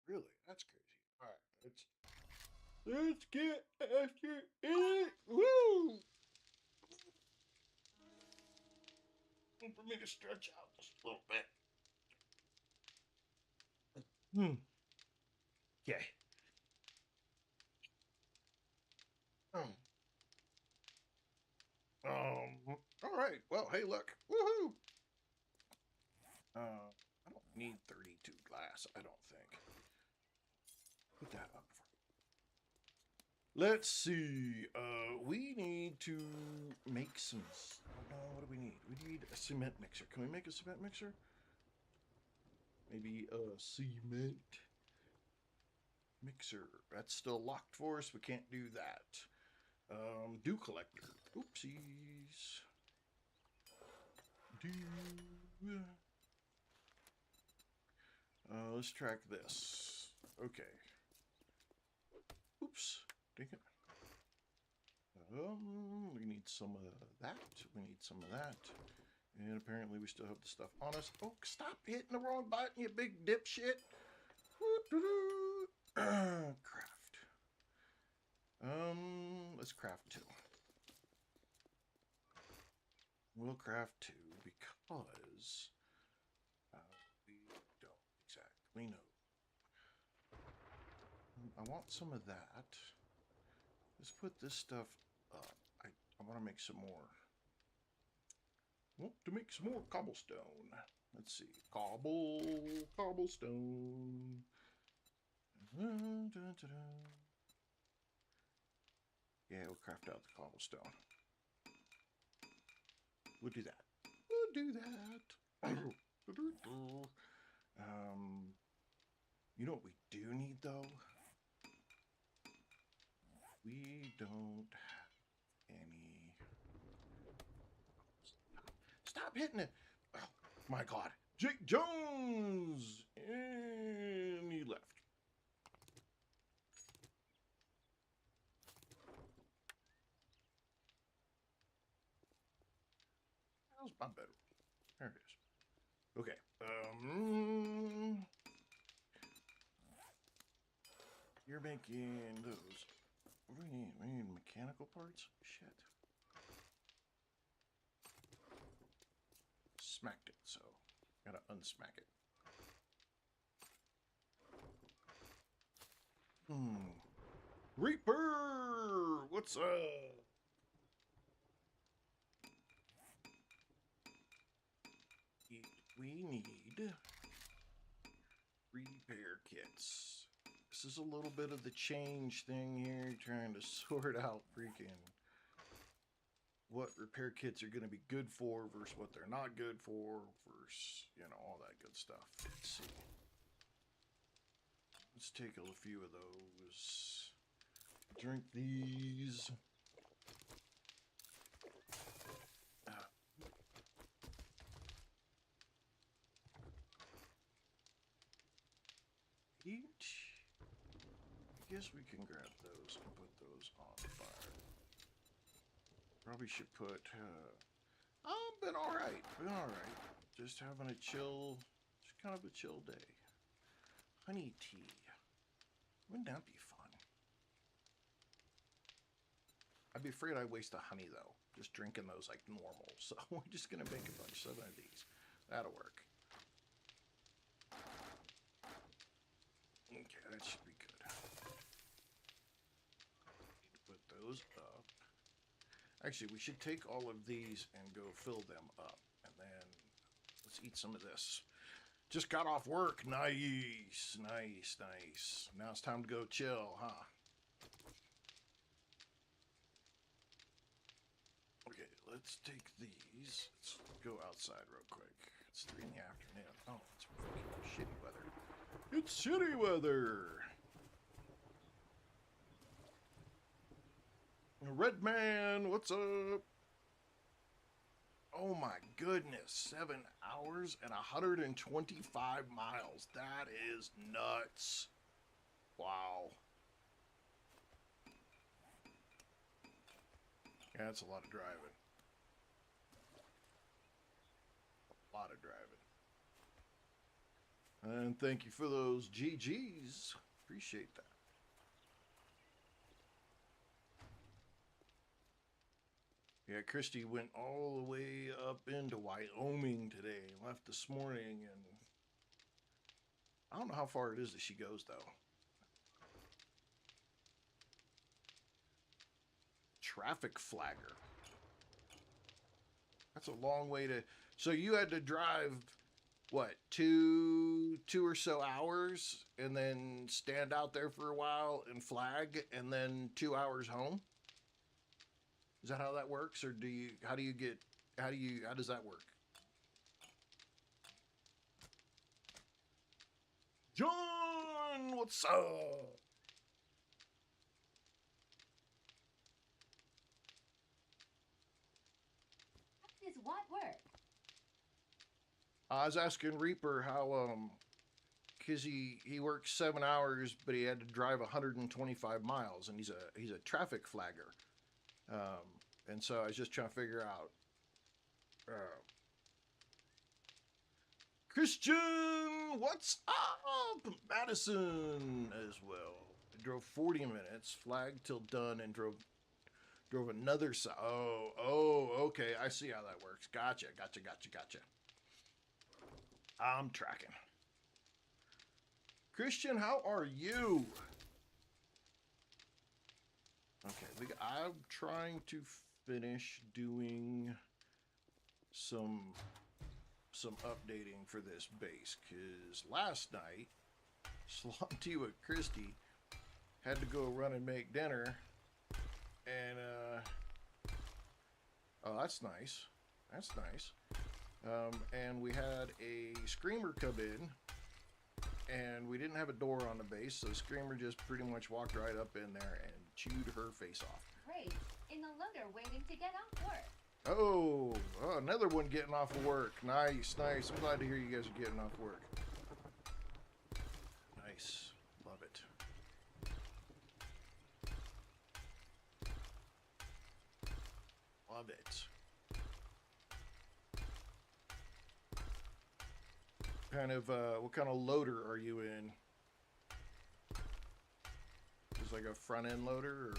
Really? That's crazy. All right, let's get after it. Woo! Time for me to stretch out just a little bit. Hmm. Okay. Um. All right. Well, hey, look. Woohoo! I don't need 32 glass. I don't think. Put that up. Let's see. We need to make some. No, what do we need? We need a cement mixer. Can we make a cement mixer? Maybe a cement mixer. That's still locked for us. We can't do that. Dew collector. Oopsies. Dew. Let's track this. Okay. Oops. Dang it. We need some of that. We need some of that. And apparently we still have the stuff on us. Oh, stop hitting the wrong button, you big dipshit. Craft. Let's craft two. We'll craft two because we don't exactly know. I want some of that. Let's put this stuff up. I want to make some more. Want to make some more cobblestone. Let's see. Cobblestone. Dun, dun, dun, dun. Yeah, we'll craft out the cobblestone. We'll do that. We'll do that. You know what we do need though? We don't have any. Stop hitting it! Oh my God, Jake Jones, and he left. How's my bedroom? There it is. Okay. You're making those. What do we need? We need mechanical parts? Shit. Smacked it, so gotta unsmack it. Reaper! What's up? We need repair kits. This is a little bit of the change thing here, trying to sort out freaking what repair kits are going to be good for versus what they're not good for versus, you know, all that good stuff. Let's see. Let's take a few of those. Drink these. Eat. I guess we can grab those and put those on fire. Probably should put. Been all right. Been all right. Just having a chill, just kind of a chill day. Honey tea. Wouldn't that be fun? I'd be afraid I'd waste the honey though. Just drinking those like normal. So we're just gonna make a bunch of these. That'll work. Okay, that should be good. Need to put those up. Actually, we should take all of these and go fill them up. And then let's eat some of this. Just got off work. Nice, nice, nice. Now it's time to go chill, huh? Okay, let's take these. Let's go outside real quick. It's 3 in the afternoon. Oh, it's freaking shitty weather. It's shitty weather. Red Man, what's up? Oh my goodness, 7 hours and 125 miles. That is nuts. Wow. Yeah, that's a lot of driving. A lot of driving. And thank you for those GGs. Appreciate that. Yeah, Christy went all the way up into Wyoming today. Left this morning, and I don't know how far it is that she goes, though. Traffic flagger. That's a long way to... So you had to drive, what, two or so hours, and then stand out there for a while and flag, and then 2 hours home? Is that how that works, or how does that work? John, what's up? How does what work? I was asking Reaper how, because he works 7 hours, but he had to drive 125 miles, and he's a traffic flagger. And so I was just trying to figure out. Christian, what's up? Madison as well. I drove 40 minutes, flagged till done, and drove another side. Oh, okay. I see how that works. Gotcha. I'm tracking. Christian, how are you? Okay, I'm trying to finish doing some updating for this base, because last night, Slonty with Christy had to go run and make dinner, and oh, that's nice. And we had a screamer come in, and we didn't have a door on the base, so the screamer just pretty much walked right up in there and chewed her face off. Great. In the loader waiting to get off work. Oh, another one getting off of work. Nice. I'm glad to hear you guys are getting off work. Nice. Love it. Love it. What kind of loader are you in? Just like a front end loader, or?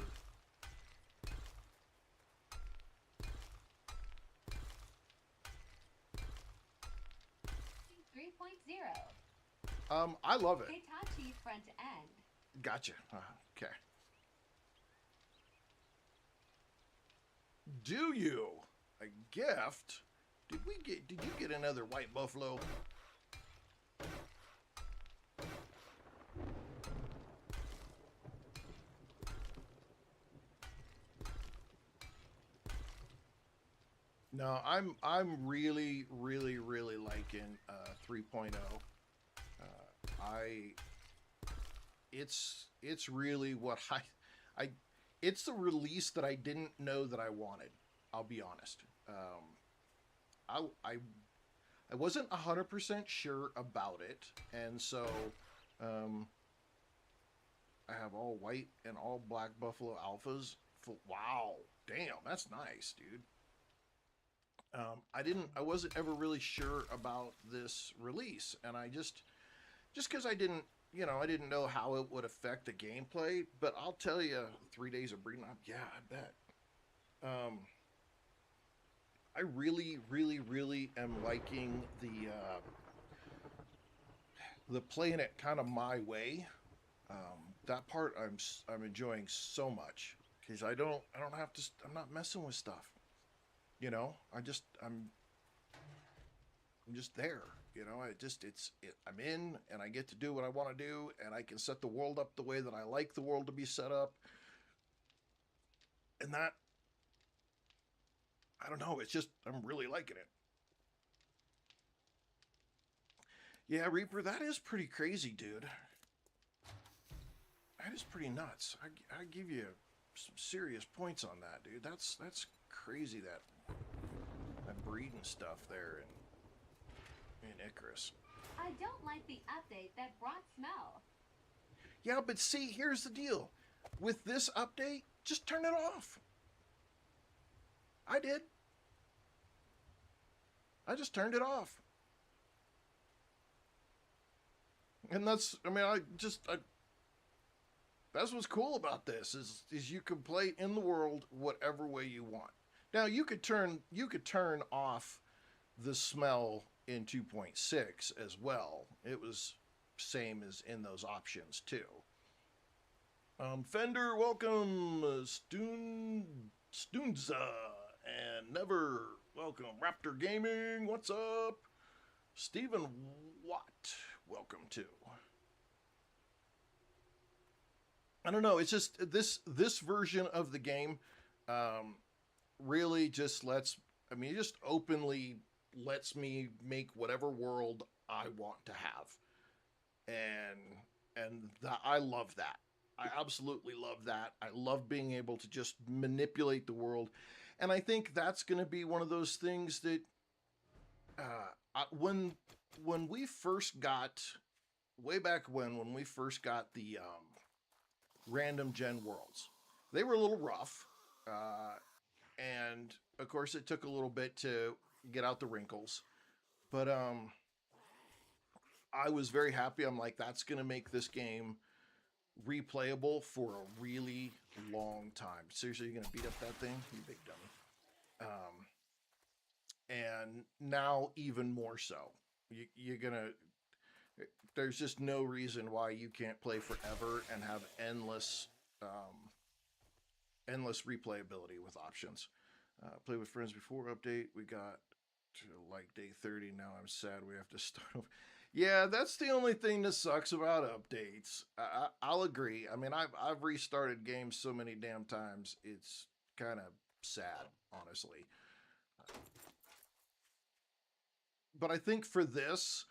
3.0. I love it. Hitachi front end. Gotcha. Okay. Do you? A gift? Did you get another white buffalo? No, I'm really liking 3.0. It's really what I it's the release that I didn't know that I wanted. I'll be honest. I wasn't 100% sure about it, and so I have all white and all black Buffalo Alphas. Wow, damn, that's nice, dude. I wasn't ever really sure about this release, and I just because I didn't know how it would affect the gameplay. But I'll tell you, 3 days of breeding, yeah, I bet. I really am liking the playing it kind of my way. That part I'm enjoying so much, because I'm not messing with stuff. I'm just there. I'm in, and I get to do what I want to do, and I can set the world up the way that I like the world to be set up. And that, I don't know, I'm really liking it. Yeah, Reaper, that is pretty crazy, dude. That is pretty nuts. I give you some serious points on that, dude. That's crazy, that breeding stuff there in Icarus. I don't like the update that brought smell. Yeah, but see, here's the deal. With this update, just turn it off. I did. I just turned it off. And that's, I mean, that's what's cool about this is you can play in the world whatever way you want. Now you could turn off the smell in 2.6 as well. It was same as in those options too. Fender, welcome, Stoonza, and Never, welcome, Raptor Gaming, what's up? Stephen Watt, welcome too. I don't know. It's just this version of the game really just lets. I mean, it just openly lets me make whatever world I want to have, and I love that. I absolutely love that. I love being able to just manipulate the world, and I think that's going to be one of those things that when we first got way back when we first got the random gen worlds. They were a little rough, and of course it took a little bit to get out the wrinkles. But I was very happy. I'm like, that's gonna make this game replayable for a really long time. Seriously, you're gonna beat up that thing, you big dummy. And now even more so. You're gonna there's just no reason why you can't play forever and have endless replayability with options. Play with friends before update. We got to like day 30. Now I'm sad we have to start over. Yeah, that's the only thing that sucks about updates. I'll agree. I mean, I've restarted games so many damn times. It's kind of sad, honestly. But I think for this,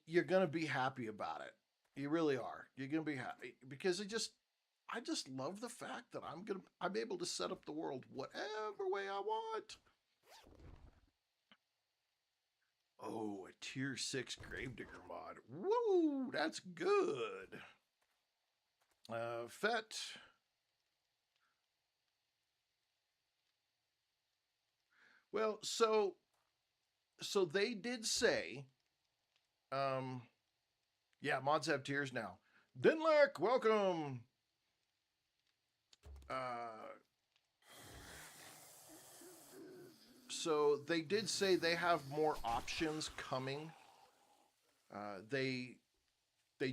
you're gonna be happy about it. You really are. You're gonna be happy because I just love the fact that I'm able to set up the world whatever way I want. Oh, a tier 6 Gravedigger mod. Woo, that's good. Fett. Well, so they did say, yeah, mods have tiers now. Denlek, welcome. So they did say they have more options coming. They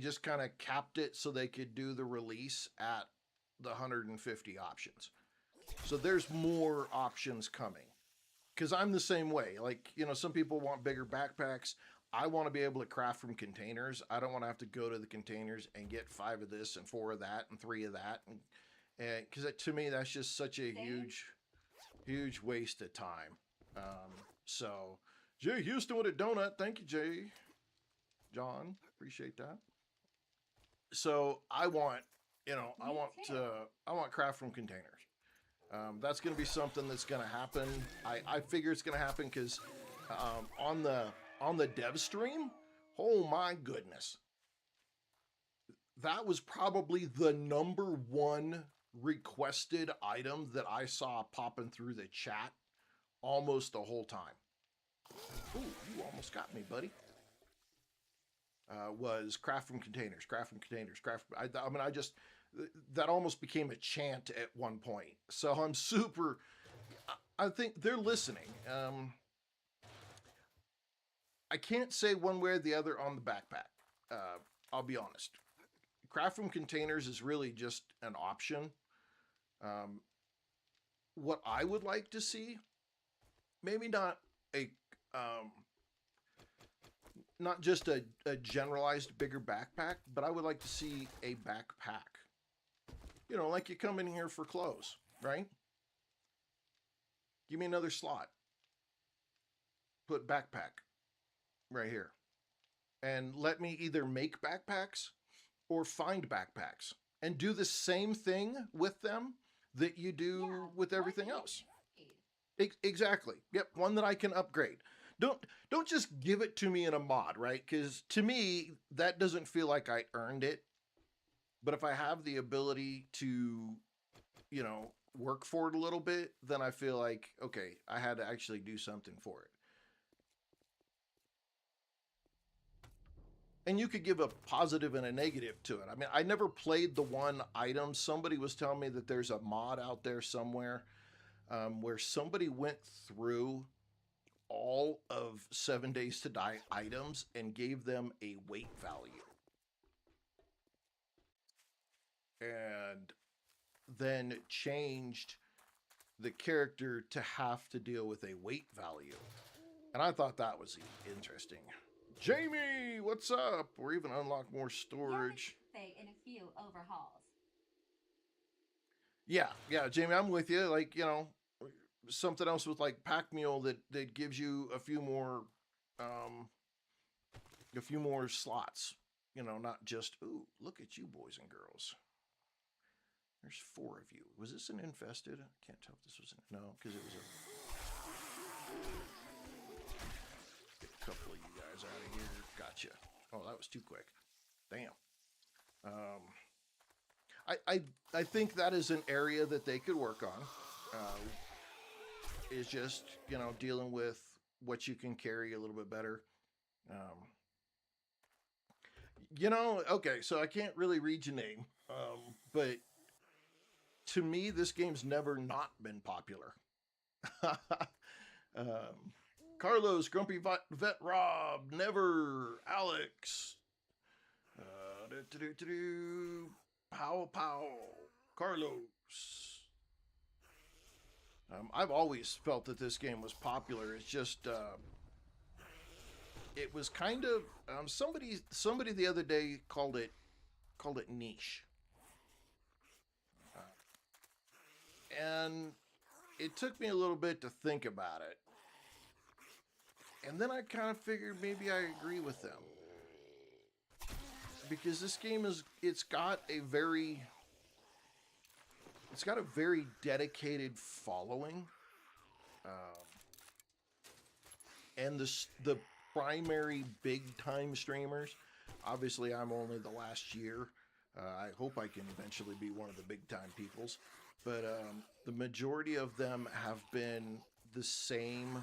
just kind of capped it so they could do the release at the 150 options. So there's more options coming. Because I'm the same way. Like, you know, some people want bigger backpacks. I want to be able to craft from containers. I don't want to have to go to the containers and get 5 of this and 4 of that and 3 of that. And because to me, that's just such a huge waste of time. So, Jay Houston with a donut. Thank you, Jay. John, appreciate that. So I want, you know, I want craft from containers. That's going to be something that's going to happen. I figure it's going to happen because on the dev stream, oh my goodness, that was probably the #1 requested item that I saw popping through the chat almost the whole time. Ooh, you almost got me, buddy. Was craft from containers, craft from containers, craft. I mean, that almost became a chant at one point. So I'm super. I think they're listening. I can't say one way or the other on the backpack. I'll be honest. Craft from containers is really just an option. What I would like to see, maybe not not just a generalized bigger backpack, but I would like to see a backpack. You know, like you come in here for clothes, right? Give me another slot. Put backpack right here. And let me either make backpacks or find backpacks and do the same thing with them that you do with everything else. Exactly. Yep, one that I can upgrade. Don't just give it to me in a mod, right? Because to me, that doesn't feel like I earned it. But if I have the ability to, you know, work for it a little bit, then I feel like, okay, I had to actually do something for it. and you could give a positive and a negative to it. I mean, I never played the one item. Somebody was telling me that there's a mod out there somewhere where somebody went through all of 7 Days to Die items and gave them a weight value. And then changed the character to have to deal with a weight value. And I thought that was interesting. Jamie, what's up? Or even unlock more storage. In a few overhauls. Yeah, Jamie, I'm with you. Like, you know, something else with like Pack Mule that gives you a few more slots. You know, not just, ooh, look at you boys and girls. There's 4 of you. Was this an infested? I can't tell if this was no, because it was get a couple of you guys out of here. Gotcha. Oh, that was too quick. Damn. I think that is an area that they could work on. Is just, you know, dealing with what you can carry a little bit better. You know, okay, so I can't really read your name, but to me, this game's never not been popular. Carlos, Grumpy Vet Rob, Never, Alex, Pow, Carlos. I've always felt that this game was popular. It's just, it was kind of, somebody the other day called it niche. And it took me a little bit to think about it. And then I kind of figured maybe I agree with them. Because this game it's got a very dedicated following. And the primary big time streamers, obviously I'm only the last year. I hope I can eventually be one of the big time peoples. But the majority of them have been the same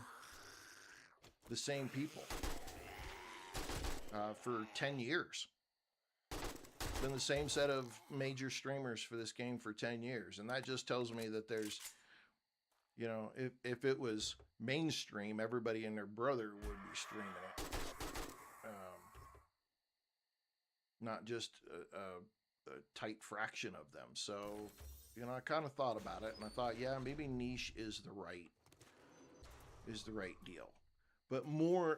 people for 10 years. Been the same set of major streamers for this game for 10 years. And that just tells me that there's, you know, if it was mainstream, everybody and their brother would be streaming it. Not just a tight fraction of them. So, you know, I kind of thought about it, and I thought, yeah, maybe niche is the right deal. But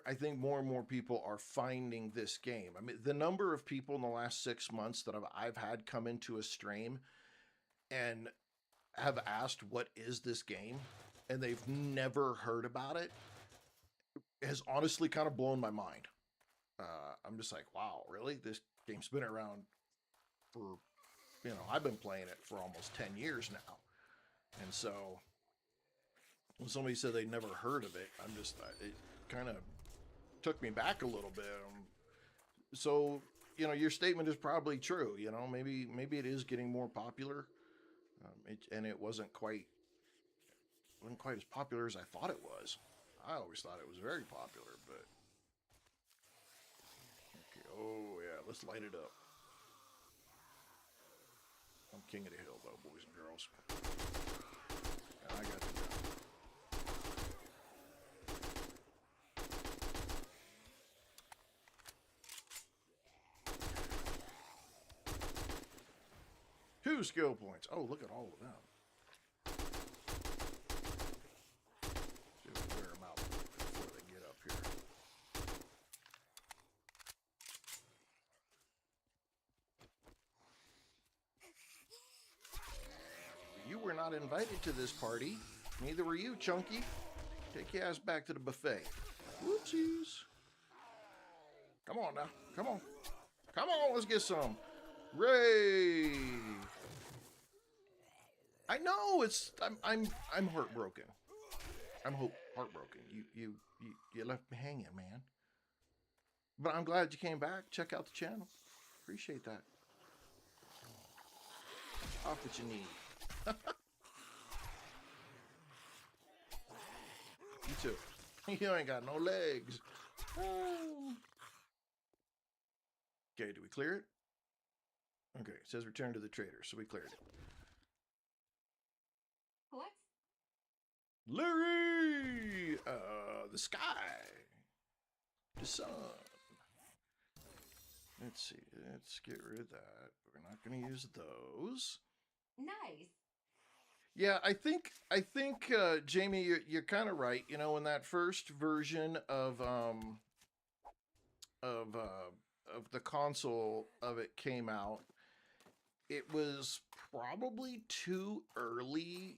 I think more and more people are finding this game. I mean, the number of people in the last 6 months that I've had come into a stream and have asked, what is this game? And they've never heard about it has honestly kind of blown my mind. I'm just like, wow, really? This game's been around for, you know, I've been playing it for almost 10 years now. And so when somebody said they never heard of it, it kind of took me back a little bit. So, you know, your statement is probably true. You know, maybe it is getting more popular. And it wasn't quite as popular as I thought it was. I always thought it was very popular, but okay. Oh yeah, let's light it up. I'm king of the hill, though, boys and girls. And I got the gun. 2 skill points. Oh, look at all of them. See if we wear them out before they get up here. You were not invited to this party. Neither were you, Chunky. Take your ass back to the buffet. Whoopsies. Come on now. Come on. Come on, let's get some. Ray. I know I'm heartbroken. I'm heartbroken. You left me hanging, man. But I'm glad you came back. Check out the channel. Appreciate that. Off what you need. You too. You ain't got no legs. Oh. Okay, do we clear it? Okay, it says return to the trader, so we cleared it. What? Larry! The sky. The sun. Let's see. Let's get rid of that. We're not going to use those. Nice. Yeah, I think Jamie, you're kind of right. You know, when that first version of the console of it came out, it was probably too early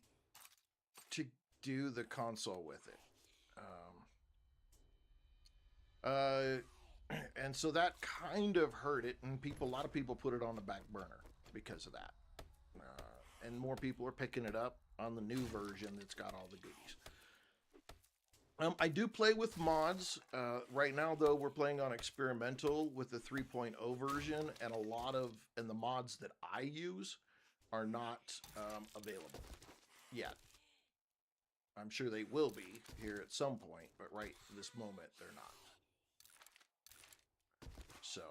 to do the console with it. And so that kind of hurt it, and a lot of people put it on the back burner because of that. And more people are picking it up on the new version that's got all the goodies. I do play with mods. Right now, though, we're playing on experimental with the 3.0 version, and the mods that I use are not available yet. I'm sure they will be here at some point, but right this moment, they're not. So,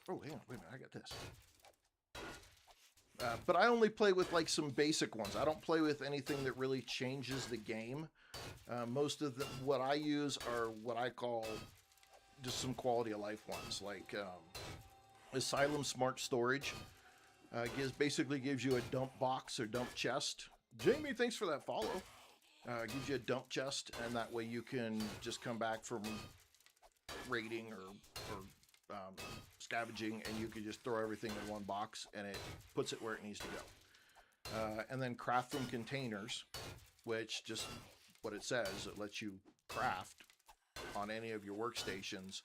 oh, hang on, wait a minute, I got this. But I only play with like some basic ones. I don't play with anything that really changes the game. Most of what I use are what I call just some quality of life ones, like Asylum Smart Storage. Basically gives you a dump box or dump chest. Jamie, thanks for that follow. Gives you a dump chest, and that way you can just come back from raiding or scavenging, and you can just throw everything in one box, and it puts it where it needs to go. And then craft from containers, which just what it says, it lets you craft on any of your workstations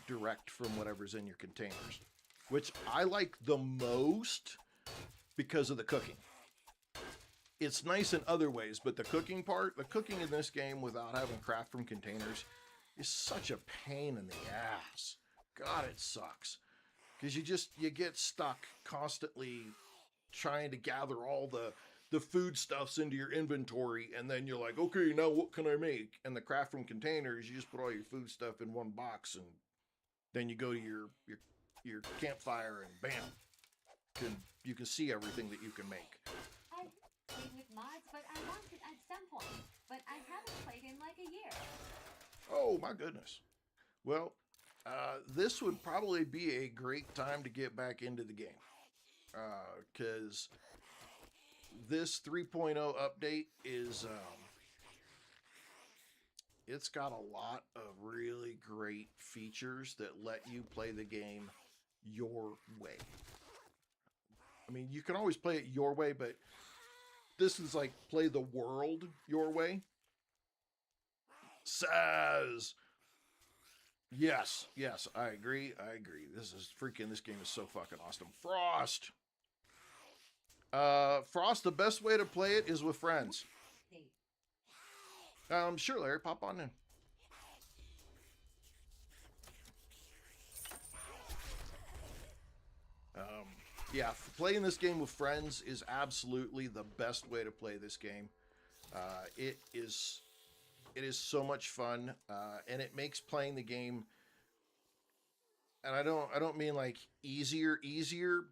direct from whatever's in your containers, which I like the most because of the cooking. It's nice in other ways, but the cooking in this game without having craft from containers is such a pain in the ass. God, it sucks. Because you get stuck constantly trying to gather all the foodstuffs into your inventory, and then you're like, okay, now what can I make? And the craft from containers, you just put all your food stuff in one box, and then you go to your campfire, and bam, you can see everything that you can make. I've played with mods, but I want it at some point. But I haven't played in like a year. Oh my goodness. Well, this would probably be a great time to get back into the game, because this 3.0 update is it's got a lot of really great features that let you play the game your way. I mean, you can always play it your way, but this is like play the world your way. Says, yes, I agree. This game is so fucking awesome. Frost. Frost, the best way to play it is with friends. Sure, Larry, pop on in. Yeah, playing this game with friends is absolutely the best way to play this game. It is so much fun, and it makes playing the game, and I don't mean like easier,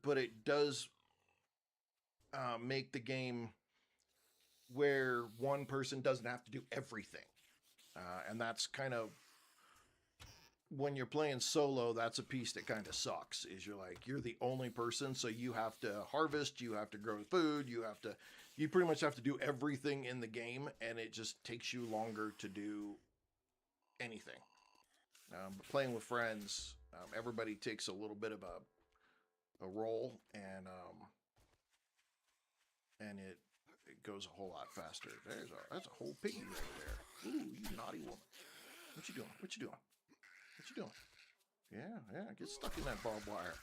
but it does make the game where one person doesn't have to do everything. And that's kind of, when you're playing solo, that's a piece that kind of sucks, is you're the only person, so you have to harvest, you have to grow food, you pretty much have to do everything in the game, and it just takes you longer to do anything. But playing with friends, everybody takes a little bit of a role, and it goes a whole lot faster. That's a whole piggy right there. Ooh, you naughty woman. What you doing? Yeah, get stuck in that barbed wire.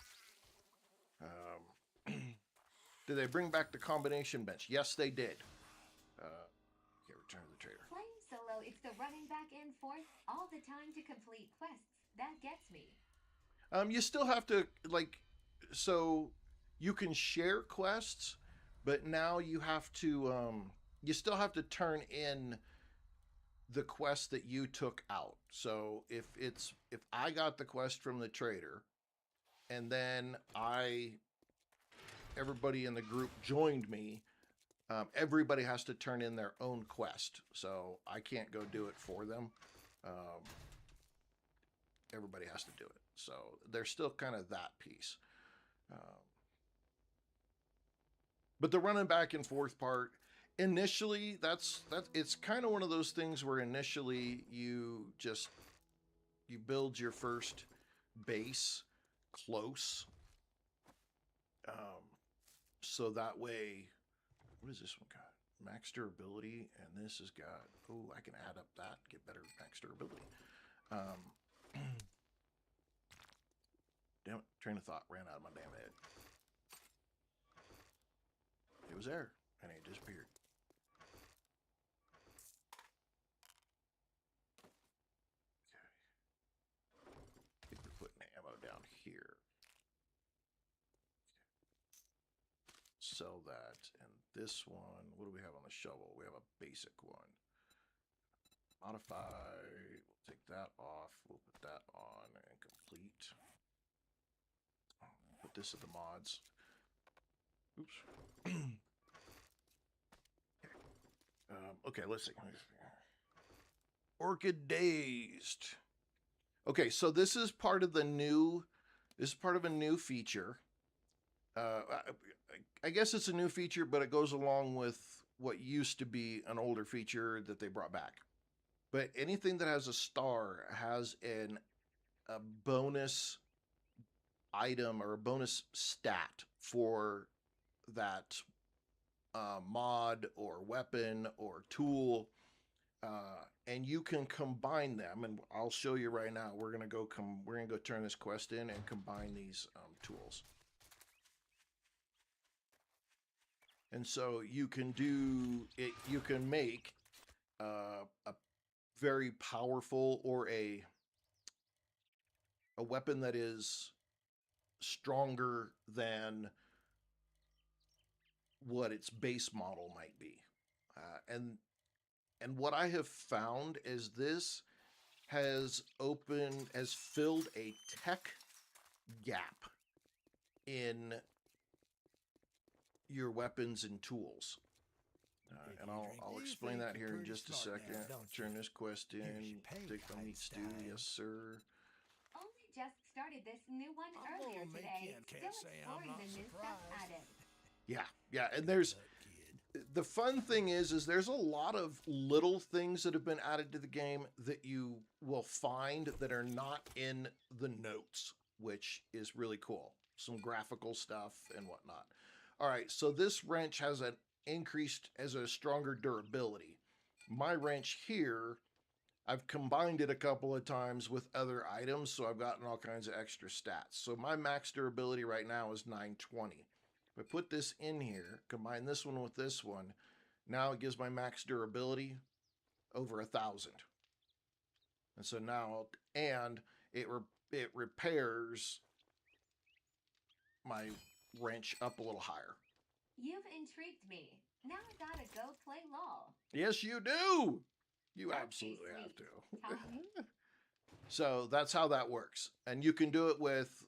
Did they bring back the combination bench? Yes, they did. Okay, return to the trader. Playing solo, it's the running back and forth all the time to complete quests. That gets me. You still have to, so you can share quests, but now you have to, you still have to turn in the quest that you took out. So if I got the quest from the trader, and then everybody in the group joined me, everybody has to turn in their own quest. So I can't go do it for them. Everybody has to do it. So there's still kind of that piece. But the running back and forth part, initially, that's it's kind of one of those things where initially you build your first base close, so that way, what is this one got? Max durability, and this has got, oh, I can add up that, get better max durability. Damn it, train of thought ran out of my damn head. It was there, and it disappeared. Okay. I think we're putting the ammo down here. Sell that, and this one, what do we have on the shovel? We have a basic one. Modify, we'll take that off, we'll put that on, and complete. Put this in the mods. Oops. Okay, let's see. Orchid Dazed. Okay, so this is part of the new. This is part of a new feature. I guess it's a new feature, but it goes along with what used to be an older feature that they brought back. But anything that has a star has a bonus item or a bonus stat for that mod or weapon or tool, and you can combine them. And I'll show you right now. We're gonna go turn this quest in and combine these tools. And so you can do it. You can make a very powerful or a weapon that is stronger than what its base model might be. And what I have found is this has filled a tech gap in your weapons and tools. And I'll explain that here in just a second. Turn this quest in. Take the meat stew. Yes, sir. Only just started this new one earlier today. Still exploring the new stuff added. Yeah, and there's the fun thing is there's a lot of little things that have been added to the game that you will find that are not in the notes, which is really cool. Some graphical stuff and whatnot. All right, so this wrench has a stronger durability. My wrench here, I've combined it a couple of times with other items, so I've gotten all kinds of extra stats. So my max durability right now is 920. If I put this in here, combine this one with this one, now it gives my max durability over 1,000. And so now, and it repairs my wrench up a little higher. You've intrigued me. Now I gotta go play LOL. Yes, you do. You Okay, absolutely have sweet. to. Tell me. So that's how that works. And you can do it with,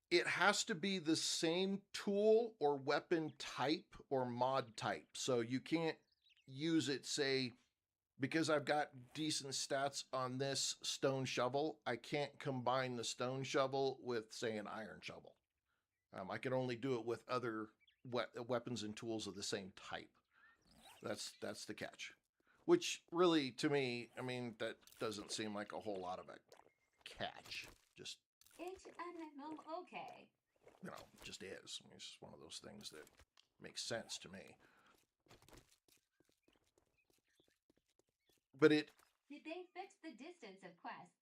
it has to be the same tool or weapon type or mod type. So you can't use it, say, because I've got decent stats on this stone shovel, I can't combine the stone shovel with, say, an iron shovel. I can only do it with other weapons and tools of the same type. That's the catch. Which really, to me, I mean, that doesn't seem like a whole lot of a catch. Just, Okay. Just is. I mean, it's just one of those things that makes sense to me. But Did they fix the distance of quests?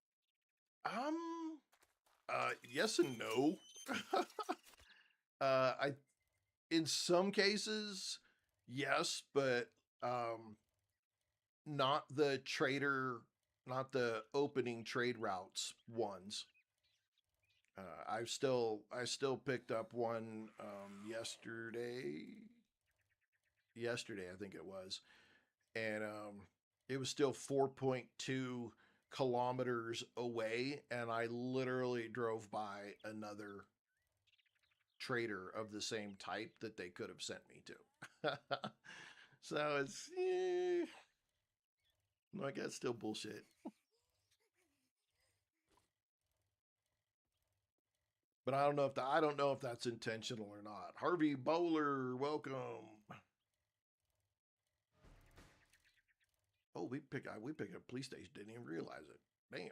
Yes and no. In some cases, yes, but not the opening trade routes ones. I still picked up one yesterday. Yesterday, I think it was, and it was still 4.2 kilometers away, and I literally drove by another trader of the same type that they could have sent me to. So it's like that's still bullshit. But I don't know if that's intentional or not. Harvey Bowler, welcome. Oh, we picked a police station. Didn't even realize it. Damn.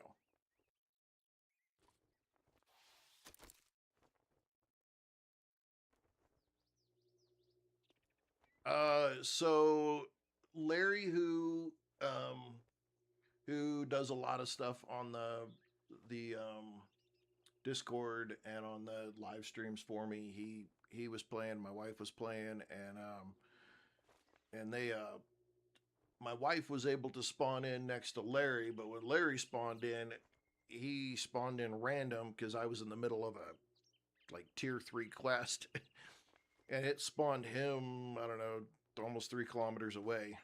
So Larry, who does a lot of stuff on the Discord and on the live streams for me, he was playing, my wife was playing, and they my wife was able to spawn in next to Larry, but when Larry spawned in, he spawned in random because I was in the middle of a like tier 3 quest, and it spawned him, I don't know, almost 3 kilometers away.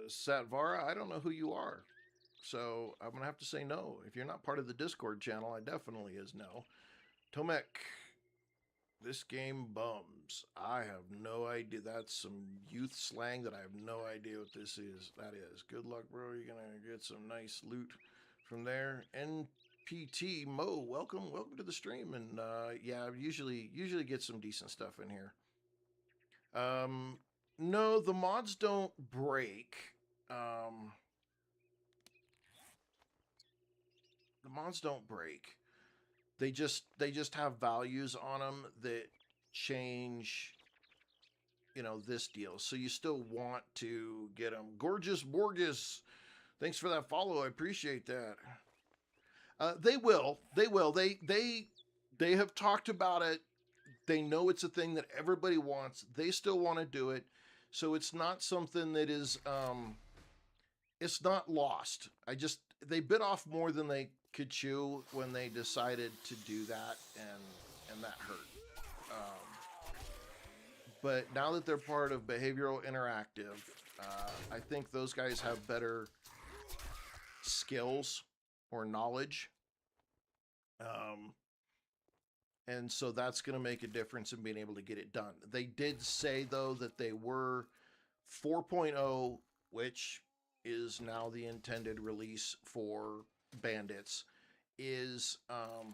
Satvara, I don't know who you are, so I'm gonna have to say no. If you're not part of the Discord channel, I definitely is no. Tomek, this game bums. I have no idea. That's some youth slang that I have no idea what this is. That is. Good luck, bro. You're gonna get some nice loot from there. NPT Mo, welcome to the stream. And yeah, I usually get some decent stuff in here. No, the mods don't break. The mods don't break. They just have values on them that change, you know, this deal. So you still want to get them. Gorgeous Borges, thanks for that follow. I appreciate that. They will. They have talked about it. They know it's a thing that everybody wants. They still want to do it. So it's not something that is it's not lost. They bit off more than they could chew when they decided to do that, and that hurt. But now that they're part of Behavioral Interactive, I think those guys have better skills or knowledge. And so that's going to make a difference in being able to get it done. They did say, though, that they were 4.0, which is now the intended release for Bandits, is AMS,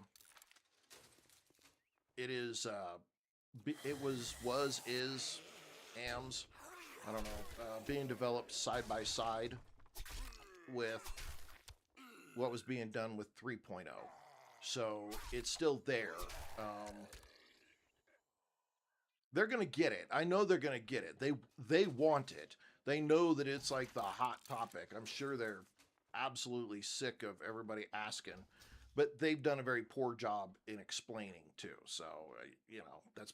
I don't know, being developed side by side with what was being done with 3.0. So it's still there. They're gonna get it. I know they're gonna get it. They want it. They know that it's like the hot topic. I'm sure they're absolutely sick of everybody asking, but they've done a very poor job in explaining too. So you know, that's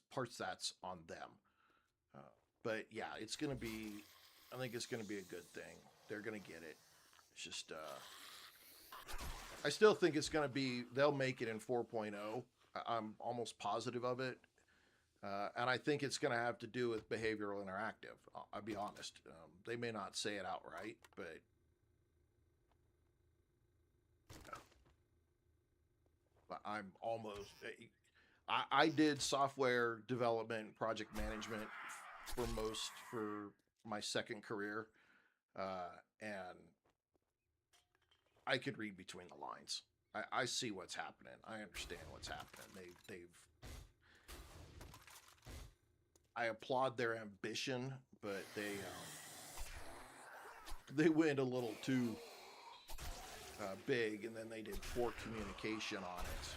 on them. But yeah, it's gonna be. I think it's gonna be a good thing. They're gonna get it. It's just. I still think it's going to be, they'll make it in 4.0. I'm almost positive of it. And I think it's going to have to do with Behavioral Interactive. I'll be honest. They may not say it outright, but I'm almost, I did software development, project management for my second career. And I could read between the lines. I see what's happening. I understand what's happening. I applaud their ambition, but they went a little too big, and then they did poor communication on it.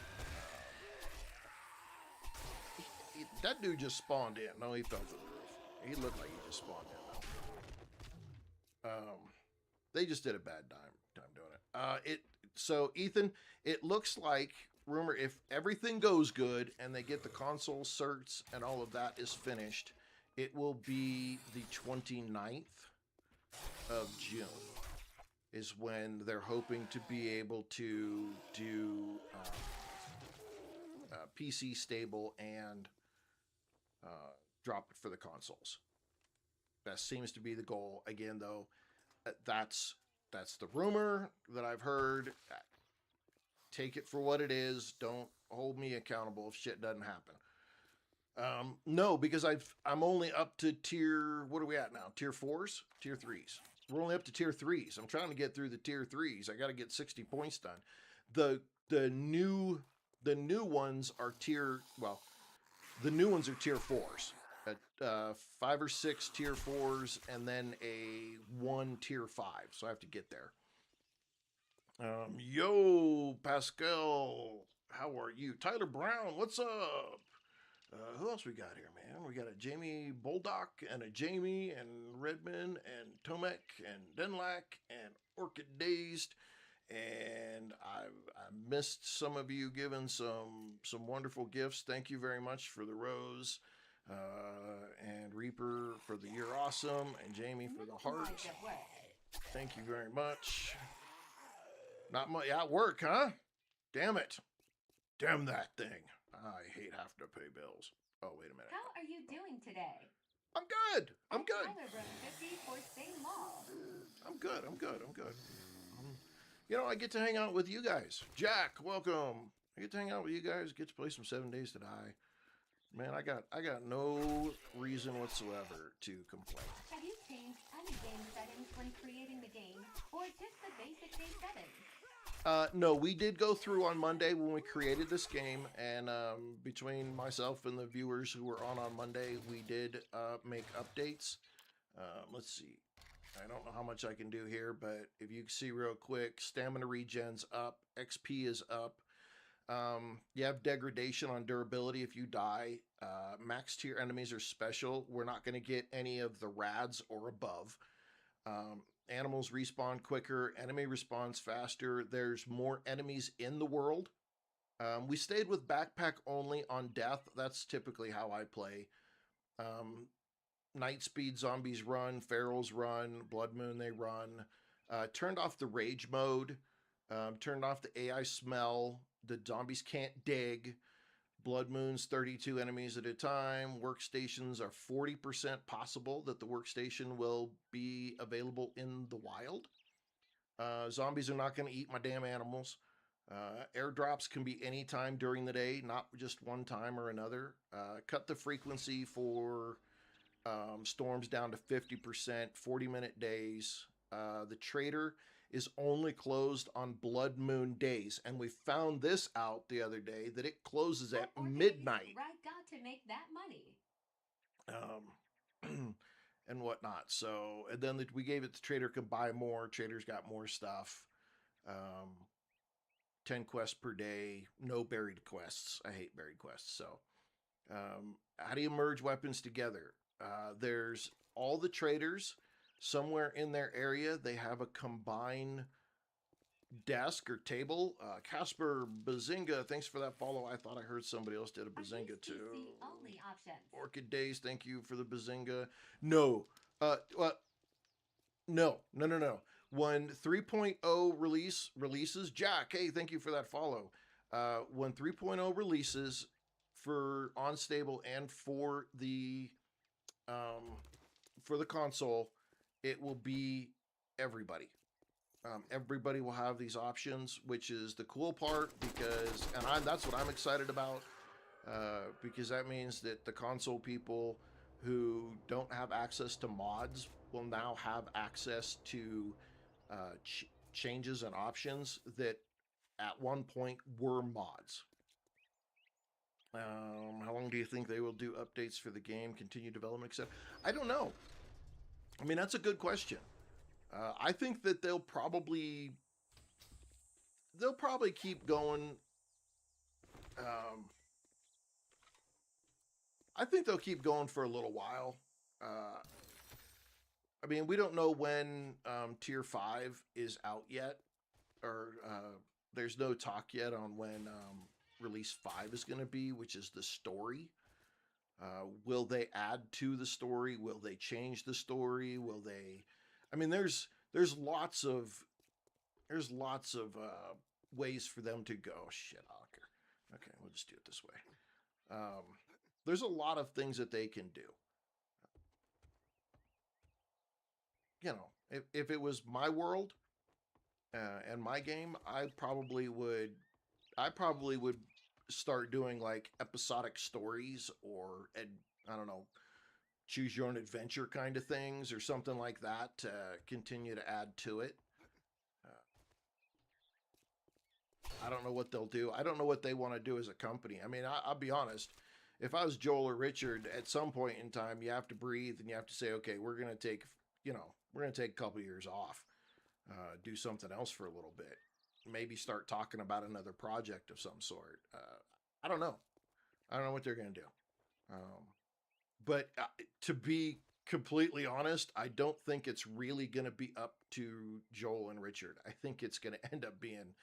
That dude just spawned in. No, he fell to the roof. He looked like he just spawned in, though. They just did a bad time doing it. So Ethan, it looks like, rumor, if everything goes good and they get the console certs and all of that is finished, it will be the 29th of June is when they're hoping to be able to do PC stable and drop it for the consoles. That seems to be the goal. Again, though, that's the rumor that I've heard. Take it for what it is. Don't hold me accountable if shit doesn't happen. No, because I'm only up to tier. What are we at now? Tier 4s, tier 3s. We're only up to tier 3s. I'm trying to get through the tier 3s. I got to get 60 points done. The new ones are tier. Well, the new ones are tier 4s. 5 or 6 tier 4s, and then a 1 tier 5. So I have to get there. Yo, Pascal, how are you? Tyler Brown, what's up? Who else we got here, man? We got a Jamie Boldock and a Jamie and Redmond and Tomek and Denlac and Orchid Dazed. And I missed some of you giving some wonderful gifts. Thank you very much for the rose. And Reaper for the You're Awesome, and Jamie for the heart. Thank you very much. Not much at work, huh? Damn it. Damn that thing. I hate having to pay bills. Oh, wait a minute. How are you doing today? I'm good. I'm good. Tyler Brown 50 for Spain Mall. I'm good. You know, I get to hang out with you guys. Jack, welcome. I get to hang out with you guys. Get to play some 7 Days to Die. Man, I got no reason whatsoever to complain. Have you changed any game settings when creating the game, or just the basic game settings? No, we did go through on Monday when we created this game, and between myself and the viewers who were on Monday, we did make updates. Let's see. I don't know how much I can do here, but if you can see real quick, stamina regen's up, XP is up. You have degradation on durability if you die. Max tier enemies are special. We're not going to get any of the rads or above. Animals respawn quicker. Enemy respawns faster. There's more enemies in the world. We stayed with backpack only on death. That's typically how I play. Night speed zombies run. Ferals run. Blood moon they run. Turned off the rage mode. Turned off the AI smell. The zombies can't dig. Blood moons 32 enemies at a time. Workstations are 40% possible that the workstation will be available in the wild. Zombies are not going to eat my damn animals. Airdrops can be any time during the day, not just one time or another. Cut the frequency for storms down to 50%, 40-minute days. The trader is only closed on blood moon days, and we found this out the other day that it closes at midnight. Right, got to make that money. And whatnot. So, and then we gave it the trader could buy more. Traders got more stuff. 10 quests per day. No buried quests. I hate buried quests. So, how do you merge weapons together? There's all the traders. Somewhere in their area, they have a combined desk or table. Casper Bazinga, thanks for that follow. I thought I heard somebody else did a Bazinga too. Only options. Orchid Days, thank you for the Bazinga. No. No. When 3.0 releases, Jack, hey, thank you for that follow. When 3.0 releases for Unstable and for the console, it will be everybody. Everybody will have these options, which is the cool part because, that's what I'm excited about, because that means that the console people who don't have access to mods will now have access to changes and options that at one point were mods. How long do you think they will do updates for the game, continue development, etc.? I don't know. I mean, that's a good question. I think that they'll probably keep going. I think they'll keep going for a little while. I mean, we don't know when Tier 5 is out yet, or there's no talk yet on when Release 5 is going to be, which is the story. Will they add to the story? Will they change the story? Will they? I mean, there's lots of ways for them to go. Shit, Ocker. Okay, we'll just do it this way. There's a lot of things that they can do. You know, if it was my world and my game, I probably would start doing like episodic stories or I don't know, choose your own adventure kind of things or something like that to continue to add to it. I don't know what they'll do. I don't know what they want to do as a company. I mean, I'll be honest. If I was Joel or Richard, at some point in time, you have to breathe and you have to say, okay, we're going to take, we're going to take a couple years off, do something else for a little bit, maybe start talking about another project of some sort. I don't know. I don't know what they're going to do. But to be completely honest, I don't think it's really going to be up to Joel and Richard. I think it's going to end up being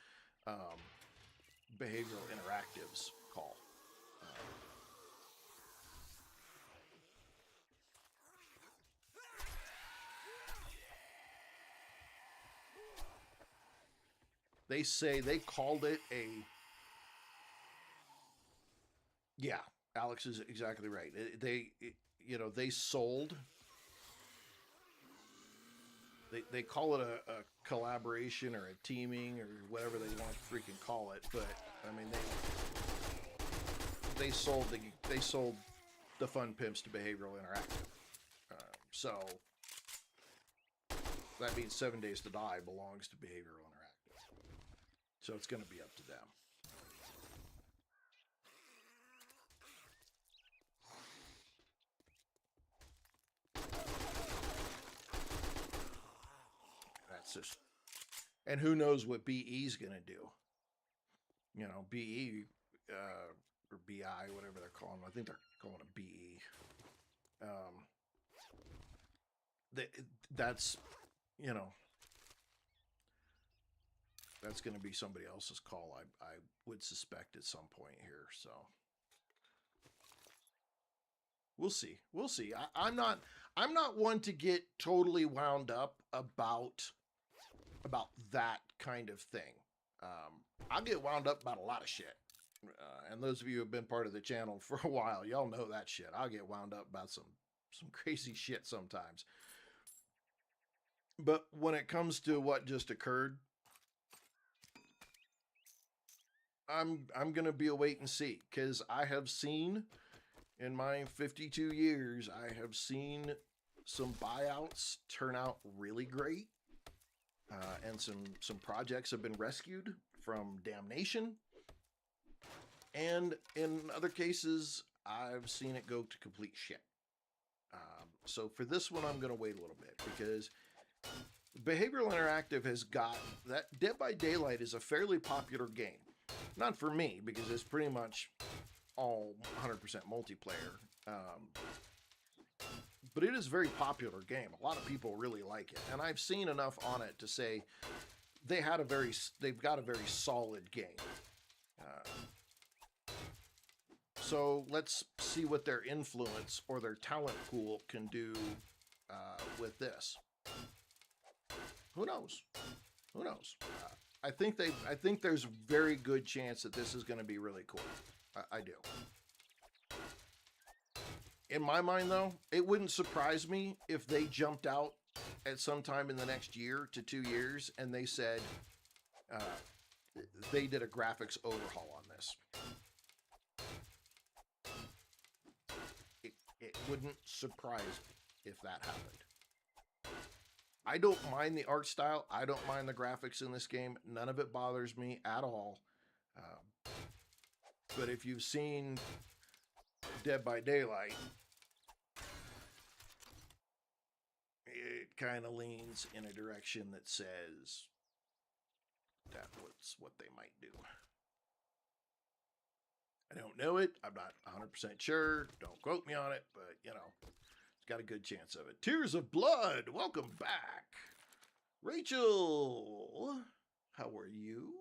Behavioral Interactive's call. They say they called it a... Yeah, Alex is exactly right. They sold... They call it a collaboration or a teaming or whatever they want to freaking call it, but I mean they sold the Fun Pimps to Behavioral Interactive. So that means 7 Days to Die belongs to Behavioral Interactive. So it's going to be up to them. That's just... And who knows what BE's going to do. You know, BE or BI, whatever they're calling them. I think they're calling it BE. That's, you know, that's going to be somebody else's call, I would suspect at some point here. So we'll see. We'll see. I'm not one to get totally wound up about that kind of thing. I'll get wound up about a lot of shit. And those of you who have been part of the channel for a while, y'all know that shit. I'll get wound up about some crazy shit sometimes. But when it comes to what just occurred, I'm going to be a wait and see, because I have seen in my 52 years, I have seen some buyouts turn out really great. And some projects have been rescued from damnation. And in other cases, I've seen it go to complete shit. So for this one, I'm going to wait a little bit, because Behavioral Interactive has got that... Dead by Daylight is a fairly popular game. Not for me, because it's pretty much all 100% multiplayer. But it is a very popular game. A lot of people really like it. And I've seen enough on it to say they've got a very solid game. So let's see what their influence or their talent pool can do with this. Who knows? Who knows? I think there's a very good chance that this is going to be really cool. I do. In my mind, though, it wouldn't surprise me if they jumped out at some time in the next year to 2 years and they said they did a graphics overhaul on this. It wouldn't surprise me if that happened. I don't mind the art style. I don't mind the graphics in this game. None of it bothers me at all. But if you've seen Dead by Daylight, it kind of leans in a direction that says that's what they might do. I don't know it. I'm not 100% sure. Don't quote me on it, but, you know, it's got a good chance of it. Tears of Blood, welcome back. Rachel, how are you?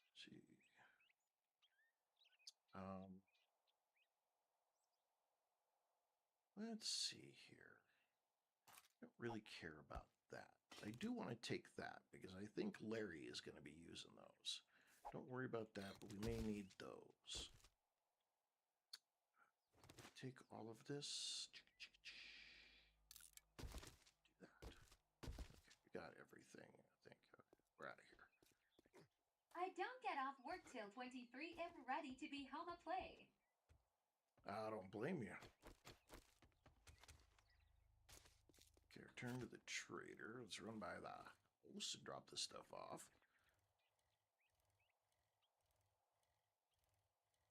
Let's see. Let's see here. I don't really care about that. I do want to take that because I think Larry is going to be using those. Don't worry about that, but we may need those. Take all of this. Do that. Okay, we got everything, I think. Okay, we're out of here. I don't get off work till 23 if ready to be home a play. I don't blame you. Okay, return to the trader. Let's run by the house and drop this stuff off.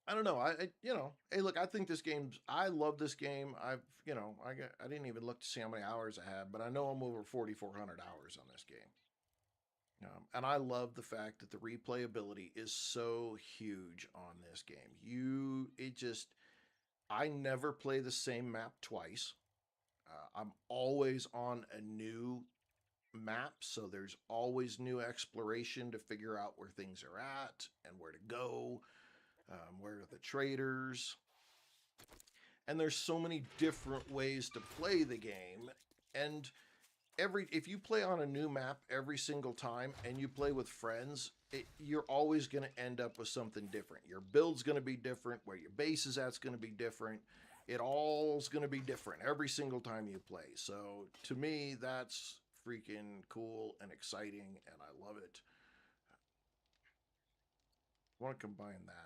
I don't know. You know, hey, look, I think this game's. I love this game. You know, I didn't even look to see how many hours I had, but I know I'm over 4,400 hours on this game. And I love the fact that the replayability is so huge on this game. I never play the same map twice. I'm always on a new map, so there's always new exploration to figure out where things are at and where to go. Where are the traders? And there's so many different ways to play the game. And if you play on a new map every single time and you play with friends, you're always going to end up with something different. Your build's going to be different. Where your base is at's going to be different. It all's going to be different every single time you play. So to me, that's freaking cool and exciting, and I love it. I want to combine that.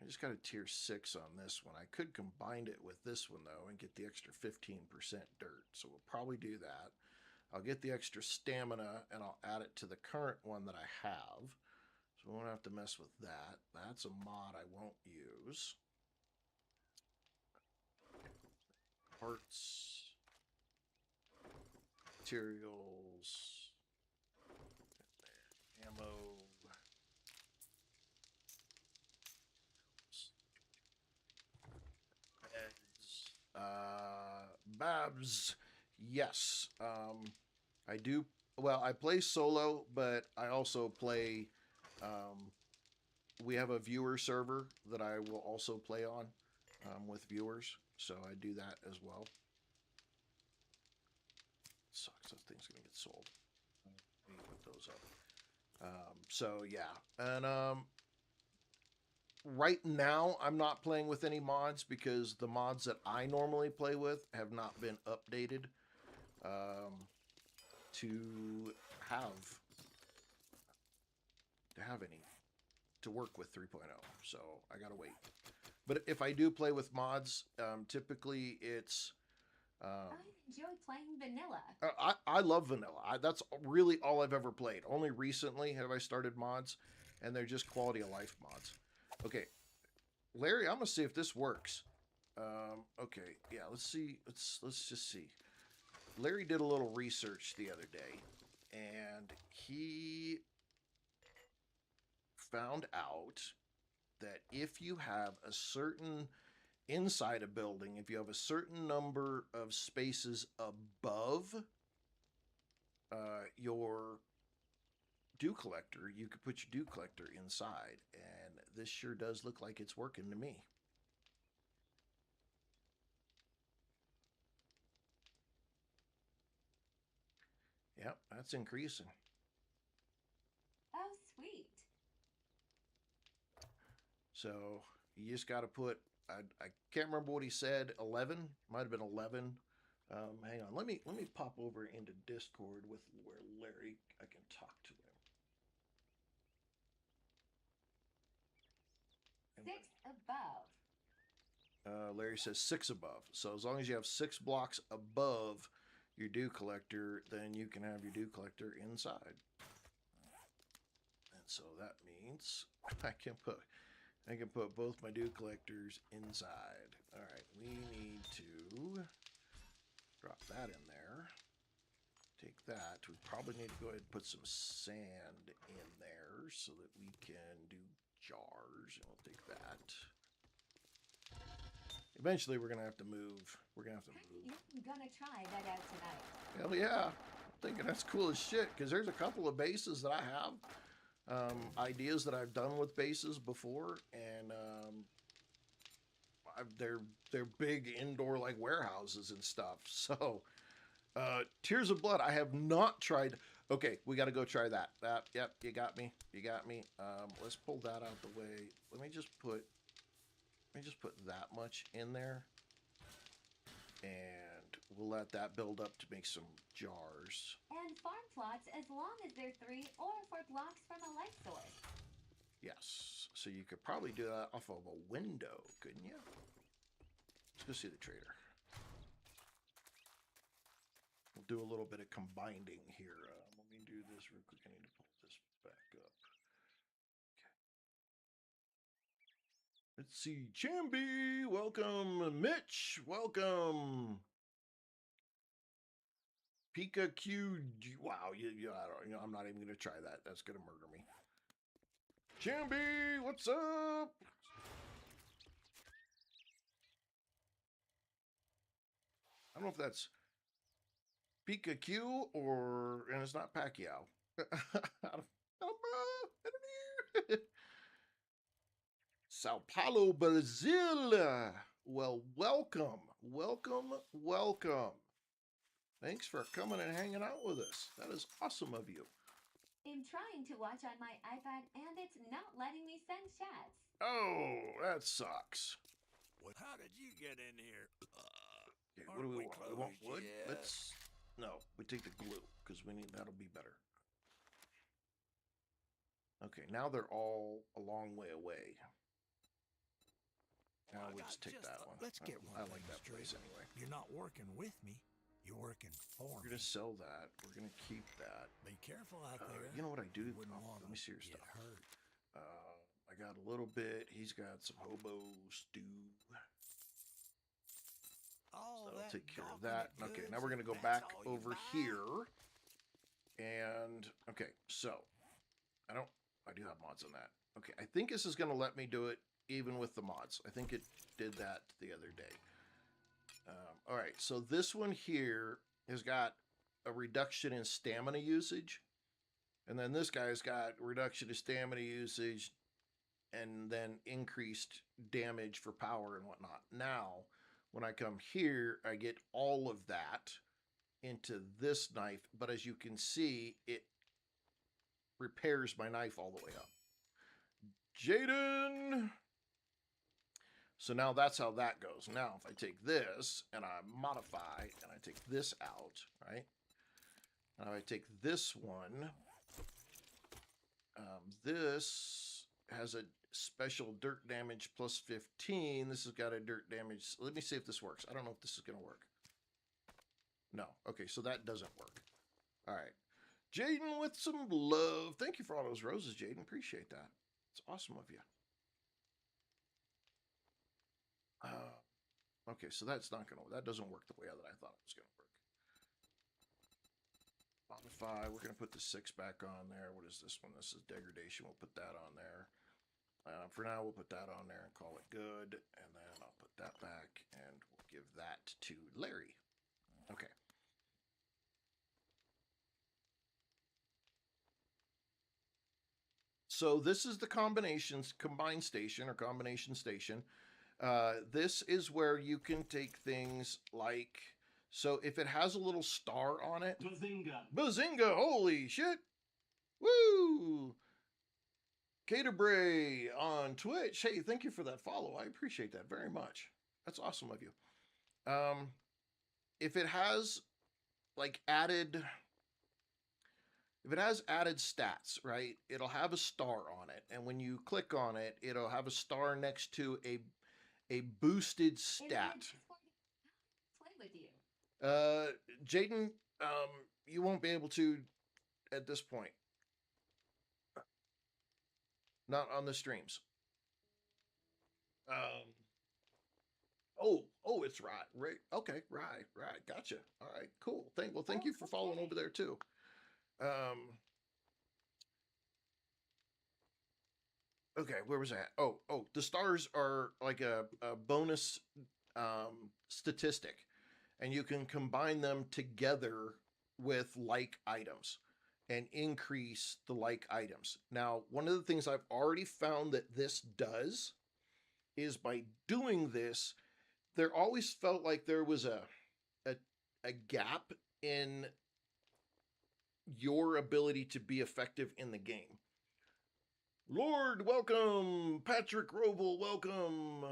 I just got a tier 6 on this one. I could combine it with this one, though, and get the extra 15% dirt. So we'll probably do that. I'll get the extra stamina, and I'll add it to the current one that I have. So we won't have to mess with that. That's a mod I won't use. Parts. Materials. Ammo. Babs, yes. I do. Well, I play solo, but I also play. We have a viewer server that I will also play on with viewers, so I do that as well. Sucks. Those things are gonna get sold. Let me put those up. So yeah, and right now, I'm not playing with any mods because the mods that I normally play with have not been updated to have any to work with 3.0. So I gotta wait. But if I do play with mods, typically it's. I enjoy playing vanilla. I love vanilla. That's really all I've ever played. Only recently have I started mods, and they're just quality of life mods. Okay, Larry, I'm gonna see if this works. Okay, yeah, let's see. Let's just see. Larry did a little research the other day, and he found out that if you have a certain inside a building, if you have a certain number of spaces above your dew collector, you could put your dew collector inside, and this sure does look like it's working to me. Yep, that's increasing. Oh, sweet. So you just got to put, I can't remember what he said, 11? Might have been 11. Hang on, let me pop over into Discord with where Larry, I can talk to him. 6 above. Larry says 6 above. So as long as you have 6 blocks above your dew collector, then you can have your dew collector inside. And so that means I can put both my dew collectors inside. All right, we need to drop that in there. Take that. We probably need to go ahead and put some sand in there so that we can do jars. And we'll take that. Eventually, we're gonna have to move. We're gonna have to move. I'm gonna try that out tonight. Hell yeah! I'm thinking that's cool as shit because there's a couple of bases that I have, ideas that I've done with bases before, and they're big indoor like warehouses and stuff. So, Tears of Blood, I have not tried. Okay, we got to go try that. Yep, you got me. You got me. Let's pull that out the way. Let me just put that much in there, and we'll let that build up to make some jars. And farm plots as long as they're 3 or 4 blocks from a light source. Yes. So you could probably do that off of a window, couldn't you? Let's go see the trader. We'll do a little bit of combining here. Let me do this real quick. I need to pull this back up. Okay. Let's see. Chamby, welcome. Mitch, welcome. Pika Q. Wow, I don't, I'm not even gonna try that. That's gonna murder me. Chamby, what's up? I don't know if that's Pika Q or, and it's not Pacquiao. I don't know. Sao Paulo, Brazil. Well, welcome, welcome, welcome. Thanks for coming and hanging out with us. That is awesome of you. I'm trying to watch on my iPad and it's not letting me send chats. Oh, that sucks. What? How did you get in here? Okay, what do we want? We want wood? Let's... No, we take the glue, because we need... That'll be better. Okay, now they're all a long way away. Now we'll just take that one. Let's get one. I like that place anyway. You're not working with me. You're working for me. We're gonna sell that. We're gonna keep that. Be careful out there. You know what I do? Wouldn't Oh, want let me see your to stuff. get hurt. I got a little bit. He's got some hobo stew. All So I'll that take care of gawking that. at Okay, goods, now we're gonna go that's back all you over buy? here. And okay, so I do have mods on that. Okay, I think this is gonna let me do it even with the mods. I think it did that the other day. All right, so this one here has got a reduction in stamina usage. And then this guy's got reduction of stamina usage and then increased damage for power and whatnot. Now, when I come here, I get all of that into this knife. But as you can see, it repairs my knife all the way up. Jaden! So now that's how that goes. Now, if I take this and I modify and I take this out, right? Now I take this one. This has a special dirt damage plus 15. This has got a dirt damage. Let me see if this works. I don't know if this is going to work. No. Okay, so that doesn't work. All right. Jaden with some love. Thank you for all those roses, Jaden. Appreciate that. It's awesome of you. Okay, so that's not going to... That doesn't work the way that I thought it was going to work. Modify. We're going to put the 6 back on there. What is this one? This is degradation. We'll put that on there. For now, we'll put that on there and call it good. And then I'll put that back and we'll give that to Larry. Okay. So this is the combined station or combination station. This is where you can take things like... So if it has a little star on it... Bazinga! Bazinga! Holy shit! Woo! Caterbray on Twitch. Hey, thank you for that follow. I appreciate that very much. That's awesome of you. If it has like added... If it has added stats, right, it'll have a star on it. And when you click on it, it'll have a star next to a boosted stat. Play with you. Jaden, you won't be able to at this point. Not on the streams. Oh, it's right. Okay, right. Gotcha. All right, cool. Thank you for following over there too. Okay, where was that? Oh, the stars are like a bonus statistic, and you can combine them together with like items and increase the like items. Now, one of the things I've already found that this does is by doing this, there always felt like there was a gap in your ability to be effective in the game. Lord, welcome. Patrick Roval, welcome.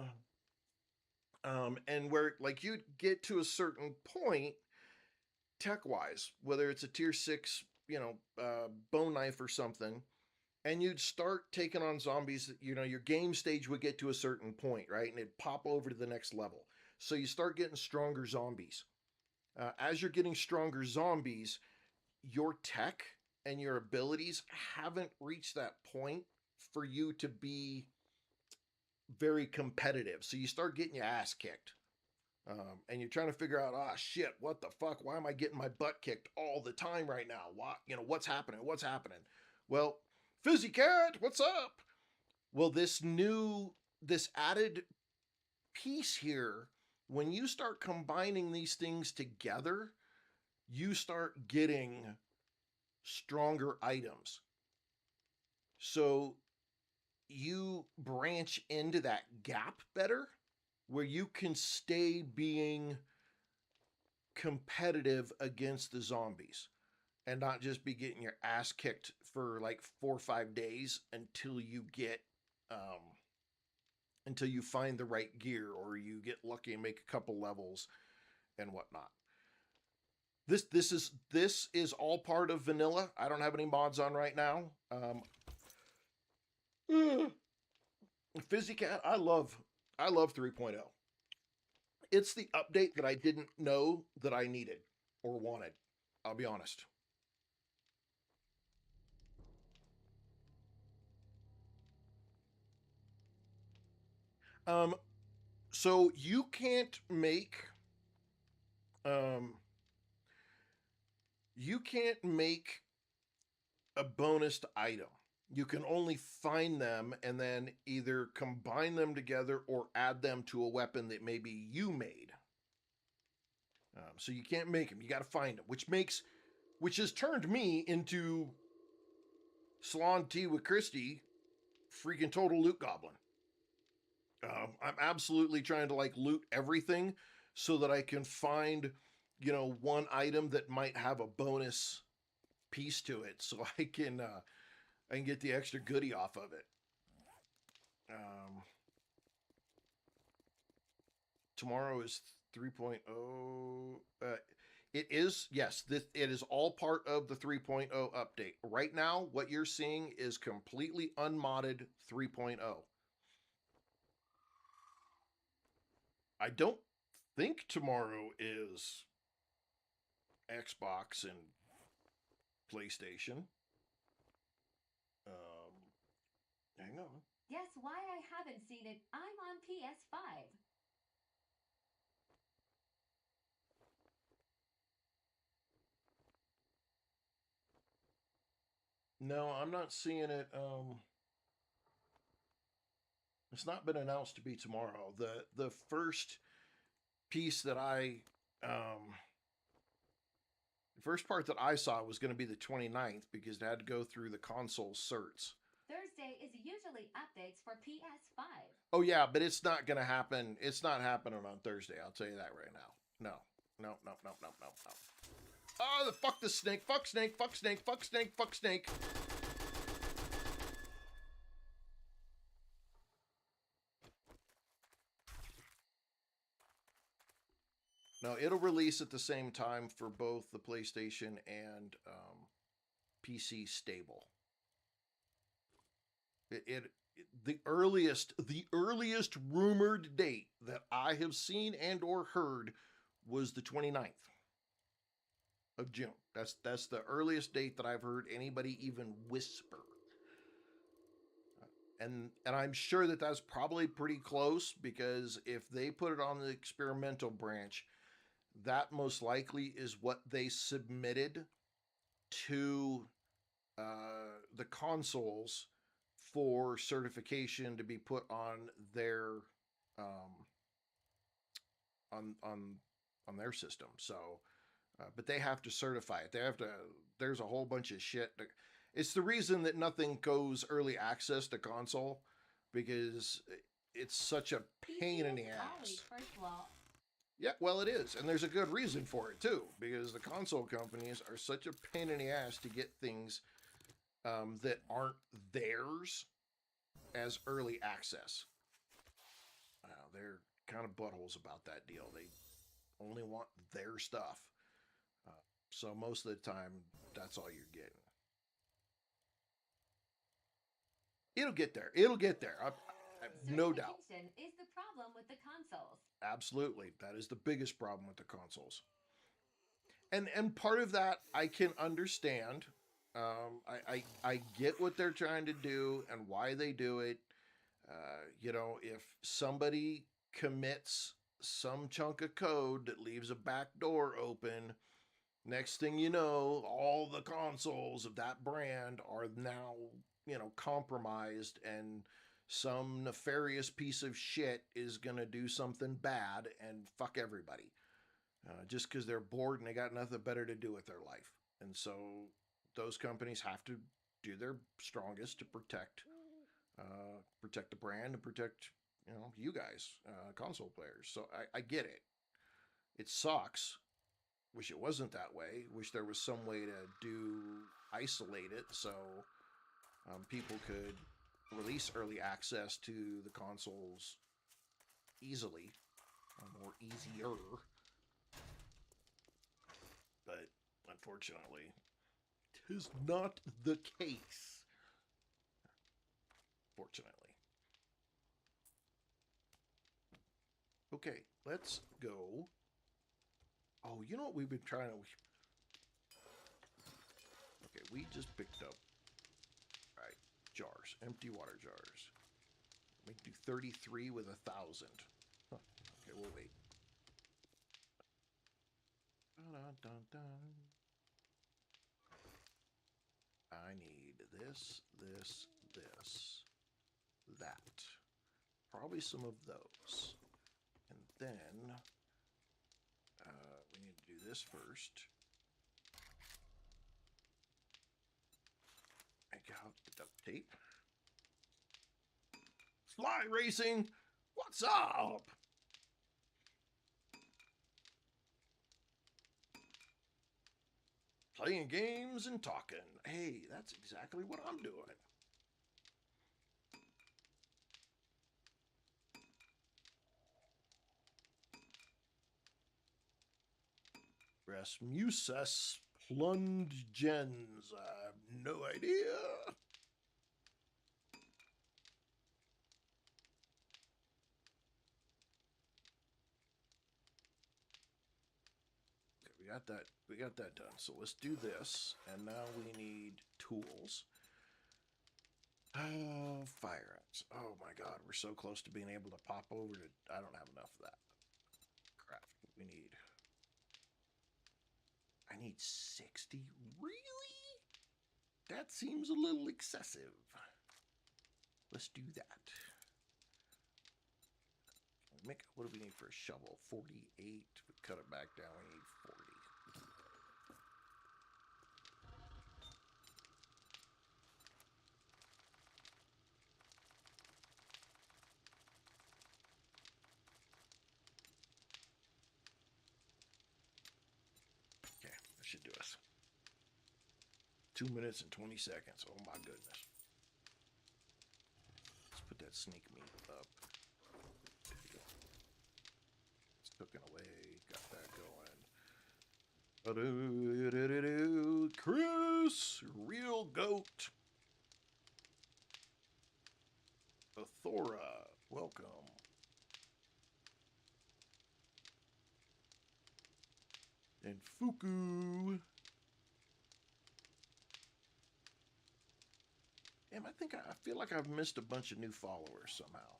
And where like you'd get to a certain point tech-wise, whether it's a tier 6, bone knife or something, and you'd start taking on zombies that, your game stage would get to a certain point, right? And it'd pop over to the next level. So you start getting stronger zombies. As you're getting stronger zombies, your tech and your abilities haven't reached that point for you to be very competitive. So you start getting your ass kicked. And you're trying to figure out, shit, what the fuck? Why am I getting my butt kicked all the time right now? What's happening? What's happening? Well, Fizzy Cat, what's up? Well, this added piece here, when you start combining these things together, you start getting stronger items. So you branch into that gap better, where you can stay being competitive against the zombies and not just be getting your ass kicked for like 4 or 5 days until you get until you find the right gear or you get lucky and make a couple levels and whatnot. This is all part of vanilla. I don't have any mods on right now. Fizzy Cat, I love 3.0. It's the update that I didn't know that I needed or wanted. I'll be honest. So you can't make a bonus item. You can only find them and then either combine them together or add them to a weapon that maybe you made. So you can't make them. You got to find them, which has turned me into Salon Tea with Christy, freaking total loot goblin. I'm absolutely trying to like loot everything so that I can find, one item that might have a bonus piece to it, so I can get the extra goodie off of it. Tomorrow is 3.0. It is, yes, it is all part of the 3.0 update. Right now, what you're seeing is completely unmodded 3.0. I don't think tomorrow is Xbox and PlayStation. Hang on. Guess why I haven't seen it? I'm on PS5. No, I'm not seeing it. It's not been announced to be tomorrow. The first piece that the first part that I saw was going to be the 29th because it had to go through the console certs. Thursday is usually updates for PS5. Oh yeah, but it's not going to happen. It's not happening on Thursday. I'll tell you that right now. No. Oh, fuck the snake. Fuck snake. Fuck snake. Fuck snake. Fuck snake. No, it'll release at the same time for both the PlayStation and PC stable. The earliest rumored date that I have seen and or heard was the 29th of June. That's the earliest date that I've heard anybody even whisper. And I'm sure that that's probably pretty close because if they put it on the experimental branch, that most likely is what they submitted to the consoles for certification to be put on their on their system. So, but they have to certify it. They have to. There's a whole bunch of shit. It's the reason that nothing goes early access to console because it's such a pain in the ass. First of all. Yeah, well, it is, and there's a good reason for it too, because the console companies are such a pain in the ass to get things that aren't theirs as early access. They're kind of buttholes about that deal. They only want their stuff, so most of the time, that's all you're getting. It'll get there. It'll get there. I no doubt. Certification is the problem with the consoles. Absolutely, that is the biggest problem with the consoles. And part of that I can understand. I get what they're trying to do and why they do it. You know, if somebody commits some chunk of code that leaves a back door open, next thing you know, all the consoles of that brand are now, you know, compromised, and some nefarious piece of shit is going to do something bad and fuck everybody. Just because they're bored and they got nothing better to do with their life. And so those companies have to do their strongest to protect the brand and protect, you know, you guys, console players. So I get it. It sucks. Wish it wasn't that way. Wish there was some way to isolate it so people could release early access to the consoles easily, more easier. But unfortunately, it is not the case. Fortunately. Okay, let's go. Oh, you know what we've been trying to... Okay, we just picked up... Alright, jars. Empty water jars. We can do 33 with 1,000. Huh. Okay, we'll wait. Dun, dun, dun. I need this, that. Probably some of those. And then we need to do this first. Make out the duct tape. Fly racing! What's up? Playing games and talking. Hey, that's exactly what I'm doing. Rasmusus Plunge Gens. I have no idea. Okay, we got that done. So let's do this. And now we need tools. Oh, fire ants. Oh my god, we're so close to being able to pop over to... I don't have enough of that. Craft. We need... I need 60? Really? That seems a little excessive. Let's do that. What do we need for a shovel? 48. We cut it back down. We need 40. Okay, that should do us. 2 minutes and 20 seconds. Oh my goodness. Let's put that snake meat up. There you go. It's cooking away. Got that going. Chris, real goat. Athora, welcome. And Fuku. Damn, I feel like I've missed a bunch of new followers somehow.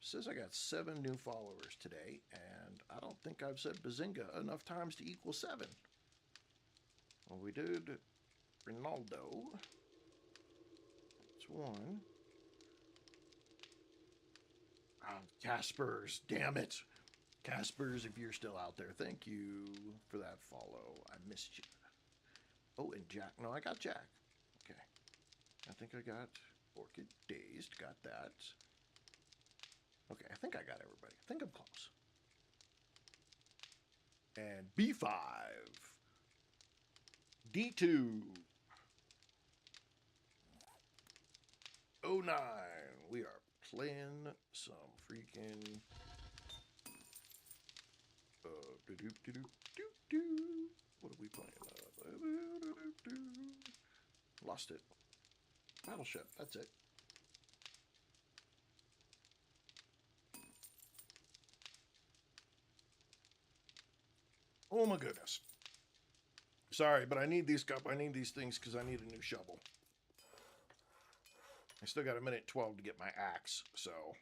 It says I got 7 new followers today, and I don't think I've said Bazinga enough times to equal 7. Well, we did Ronaldo. That's 1. Oh, Caspers, damn it. Caspers, if you're still out there, thank you for that follow. I missed you. Oh, and Jack. No, I got Jack. Okay. I think I got Orchid Dazed. Got that. Okay, I think I got everybody. I think I'm close. And B5. D2. 09. We are playing some freaking what are we playing? Lost it. Battleship. That's it. Oh my goodness. Sorry, but I need these things because I need a new shovel. I still got a minute 12 to get my axe, so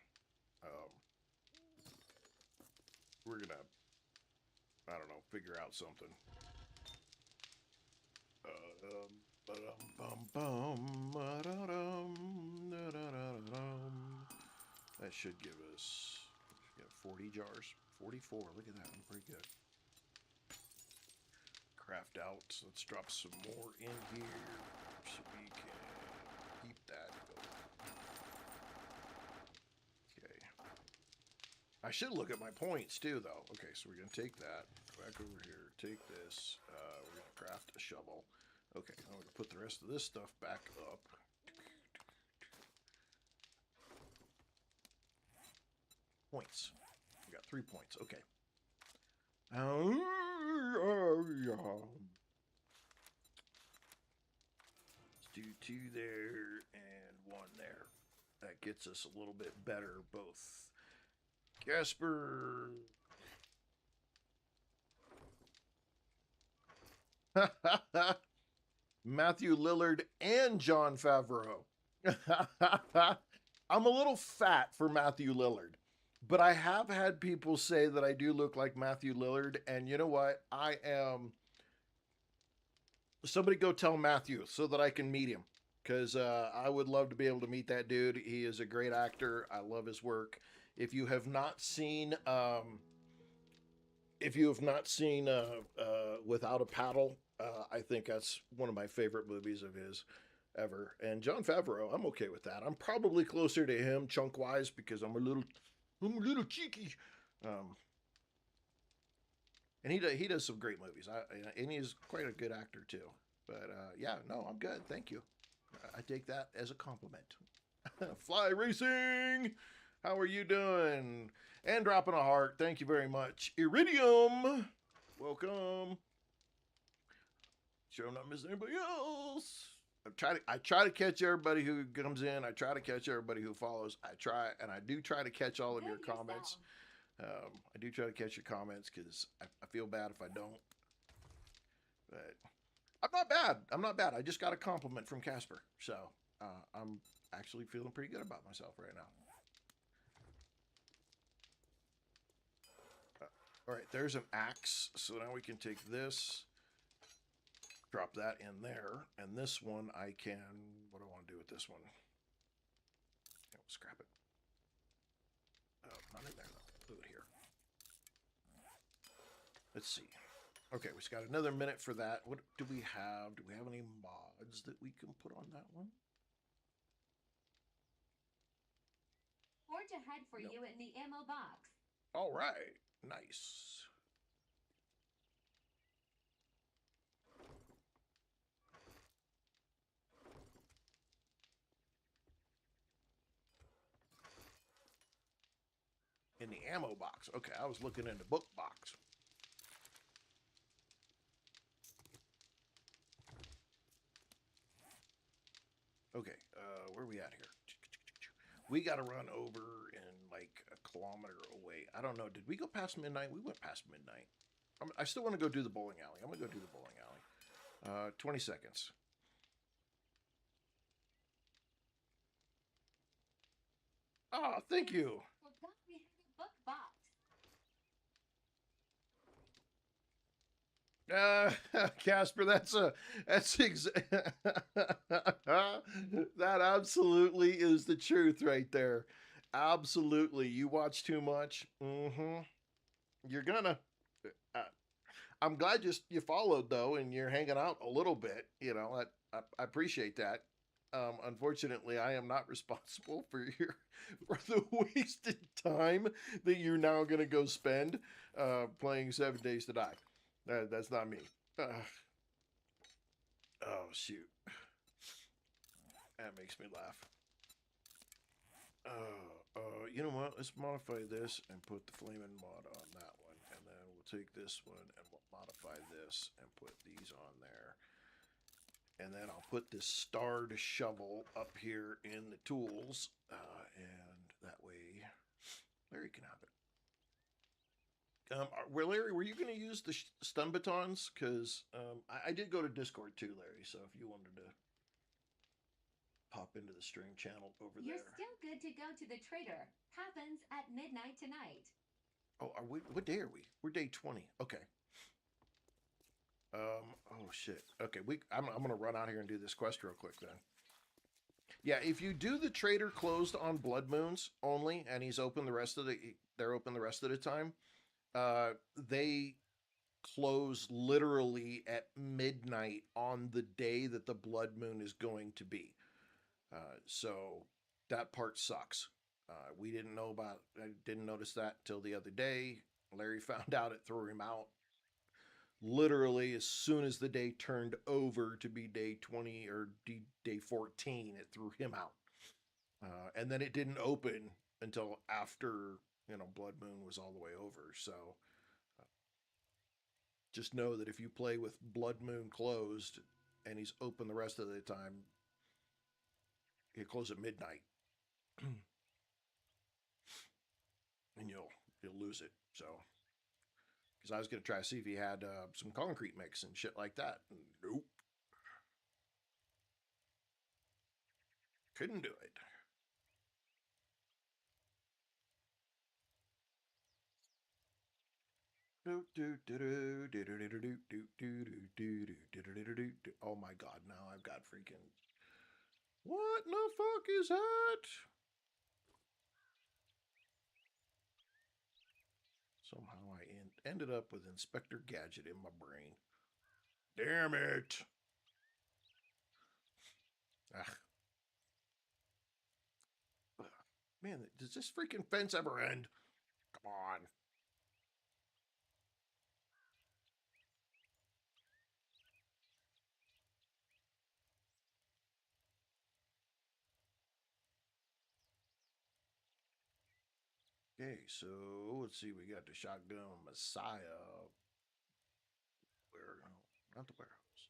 we're gonna, I don't know, figure out something. That should give us 40 jars. 44. Look at that. I'm pretty good. Craft out. So let's drop some more in here so we can keep that going. Okay. I should look at my points too, though. Okay, so we're going to take that. Go back over here. Take this. We're going to craft a shovel. Okay, now we're going to put the rest of this stuff back up. Points. We got 3 points. Okay. Let's do 2 there and 1 there. That gets us a little bit better, both. Casper. Matthew Lillard and Jon Favreau. I'm a little fat for Matthew Lillard, but I have had people say that I do look like Matthew Lillard, and you know what? I am. Somebody go tell Matthew so that I can meet him, because I would love to be able to meet that dude. He is a great actor. I love his work. If you have not seen, Without a Paddle, I think that's one of my favorite movies of his ever. And Jon Favreau, I'm okay with that. I'm probably closer to him chunk wise because I'm a little cheeky. And he does some great movies. And he's quite a good actor too. But yeah, no, I'm good. Thank you. I take that as a compliment. Fly Racing, how are you doing? And dropping a heart. Thank you very much. Iridium, welcome. Sure I'm not missing anybody else. I try to catch everybody who comes in. I try to catch everybody who follows. I do try to catch all of your comments. I do try to catch your comments because I feel bad if I don't. But I'm not bad. I just got a compliment from Casper. So I'm actually feeling pretty good about myself right now. All right, there's an axe. So now we can take this, drop that in there. And this one I can, what do I want to do with this one? Yeah, we'll scrap it. Oh, not in there though. Put it here. Let's see. Okay, we've got another minute for that. What do we have? Do we have any mods that we can put on that one? Forge ahead for you in the ammo box. All right. Nice. In the ammo box. Okay, I was looking in the book box. Okay, where are we at here? We got to run over in like a kilometer away. I don't know. Did we go past midnight? We went past midnight. I still want to go do the bowling alley. I'm going to go do the bowling alley. 20 seconds. Oh, thank you. Well, God, we have a book box. Casper, that absolutely is the truth right there. Absolutely. You watch too much. You're gonna, I'm glad you followed though, and you're hanging out a little bit, you know, I appreciate that. Unfortunately, I am not responsible for your for the wasted time that you're now gonna go spend playing 7 Days to Die. That's not me. Oh shoot, that makes me laugh. You know what? Let's modify this and put the flaming mod on that one, and then we'll take this one and we'll modify this and put these on there. And then I'll put this starred shovel up here in the tools, and that way Larry can have it. Larry, were you going to use the stun batons? Because I did go to Discord too, Larry. So if you wanted to pop into the stream channel over You're there. still good to go to the trader. Happens at midnight tonight. Oh, are we? What day are we? We're day 20. Okay. Oh shit. Okay, I'm gonna run out here and do this quest real quick then. Yeah, if you do the trader closed on blood moons only, and he's open the rest of they're open the rest of the time. They close literally at midnight on the day that the blood moon is going to be. So that part sucks. We didn't know about. I didn't notice that till the other day. Larry found out, it threw him out. Literally, as soon as the day turned over to be day 20 or day 14, it threw him out. And then it didn't open until after, Blood Moon was all the way over. So just know that if you play with Blood Moon closed and he's open the rest of the time, he'll close at midnight. And you'll lose it. So, because I was going to try to see if he had some concrete mix and shit like that. Nope. Couldn't do it. Oh my god, now I've got freaking... What in the fuck is that? Somehow I ended up with Inspector Gadget in my brain. Damn it! Man, does this freaking fence ever end? Come on. Okay, so let's see. We got the Shotgun Messiah. Where? No, not the warehouse.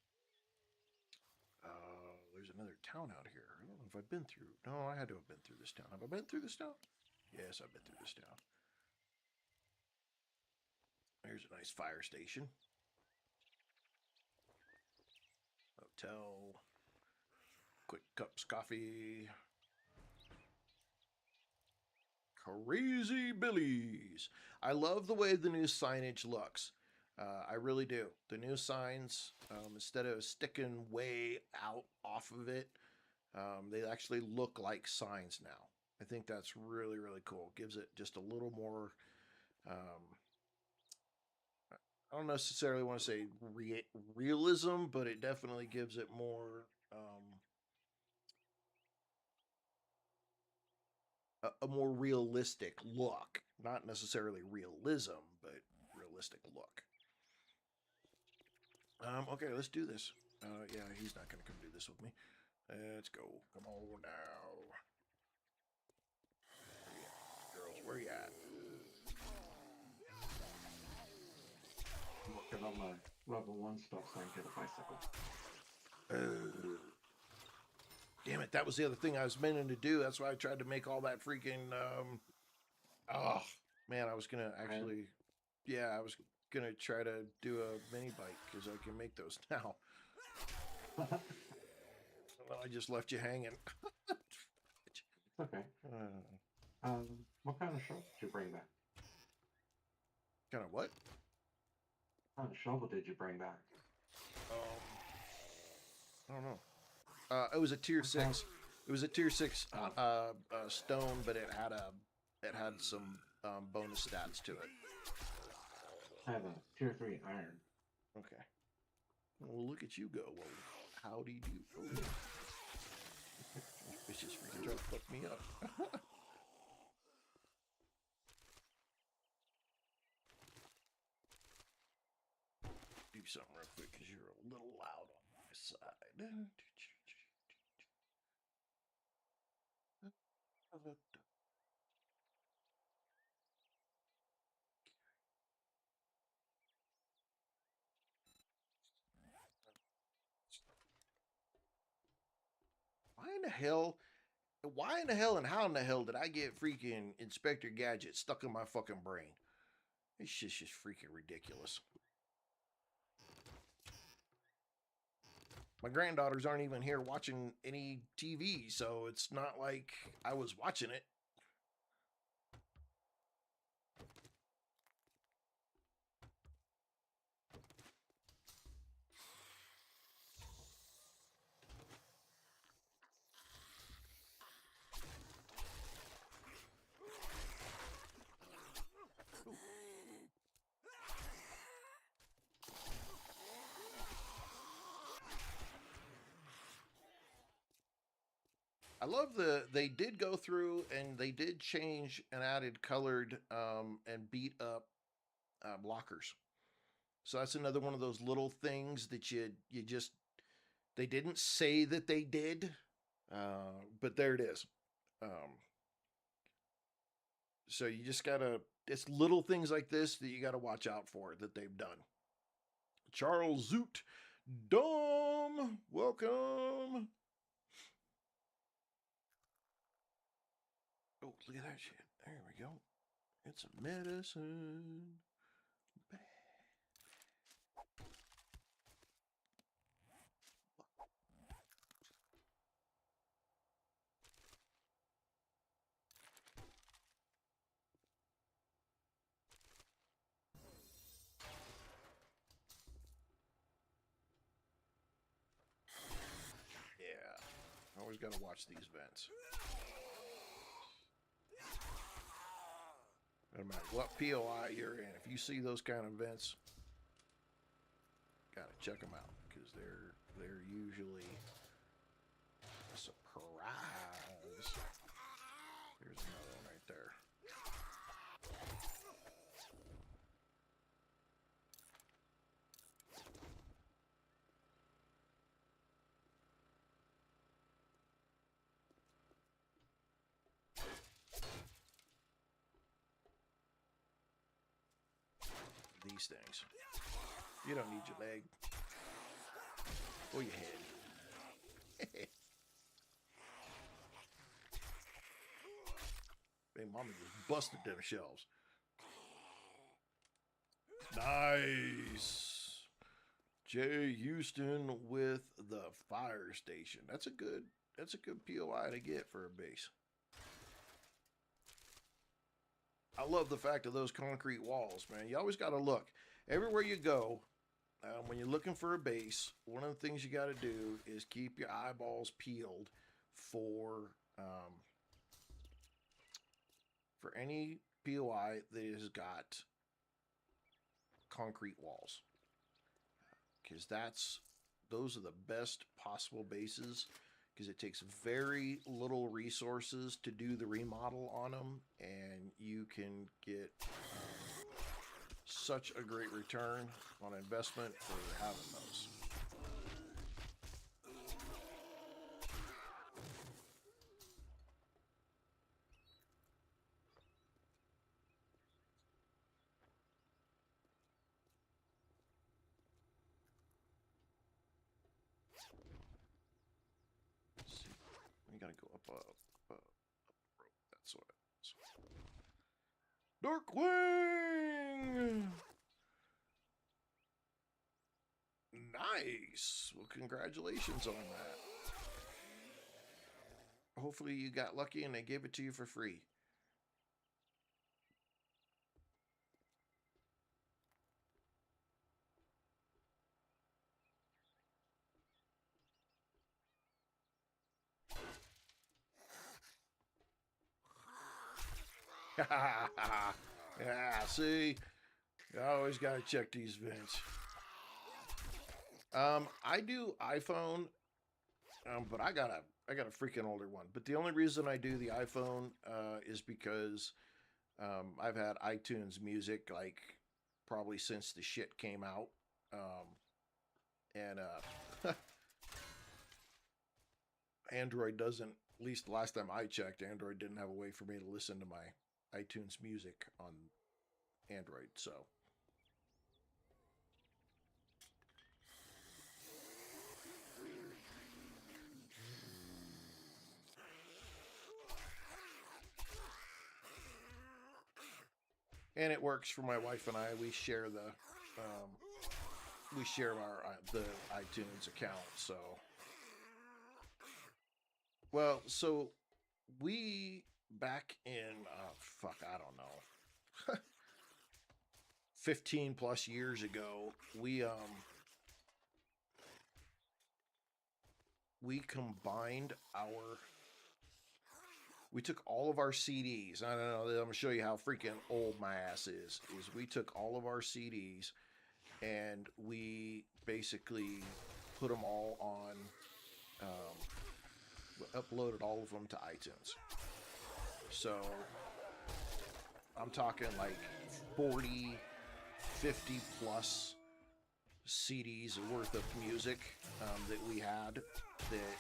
There's another town out here. I don't know if I've been through. No, I had to have been through this town. Have I been through this town? Yes, I've been through this town. There's a nice fire station. Hotel. Quick cups coffee. Crazy Billy's. I love the way the new signage looks. I really do. The new signs, instead of sticking way out off of it, they actually look like signs now. I think that's really, really cool. Gives it just a little more, I don't necessarily want to say realism, but it definitely gives it more, a more realistic look. Not necessarily realism, but realistic look. Okay, let's do this. Yeah, he's not gonna come do this with me. Let's go. Come on now. Girls, where you at? I'm working on my level 1 stuff so I can get a bicycle. Damn it, that was the other thing I was meaning to do. That's why I tried to make all that freaking, oh, man, I was gonna actually, yeah, I was gonna try to do a mini bike because I can make those now. Well, I just left you hanging. It's okay. What kind of shovel did you bring back? Kind of what? What kind of shovel did you bring back? I don't know. It was a tier 6. It was a tier 6 stone, but it had some bonus stats to it. I have a tier 3 iron. Okay. Well, look at you go. Well, howdy do. Oh. fucked me up. Do something real quick because you're a little loud on my side. Why in the hell and how in the hell did I get freaking Inspector Gadget stuck in my fucking brain? This shit's just freaking ridiculous. My granddaughters aren't even here watching any TV, so it's not like I was watching it. I love they did go through and they did change and added colored and beat up blockers. So that's another one of those little things that you just, they didn't say that they did, but there it is. So you just gotta, it's little things like this that you gotta watch out for that they've done. Charles Zoot, Dom, welcome. Oh, look at that shit. There we go. It's a medicine. Yeah. Always gotta watch these vents. No matter what POI you're in, if you see those kind of vents, gotta check them out because they're usually a surprise. Here's another one right there. These things. You don't need your leg or your head. Hey, mama just busted them shelves. Nice. Jay Houston with the fire station. That's a good POI to get for a base. I love the fact of those concrete walls, man. You always got to look. Everywhere you go, when you're looking for a base, one of the things you got to do is keep your eyeballs peeled for any POI that has got concrete walls. Because those are the best possible bases, because it takes very little resources to do the remodel on them, and you can get such a great return on investment for having those. We gotta go up, that's what it is. Darkwing! Nice! Well, congratulations on that. Hopefully you got lucky and they gave it to you for free. Yeah, see? You always got to check these vents. I do iPhone But I got a freaking older one. But the only reason I do the iPhone is because I've had iTunes Music like probably since the shit came out, and Android doesn't. At least the last time I checked, Android didn't have a way for me to listen to my iTunes Music on Android. So. And it works for my wife and I. We share our the iTunes account. So, well, so we back in I don't know, 15 plus years ago, we combined we took all of our CDs. I don't know. I'm gonna show you how freaking old my ass is. We took all of our CDs and we basically put them all on, uploaded all of them to iTunes. So I'm talking like 40, 50 plus CDs worth of music that we had that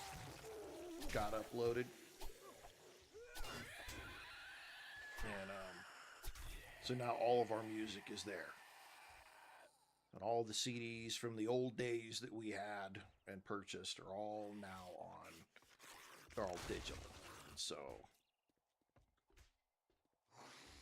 got uploaded. And so now all of our music is there. And all the CDs from the old days that we had and purchased are all now on. They're all digital. So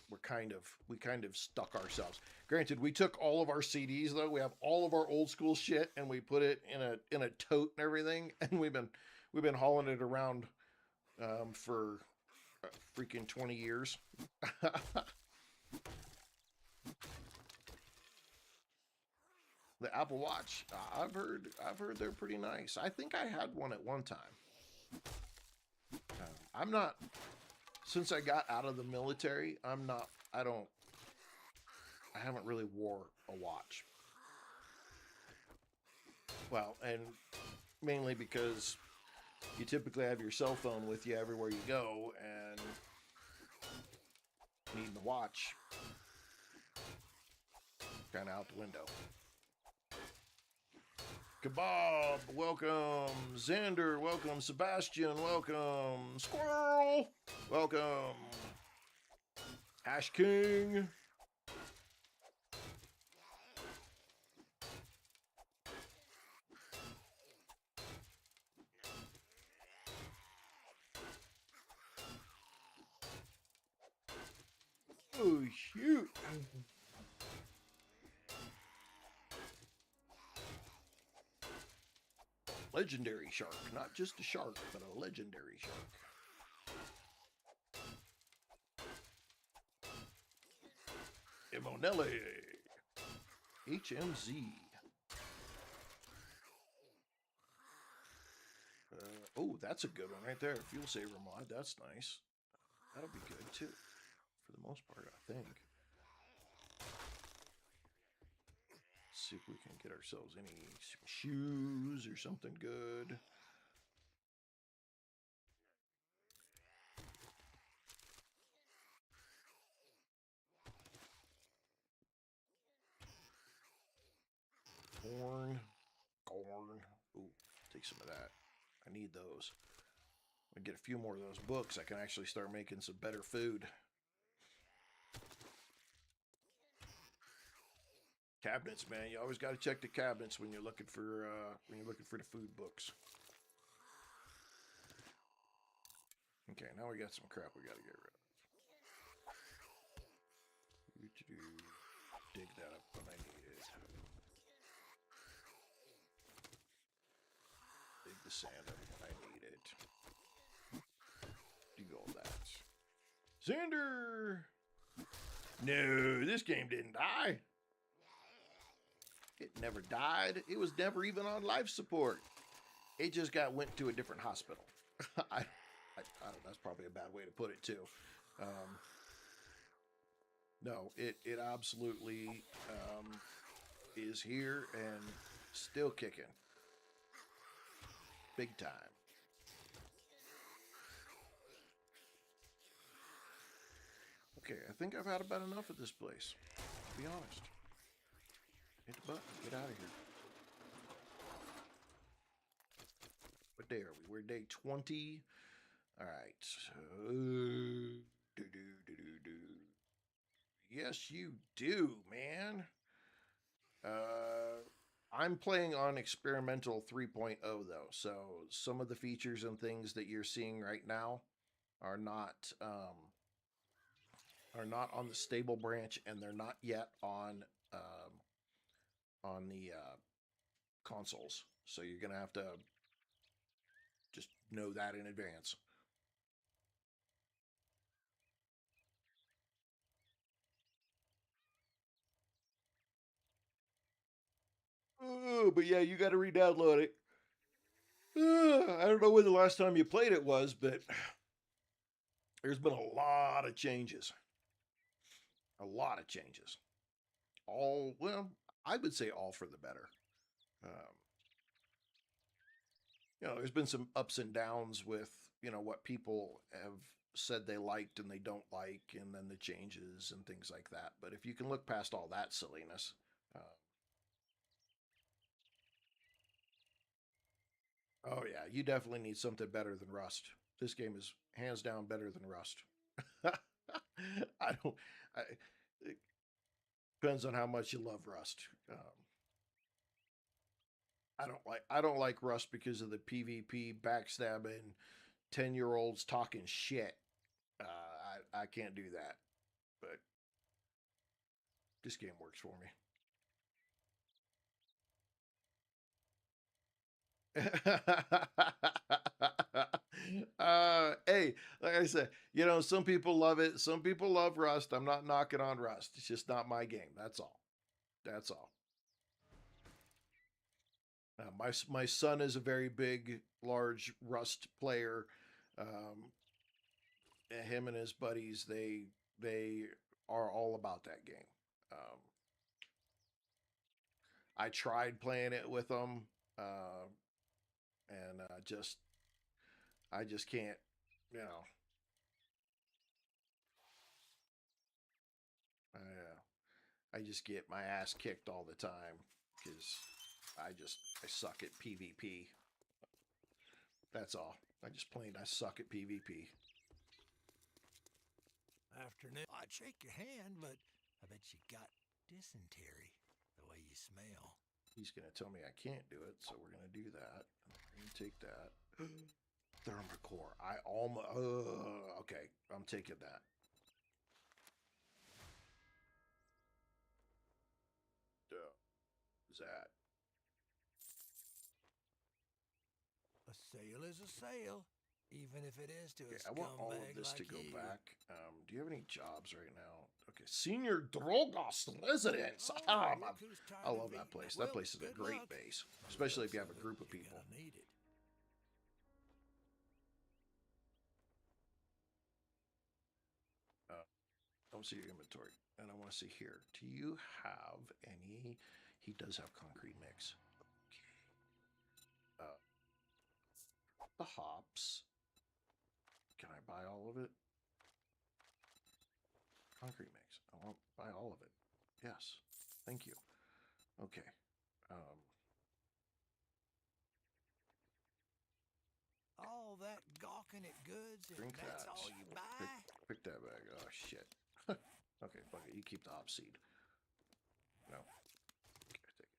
we kind of stuck ourselves. Granted, we took all of our CDs though. We have all of our old school shit and we put it in a tote and everything. And we've been hauling it around for freaking 20 years. The Apple Watch, I've heard they're pretty nice. I think I had one at one time. I'm not, since I got out of the military, I haven't really wore a watch. Well, and mainly because you typically have your cell phone with you everywhere you go, and needing the watch kind of out the window. Kebab, welcome. Xander, welcome. Sebastian, welcome. Squirrel, welcome. Ash King. Oh, shoot. Legendary shark. Not just a shark, but a legendary shark. Emonelli. HMZ. Oh, that's a good one right there. Fuel saver mod. That's nice. That'll be good too. For the most part, I think. Let's see if we can get ourselves any shoes or something good. Corn. Ooh, take some of that. I need those. I get a few more of those books. I can actually start making some better food. Cabinets, man. You always got to check the cabinets when you're looking for the food books. Okay, now we got some crap we got to get rid of. Dig that up when I need it. Dig the sand up when I need it. Dig all that. Xander! No, this game didn't die. It never died. It was never even on life support. It just went to a different hospital. I don't know, that's probably a bad way to put it too. No, it absolutely is here and still kicking. Big time. Okay, I think I've had about enough of this place. To be honest. Hit the button. Get out of here. What day are we? We're day 20. Alright. Yes, you do, man. I'm playing on experimental 3.0 though, so some of the features and things that you're seeing right now are not on the stable branch, and they're not yet on the consoles. So you're gonna have to just know that in advance. Oh, but yeah, you got to re-download it. I don't know when the last time you played it was, but there's been a lot of changes. A lot of changes. All, well, I would say all for the better. You know, there's been some ups and downs with, you know, what people have said they liked and they don't like, and then the changes and things like that. But if you can look past all that silliness, oh yeah, you definitely need something better than Rust. This game is hands down better than Rust. I don't. It depends on how much you love Rust. I don't like Rust because of the PvP backstabbing, 10-year-olds talking shit. I can't do that, but this game works for me. Hey, like I said, you know, some people love it. Some people love Rust. I'm not knocking on Rust. It's just not my game. That's all. That's all. My son is a very big, large Rust player. Him and his buddies, they are all about that game. I tried playing it with them, and I just can't, you know. I just get my ass kicked all the time because I suck at PvP. That's all. I suck at PvP. Afternoon. I'd shake your hand, but I bet you got dysentery the way you smell. He's going to tell me I can't do it, so we're going to do that. We're going to take that. Thermocore. I almost... okay, I'm taking that. What's that? A sale is a sale, even if it is to a I want all of scumbag this like to go you. back. Do you have any jobs right now? Okay, Senior Drogos Residence. Oh, I look who's tired love of that eating. place. Well, That place is a good great luck. base, especially if you have a group of You're people. gonna need it. I want to see your inventory, and I want to see here. Do you have any? He does have concrete mix. Okay. The hops. Can I buy all of it? Concrete mix. I want to buy all of it. Yes. Thank you. Okay. All that gawking at goods, and Drink that's that. all you buy? Pick that bag. Oh, shit. Okay, fuck it. You keep the hop seed. No. Okay, take it.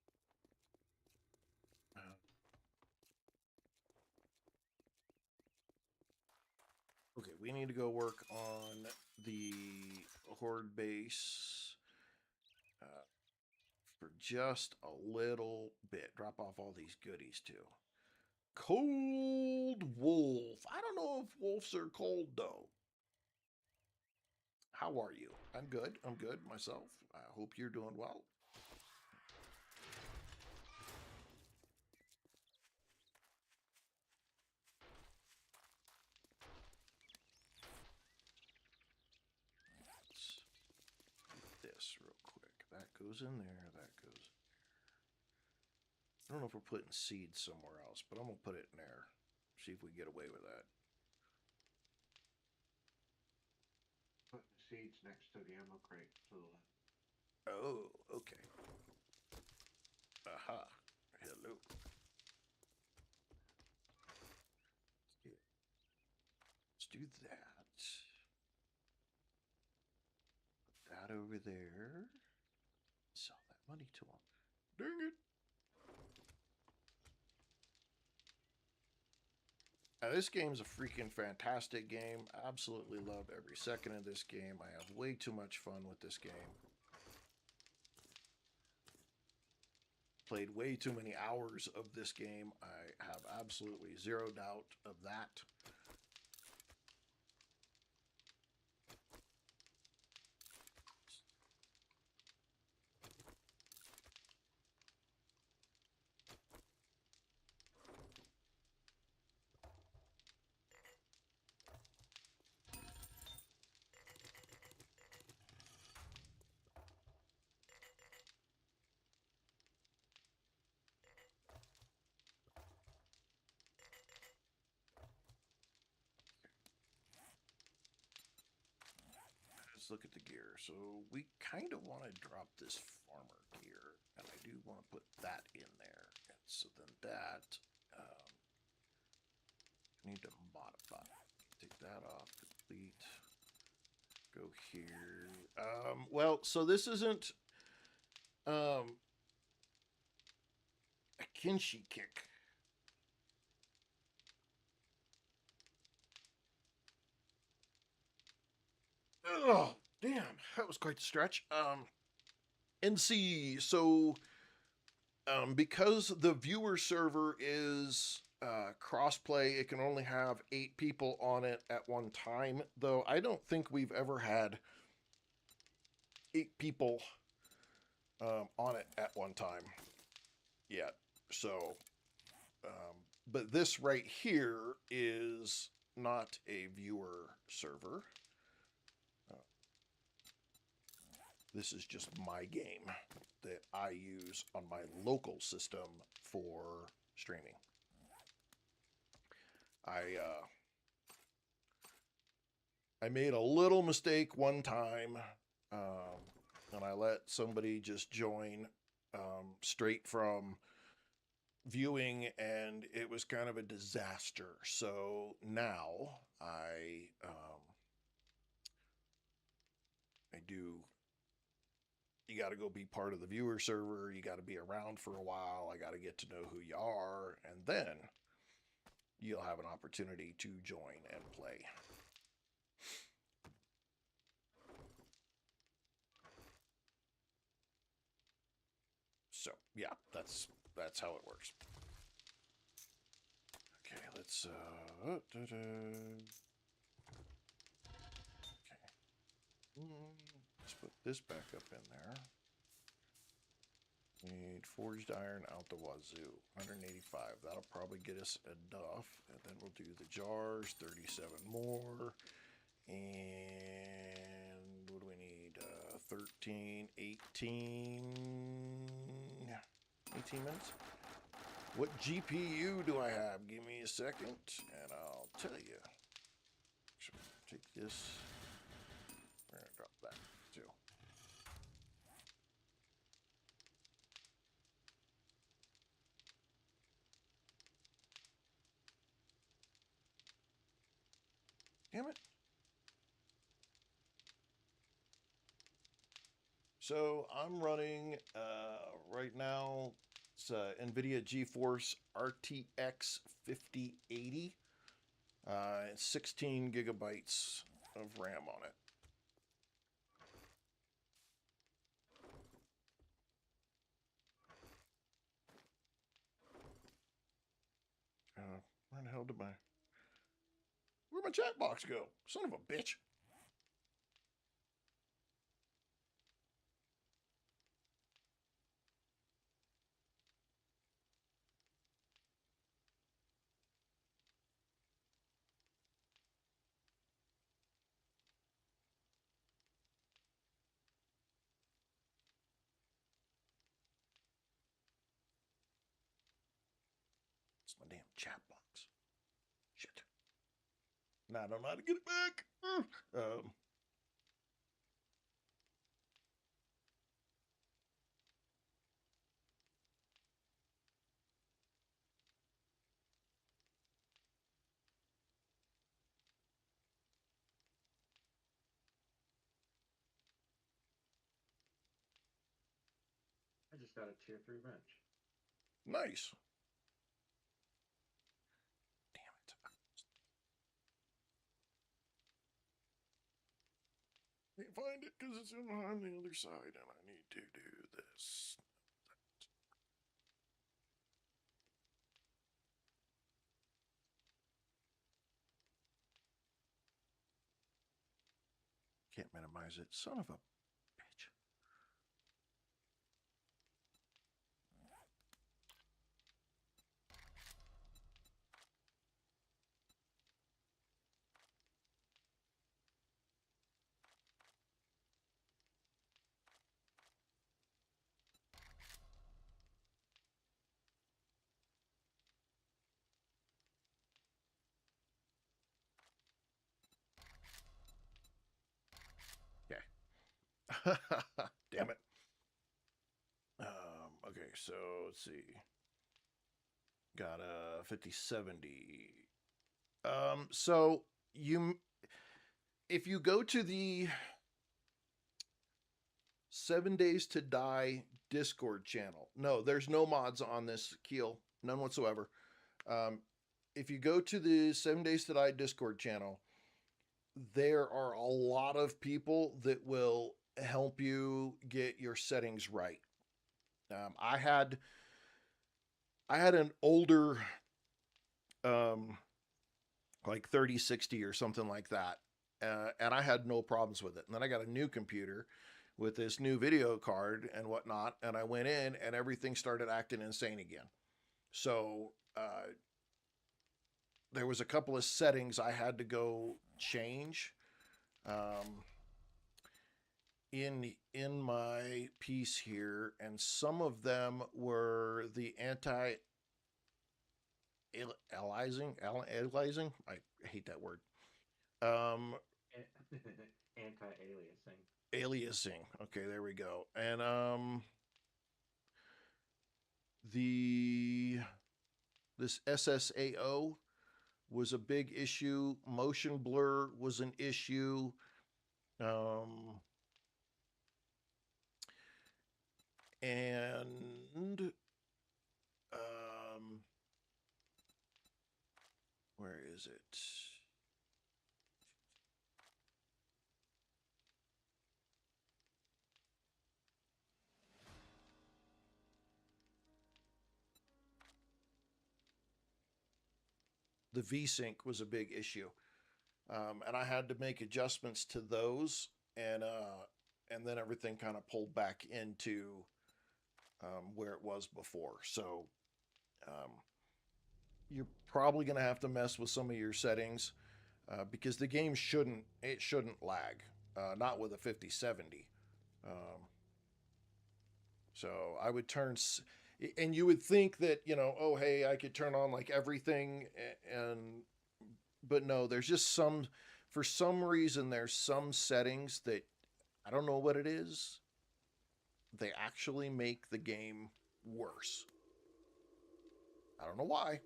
Okay, we need to go work on the horde base for just a little bit. Drop off all these goodies too. Cold wolf. I don't know if wolves are cold though. How are you? I'm good. I'm good myself. I hope you're doing well. This real quick. That goes in there. That goes in there. I don't know if we're putting seeds somewhere else, but I'm gonna put it in there. See if we get away with that. Putting seeds next to the ammo crate to the left. Oh, okay. Aha. Hello. Yeah. Let's do that. Put that over there. Sell that money to him. Dang it. Now, this game's a freaking fantastic game. Absolutely love every second of this game. I have way too much fun with this game. Played way too many hours of this game. I have absolutely zero doubt of that. Let's look at the gear. So we kind of want to drop this farmer gear, and I do want to put that in there. And so then that need to modify. Take that off. Complete. Go here. Well, so this isn't a Kinshi kick. Oh, damn. That was quite the stretch. NC, so because the viewer server is crossplay, it can only have 8 people on it at one time, though I don't think we've ever had 8 people on it at one time yet. So, but this right here is not a viewer server. This is just my game that I use on my local system for streaming. I made a little mistake one time, and I let somebody just join straight from viewing, and it was kind of a disaster. So now I do. You got to go be part of the viewer server. You got to be around for a while. I got to get to know who you are, and then you'll have an opportunity to join and play. So yeah, that's how it works. Okay, let's okay. Let's put this back up in there. Need forged iron out the wazoo. 185. That'll probably get us enough. And then we'll do the jars. 37 more. And what do we need? 13, 18. 18 minutes. What GPU do I have? Give me a second and I'll tell you. Take this. We're going to drop that too. Damn it. So I'm running right now, it's NVIDIA GeForce RTX 5080. 16 gigabytes of RAM on it. Where the hell did where'd my chat box go? Son of a bitch. It's my damn chat box. Shit. Now I don't know how to get it back. just got a tier 3 bench. Nice. Damn it. Can't find it because it's on the other side and I need to do this. Can't minimize it. Son of a bitch. Damn it. Okay, so let's see. Got a 5070. So if you go to the 7 Days to Die Discord channel, no, there's no mods on this, Keel, none whatsoever. If you go to the 7 Days to Die Discord channel, there are a lot of people that will help you get your settings right. I had an older, like 3060 or something like that, and I had no problems with it. And then I got a new computer with this new video card and whatnot, and I went in and everything started acting insane again. So there was a couple of settings I had to go change. In my piece here, and some of them were the anti-aliasing. I hate that word. Anti-aliasing. Aliasing. Okay, there we go. And this SSAO was a big issue. Motion blur was an issue. And where is it? The VSync was a big issue. And I had to make adjustments to those, and then everything kind of pulled back into where it was before. So you're probably going to have to mess with some of your settings because the game shouldn't lag, not with a 5070. So I would turn, and you would think that, you know, oh, hey, I could turn on like everything, but no, there's just for some reason, there's some settings that I don't know what it is. They actually make the game worse. I don't know why.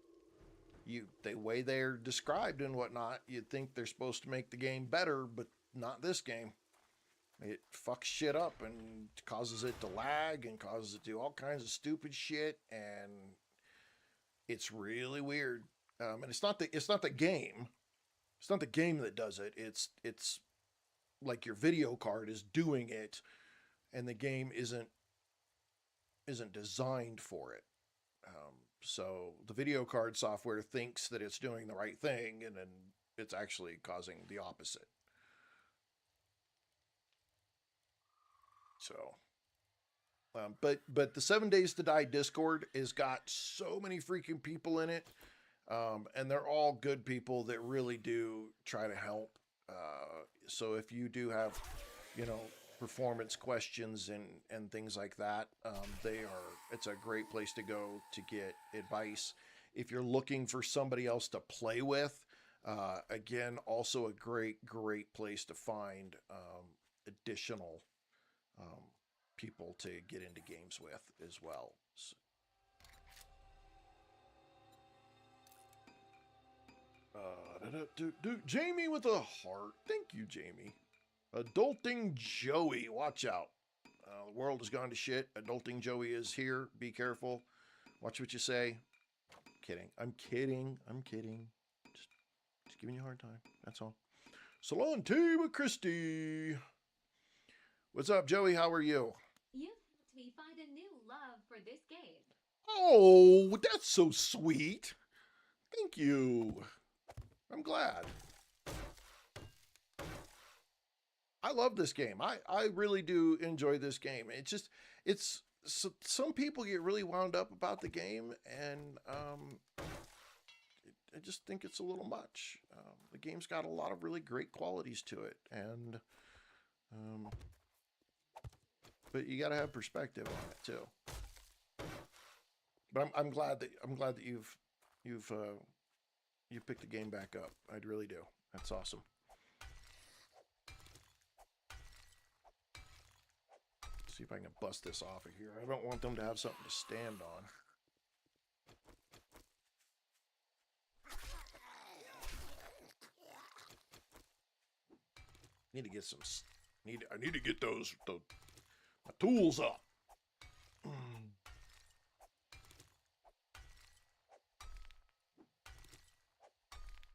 The way they're described and whatnot, you'd think they're supposed to make the game better, but not this game. It fucks shit up and causes it to lag and causes it to do all kinds of stupid shit, and it's really weird. And it's not the game. It's not the game that does it. It's like your video card is doing it, and the game isn't designed for it. So the video card software thinks that it's doing the right thing, and then it's actually causing the opposite. So, but the 7 Days to Die Discord has got so many freaking people in it, and they're all good people that really do try to help. So if you do have, you know, performance questions and things like that, it's a great place to go to get advice. If you're looking for somebody else to play with, again, also a great place to find additional people to get into games with as well. So, Jamie with a heart. Thank you, Jamie. Adulting Joey, watch out. The world has gone to shit. Adulting Joey is here. Be careful. Watch what you say. Kidding. I'm kidding. I'm kidding. Just giving you a hard time. That's all. Salon tea with Christy. What's up, Joey? How are you? You helped me find a new love for this game. Oh, that's so sweet. Thank you. I'm glad. I love this game. I really do enjoy this game. Some people get really wound up about the game, and I just think it's a little much. The game's got a lot of really great qualities to it, and but you got to have perspective on it too. But I'm glad that you've picked the game back up. I really do. That's awesome. See if I can bust this off of here. I don't want them to have something to stand on. Need to get some. I need to get my tools up.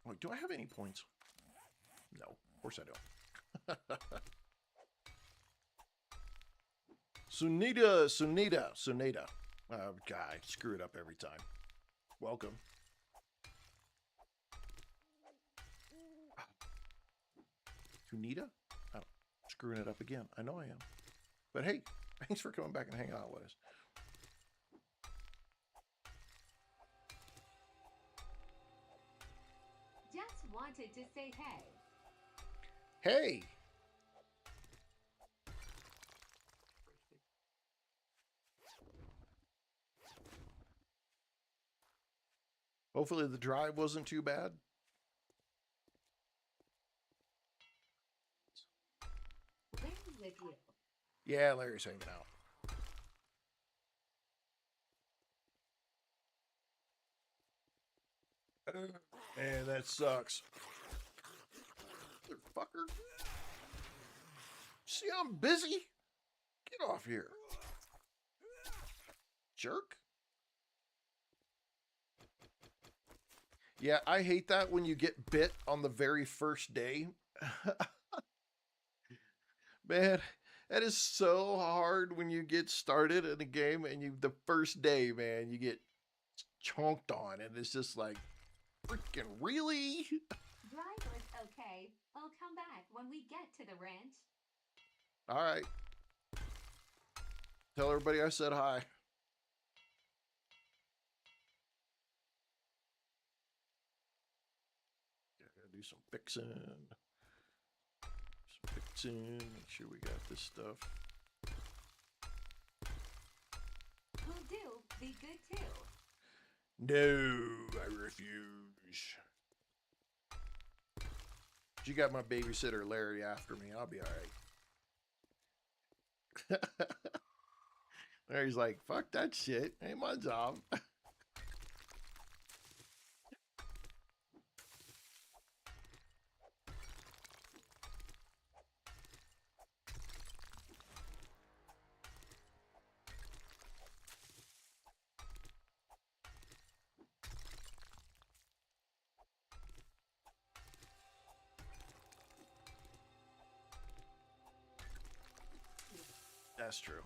Wait, do I have any points? No, of course I don't. Sunita. Oh, God, screw it up every time. Welcome. Sunita? Oh, screwing it up again. I know I am. But hey, thanks for coming back and hanging out with us. Just wanted to say hey. Hey! Hopefully the drive wasn't too bad. Larry with you. Yeah, Larry's hanging out. Man, that sucks. Motherfucker. See, I'm busy. Get off here. Jerk. Yeah, I hate that when you get bit on the very first day. Man, that is so hard when you get started in a game and the first day, man, you get chonked on and it's just like, freaking really? Drive was okay. I'll come back when we get to the ranch. All right. Tell everybody I said hi. Do some fixing. Make sure we got this stuff. Will do. Be good too. No, I refuse. You got my babysitter Larry after me. I'll be all right. Larry's like, fuck that shit. Ain't my job. That's true.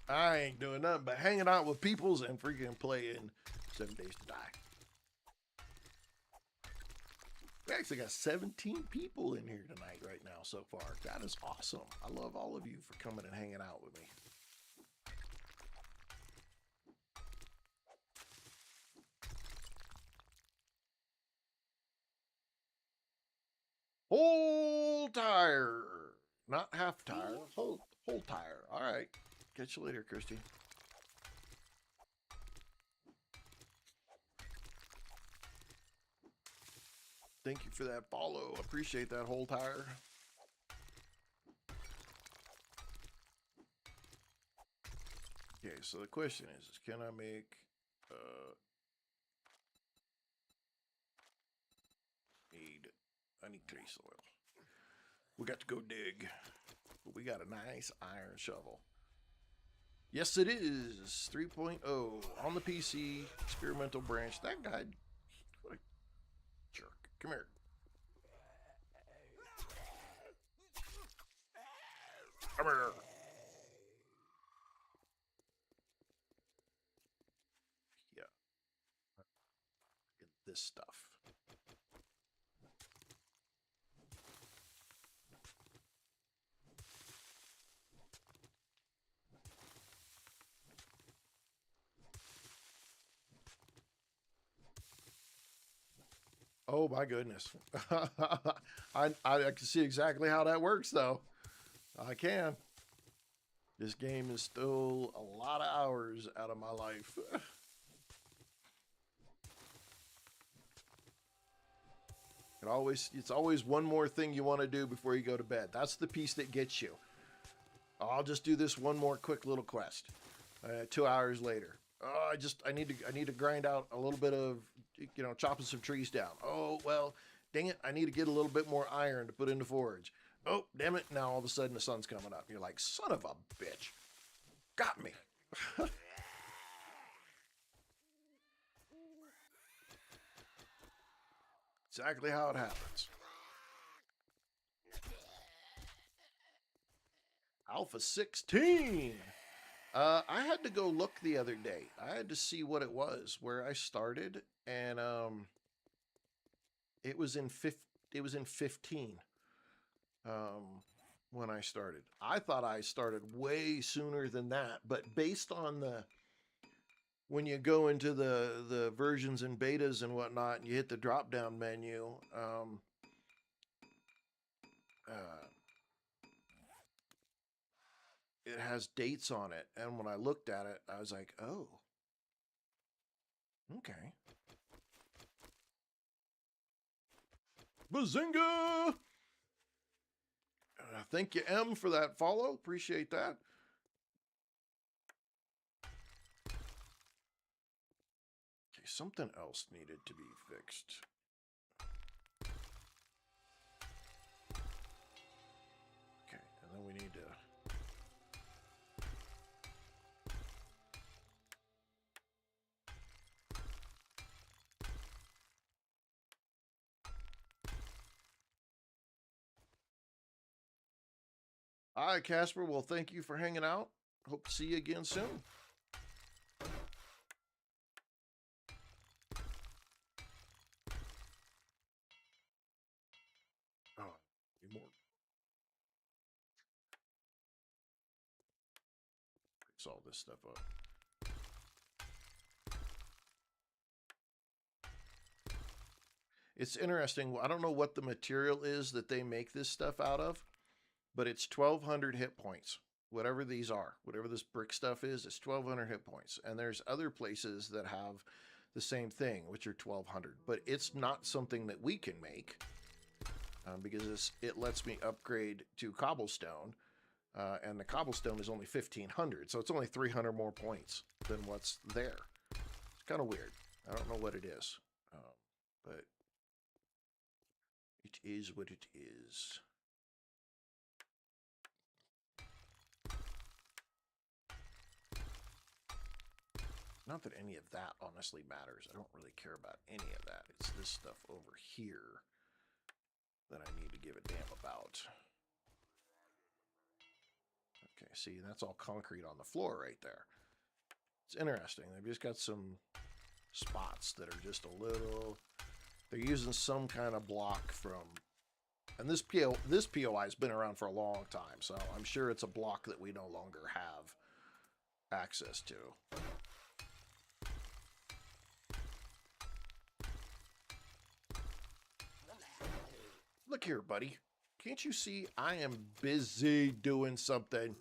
I ain't doing nothing but hanging out with peoples and freaking playing 7 Days to Die. We actually got 17 people in here tonight right now so far. That is awesome. I love all of you for coming and hanging out with me. Whole tire. Not half tire. Whole tire. All right. Catch you later, Christy. Thank you for that follow. Appreciate that, whole tire. Okay, so the question is can I make need I need clay soil. We got to go dig. But we got a nice iron shovel. Yes, it is 3.0 on the PC experimental branch. That guy, what a jerk. Come here. Come here. Yeah. Get this stuff. Oh my goodness. I can see exactly how that works though. I can. This game is still a lot of hours out of my life. It's always one more thing you want to do before you go to bed. That's the piece that gets you. I'll just do this one more quick little quest. 2 hours later. Oh, I need to grind out a little bit of, chopping some trees down. Oh, well, dang it. I need to get a little bit more iron to put into forge. Oh, damn it. Now all of a sudden the sun's coming up. You're like, son of a bitch. Got me. Exactly how it happens. Alpha 16. I had to go look the other day. I had to see what it was, where I started, and it was in 15 when I started. I thought I started way sooner than that, but based on when you go into the versions and betas and whatnot, and you hit the drop down menu, it has dates on it, and when I looked at it, I was like, oh, okay. Bazinga! Thank you, M, for that follow. Appreciate that. Okay, something else needed to be fixed. Okay, and then we need to... All right, Casper. Well, thank you for hanging out. Hope to see you again soon. Oh, need more. Fix all this stuff up. It's interesting. I don't know what the material is that they make this stuff out of, but it's 1,200 hit points. Whatever these are, whatever this brick stuff is, it's 1,200 hit points. And there's other places that have the same thing, which are 1,200. But it's not something that we can make because it lets me upgrade to cobblestone. And the cobblestone is only 1,500. So it's only 300 more points than what's there. It's kind of weird. I don't know what it is. But it is what it is. Not that any of that honestly matters. I don't really care about any of that. It's this stuff over here that I need to give a damn about. Okay, see, that's all concrete on the floor right there. It's interesting. They've just got some spots that are just a little... They're using some kind of block from... And this POI has been around for a long time, so I'm sure it's a block that we no longer have access to. Look here, buddy. Can't you see I am busy doing something?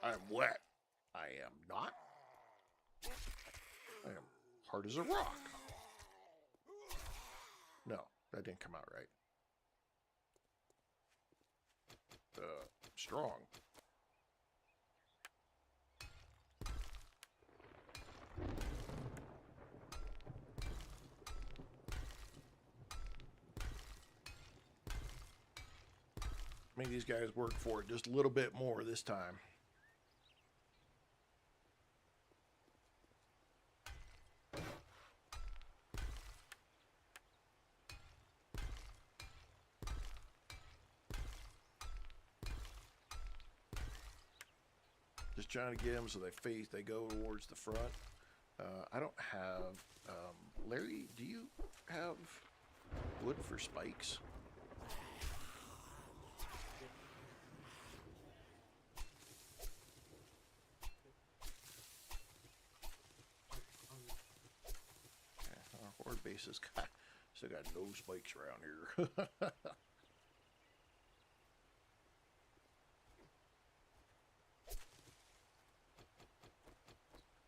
I'm wet. I am not. I am hard as a rock. No, that didn't come out right. Strong. Make these guys work for it just a little bit more this time. Just trying to get them so they go towards the front. I don't have, Larry, do you have wood for spikes? Okay, our horde base has got, still got no spikes around here.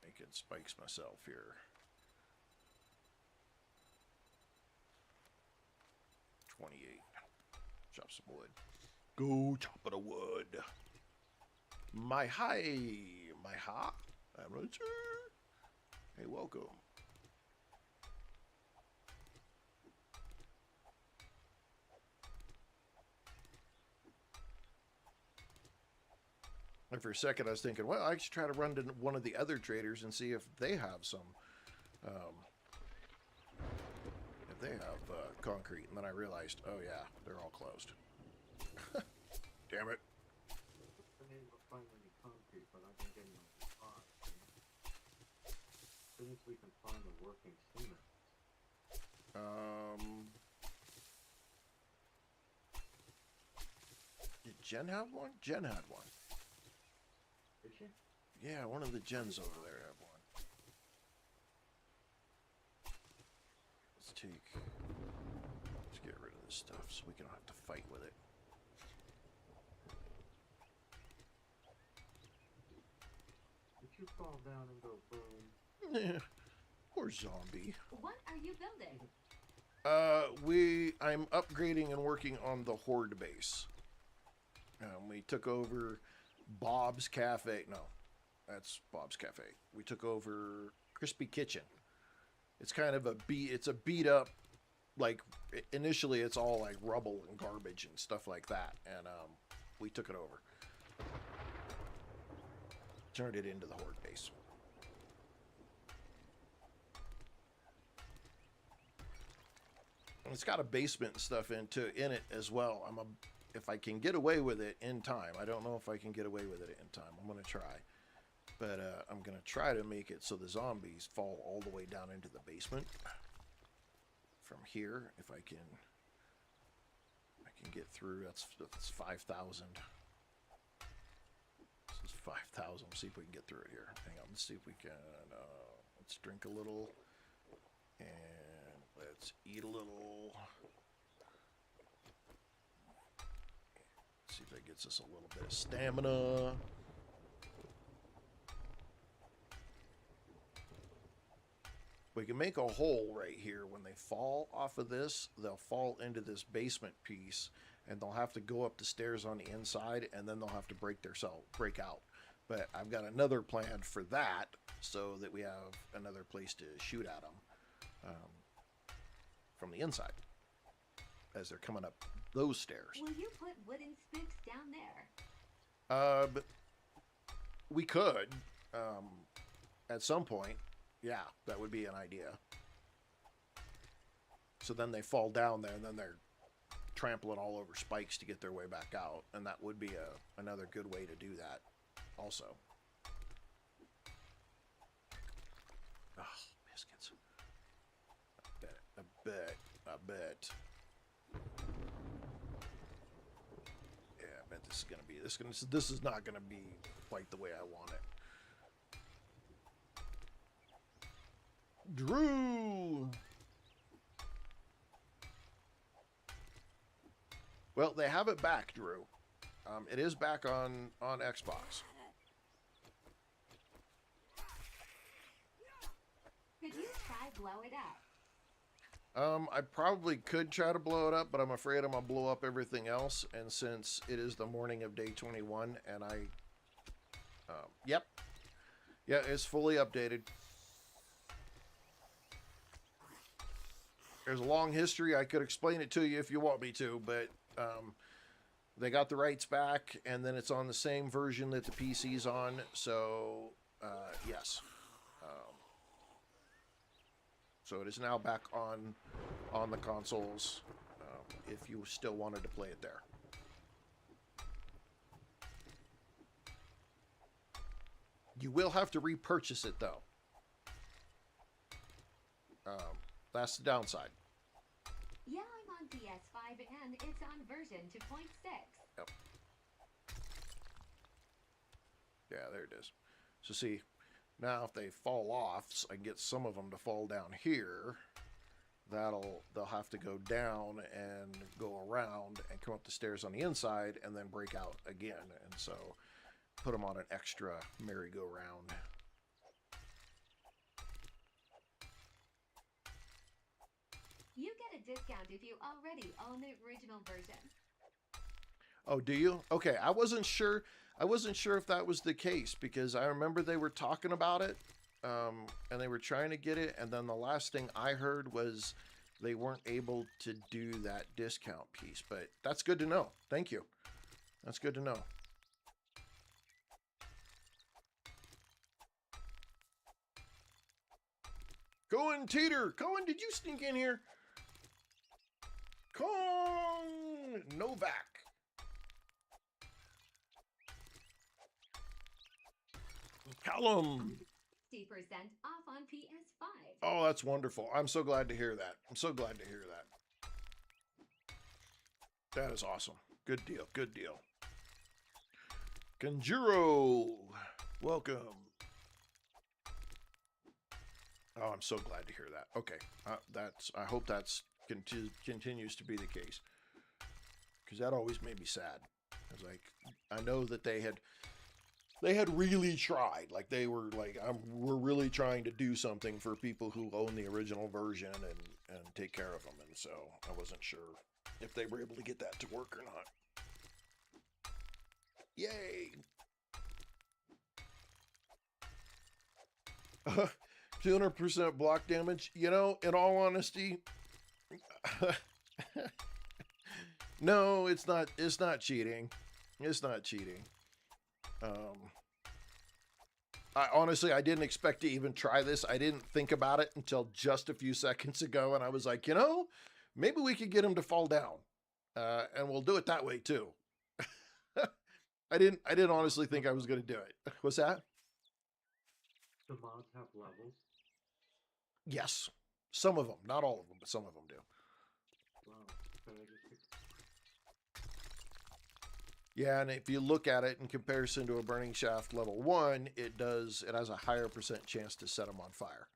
Making spikes myself here. 28. Chop some wood. Go chop a wood. My hi, amateur. Hey, welcome. And for a second, I was thinking, well, I should try to run to one of the other traders and see if they have some, concrete. And then I realized, oh yeah, they're all closed. Damn it. Been able to find any concrete, but I've been getting my spots. As soon as we can find a working cement. Did Jen have one? Jen had one. Did she? Yeah, one of the gens over there had one. Let's get rid of this stuff so we don't have to fight with it. Did you fall down and go boom? Poor zombie. What are you building? I'm upgrading and working on the horde base. We took over Bob's Cafe. No, that's Bob's Cafe. We took over Crispy Kitchen. It's kind of it's a beat up, like, initially it's all like rubble and garbage and stuff like that. And, we took it over. Turned it into the horde base. And it's got a basement and stuff in it as well. If I can get away with it in time. I don't know if I can get away with it in time. I'm going to try. But I'm going to try to make it so the zombies fall all the way down into the basement. From here, if I can get through. That's 5,000. This is 5,000. See if we can get through it here. Hang on. Let's see if we can. Let's drink a little. And let's eat a little. See if that gets us a little bit of stamina. We can make a hole right here. When they fall off of this, they'll fall into this basement piece, and they'll have to go up the stairs on the inside, and then they'll have to break out. But I've got another plan for that, so that we have another place to shoot at them from the inside as they're coming up those stairs. Will you put wooden spooks down there? But we could at some point. Yeah, that would be an idea. So then they fall down there, and then they're trampling all over spikes to get their way back out, and that would be another good way to do that also. Oh, biscuits. I bet. Yeah, I bet this is gonna be this is not gonna be quite the way I want it. Drew. Well, they have it back, Drew. It is back on Xbox. Could you try blow it up? I probably could try to blow it up, but I'm afraid I'm gonna blow up everything else. And since it is the morning of day 21, and yeah, it's fully updated. There's a long history. I could explain it to you if you want me to, but they got the rights back, and then it's on the same version that the PC's on. So yes, so it is now back on the consoles. If you still wanted to play it there. You will have to repurchase it though. That's the downside. Yeah, I'm on PS5 and it's on version 2.6. Yep. Yeah, there it is. So see, now if they fall off, so I can get some of them to fall down here. They'll have to go down and go around and come up the stairs on the inside and then break out again. And so put them on an extra merry-go-round. You get a discount if you already own the original version. Oh, do you? Okay, I wasn't sure. I wasn't sure if that was the case because I remember they were talking about it, and they were trying to get it, and then the last thing I heard was they weren't able to do that discount piece. But that's good to know. Thank you. That's good to know. Cohen Teeter! Cohen, did you sneak in here? Cohen Novak. Callum. 50% off on PS5. Oh, that's wonderful. I'm so glad to hear that. I'm so glad to hear that. That is awesome. Good deal. Good deal. Conjuro. Welcome. Oh, I'm so glad to hear that. Okay. I hope that's continues to be the case. Because that always made me sad. I was like, I know that they had really tried. Like they were like, we're really trying to do something for people who own the original version and take care of them. And so I wasn't sure if they were able to get that to work or not. Yay! 200% block damage. You know, in all honesty, no, it's not. It's not cheating. It's not cheating. I didn't expect to even try this. I didn't think about it until just a few seconds ago, and I was like, you know, maybe we could get him to fall down, and we'll do it that way too. I didn't honestly think I was going to do it. What's that? The mods have levels. Yes, some of them, not all of them, but some of them do. Wow. So I just Yeah, and if you look at it in comparison to a Burning Shaft level 1, it has a higher % chance to set them on fire.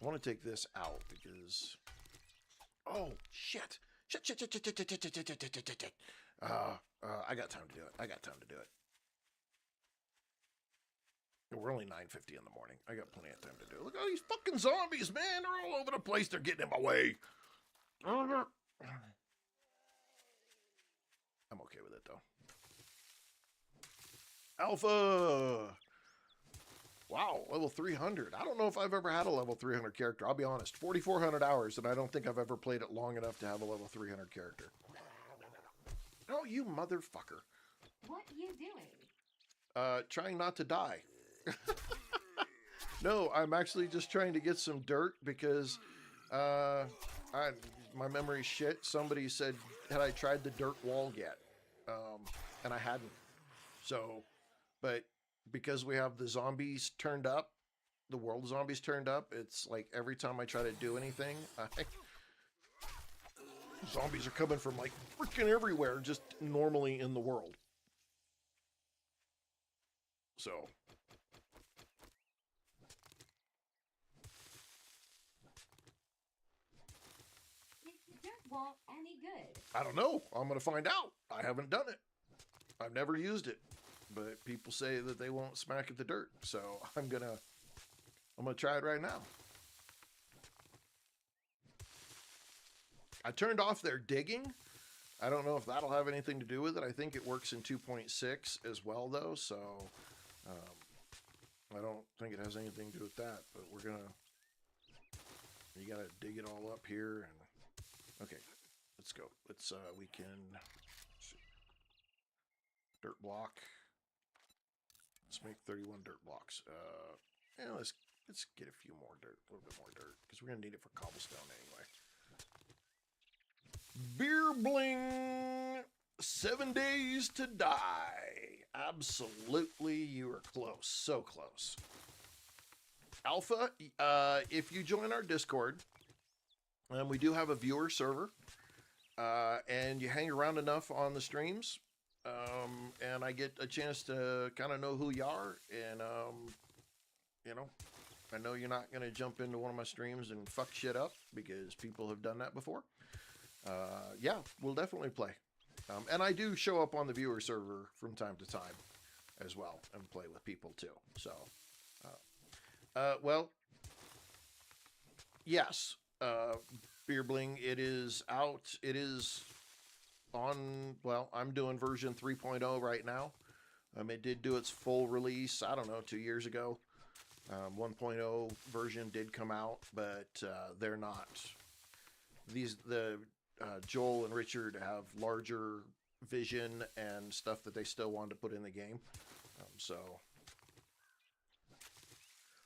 I want to take this out because, oh shit. I got time to do it. I got time to do it. We're only 9:50 in the morning. I got plenty of time to do it. Look at all these fucking zombies, man. They're all over the place. They're getting in my way. I'm okay with it, though. Alpha! Wow, level 300. I don't know if I've ever had a level 300 character. I'll be honest. 4,400 hours, and I don't think I've ever played it long enough to have a level 300 character. Oh, you motherfucker. What are you doing? Trying not to die. No, I'm actually just trying to get some dirt because my memory's shit. Somebody said, had I tried the dirt wall yet? And I hadn't. So, but because we have the zombies turned up, the world zombies turned up, it's like every time I try to do anything, zombies are coming from like freaking everywhere, just normally in the world. So. Is the dirt wall any good? I don't know. I'm going to find out. I haven't done it. I've never used it. But people say that they won't smack at the dirt. So I'm going to try it right now. I turned off their digging. I don't know if that'll have anything to do with it. I think it works in 2.6 as well, though. So I don't think it has anything to do with that, but we're gonna... You gotta dig it all up here, and... Okay, let's go. Let's, we can... See. Dirt block. Let's make 31 dirt blocks. Yeah, let's get a few more dirt, a little bit more dirt, because we're gonna need it for cobblestone anyway. Beer Bling! 7 days to die. Absolutely, you are close. So close. Alpha, if you join our Discord, and we do have a viewer server, and you hang around enough on the streams, and I get a chance to kind of know who you are, and, you know, I know you're not going to jump into one of my streams and fuck shit up, because people have done that before. Yeah, we'll definitely play. And I do show up on the viewer server from time to time as well, and play with people too. So, well, yes, Beer Bling, it is out. It is on, well, I'm doing version 3.0 right now. It did do its full release, I don't know, 2 years ago. 1.0 version did come out, but they're not. Joel and Richard have larger vision and stuff that they still wanted to put in the game. So.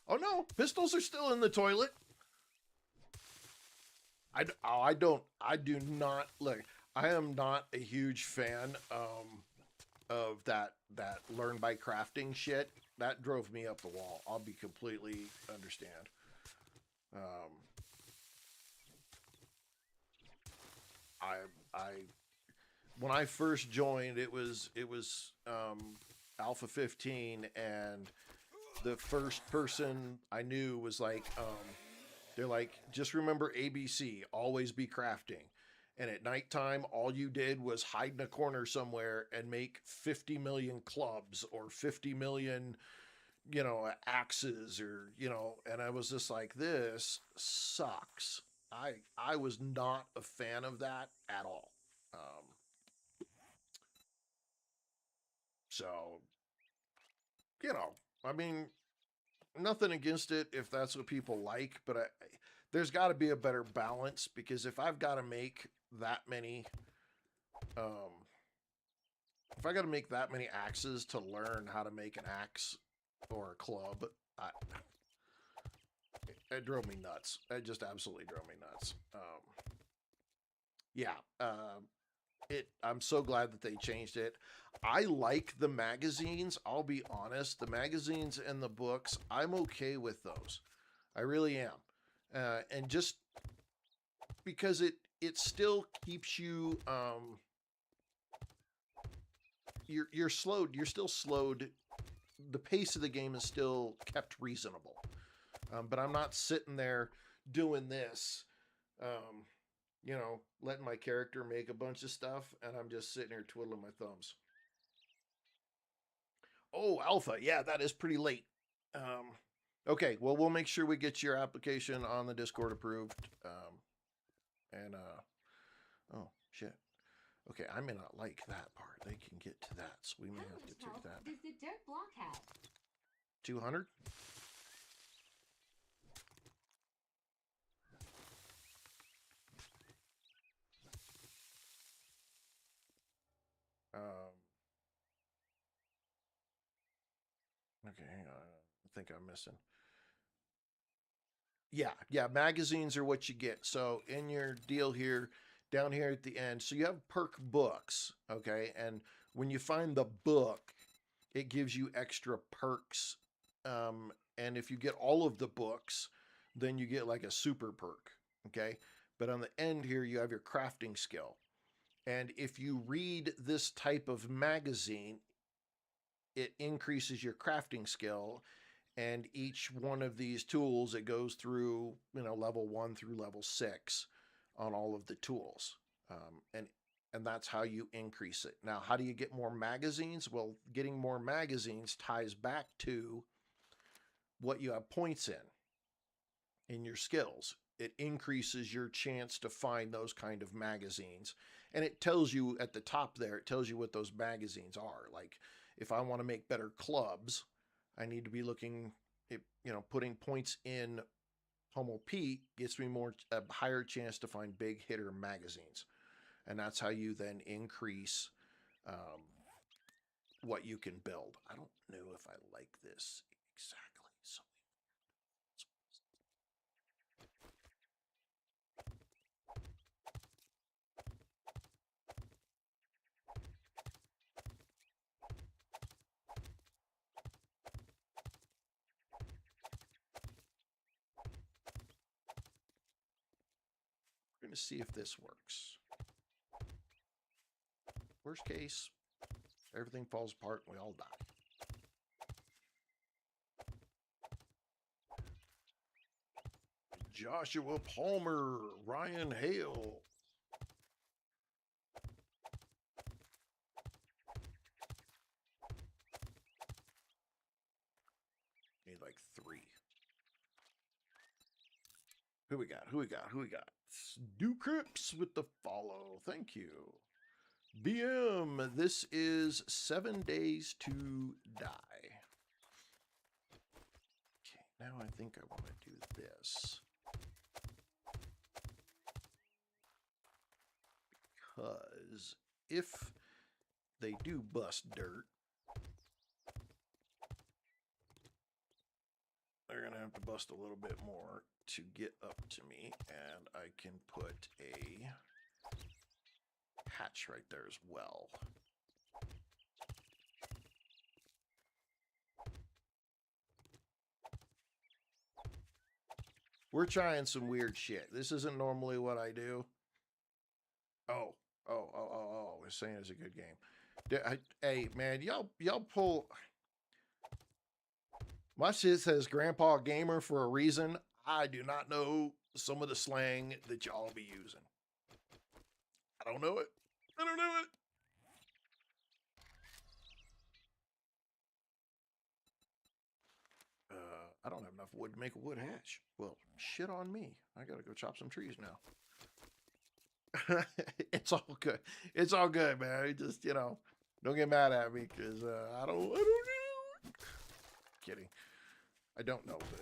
Oh no, pistols are still in the toilet. I do not, look, I am not a huge fan of that learn by crafting shit. That drove me up the wall. I'll be completely understand. When I first joined, it was Alpha 15, and the first person I knew was like, they're like, just remember ABC, always be crafting. And at nighttime, all you did was hide in a corner somewhere and make 50 million clubs or 50 million, you know, axes, or, you know, and I was just like, this sucks. I was not a fan of that at all. So, you know, I mean, nothing against it if that's what people like, but there's got to be a better balance, because if I've got to make that many, if I got to make that many axes to learn how to make an axe or a club, it drove me nuts. It just absolutely drove me nuts. Yeah, I'm so glad that they changed it. I like the magazines. I'll be honest, the magazines and the books, I'm okay with those. I really am. And just because it still keeps you, you're slowed. You're still slowed. The pace of the game is still kept reasonable. But I'm not sitting there doing this, you know, letting my character make a bunch of stuff, and I'm just sitting here twiddling my thumbs. Oh, Alpha. Yeah, that is pretty late. Okay, well, we'll make sure we get your application on the Discord approved. Oh, shit. Okay, I may not like that part. They can get to that, so we may have to take that. Does the dirt block have? 200? Okay, hang on. I think I'm missing. Yeah, magazines are what you get. So in your deal here, down here at the end, so you have perk books, okay? And when you find the book, it gives you extra perks. And if you get all of the books, then you get like a super perk, okay? But on the end here, you have your crafting skill. And if you read this type of magazine, it increases your crafting skill. And each one of these tools, it goes through, you know, level 1 through level 6 on all of the tools. And that's how you increase it. Now, how do you get more magazines? Well, getting more magazines ties back to what you have points in your skills. It increases your chance to find those kind of magazines. And it tells you at the top there, it tells you what those magazines are. Like, if I want to make better clubs, I need to be looking, putting points in Hummel Peak gets me a higher chance to find big hitter magazines. And that's how you then increase what you can build. I don't know if I like this exactly. So we're going to see if this works. Worst case, everything falls apart and we all die. Joshua Palmer, Ryan Hale. Need like 3. Who we got? Who we got? Who we got? Ducrips with the follow. Thank you. BM, this is 7 days to die. Okay, now I think I want to do this. Because if they do bust dirt, they're going to have to bust a little bit more to get up to me, and I can put a hatch right there as well. We're trying some weird shit. This isn't normally what I do. Oh, we're saying it's a good game. Hey, man, y'all pull... My shit says Grandpa Gamer for a reason. I do not know some of the slang that y'all be using. I don't know it. I don't know it. I don't have enough wood to make a wood hatch. Well, shit on me. I gotta go chop some trees now. It's all good. It's all good, man. Just, don't get mad at me because I don't know. Kidding. I don't know, but